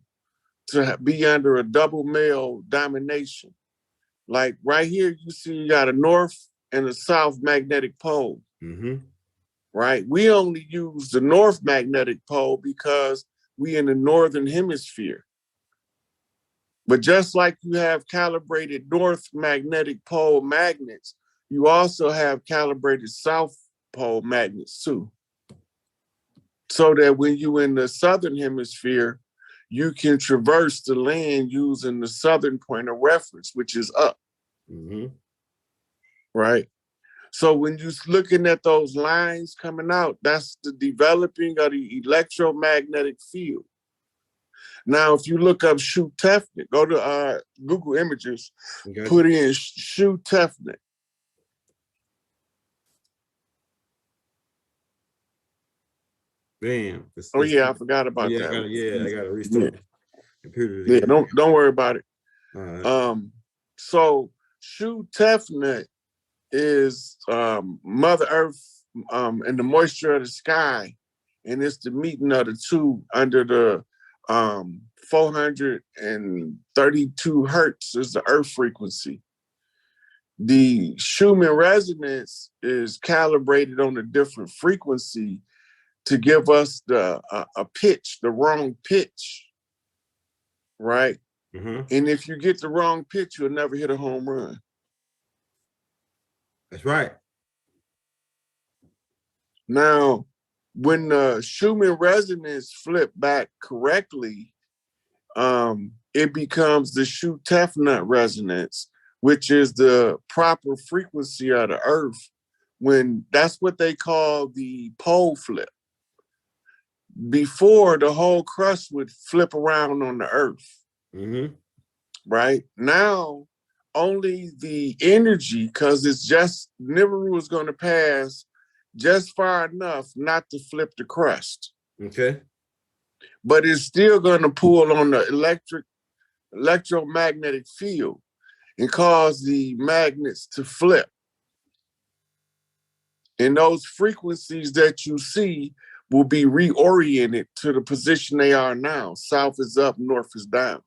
to be under a double male domination. Like right here, you see you got a north and a south magnetic pole. Right? We only use the north magnetic pole because we in the northern hemisphere. But just like you have calibrated north magnetic pole magnets, you also have calibrated south pole magnets too. So that when you're in the southern hemisphere, you can traverse the land using the southern point of reference, which is up. Right? So when you're looking at those lines coming out, that's the developing of the electromagnetic field. Now, if you look up Shu Tefnut, go to Google Images, put in Shu Tefnut. Bam. Oh yeah, I forgot about that. I gotta restart computer. Yeah, don't worry about it. So Shu Tefnut is Mother Earth and the moisture of the sky, and it's the meeting of the two under the 432 hertz is the Earth frequency. The Schumann resonance is calibrated on a different frequency to give us the a pitch, the wrong pitch, right? And if you get the wrong pitch, you'll never hit a home run. That's right. Now, when the Schumann resonance flip back correctly, it becomes the Shu Tefnut resonance, which is the proper frequency of the Earth. When that's what they call the pole flip. Before, the whole crust would flip around on the Earth. Right? Now, only the energy, because it's just, Nibiru is going to pass just far enough not to flip the crust. Okay. But it's still going to pull on the electromagnetic field and cause the magnets to flip. And those frequencies that you see will be reoriented to the position they are now. South is up, north is down.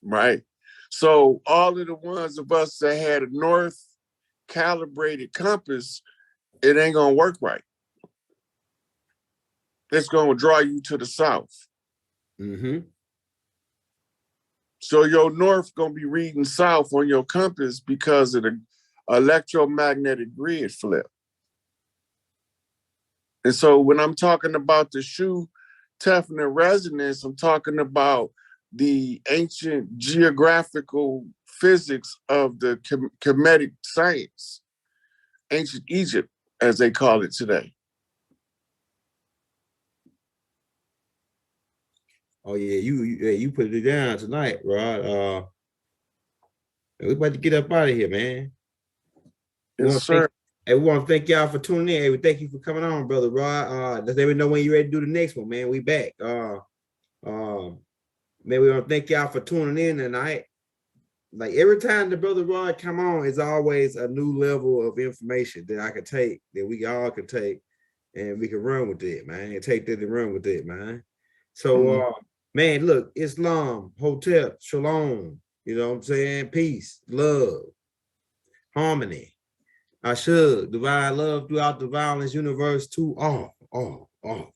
Right? So all of the ones of us that had a north calibrated compass, it ain't gonna work right. It's gonna draw you to the south. So your north gonna be reading south on your compass because of the electromagnetic grid flip. And so when I'm talking about the Shu Tefnut resonance, I'm talking about the ancient geographical physics of the Kemetic science, ancient Egypt, as they call it today. Oh yeah, you put it down tonight, Rod. We about to get up out of here, man. Yes, sir. We want to thank y'all for tuning in. Hey, we thank you for coming on, brother Rod. Let me know when you're ready to do the next one, man. We back. Man, we want to thank y'all for tuning in tonight. Like every time the brother Rod come on, it's always a new level of information that I can take, that we all can take, and we can run with it, man. And take that and run with it, man. So, man, look, Islam, Hotel, Shalom. You know what I'm saying? Peace, love, harmony. I should divine love throughout the violence universe too. All.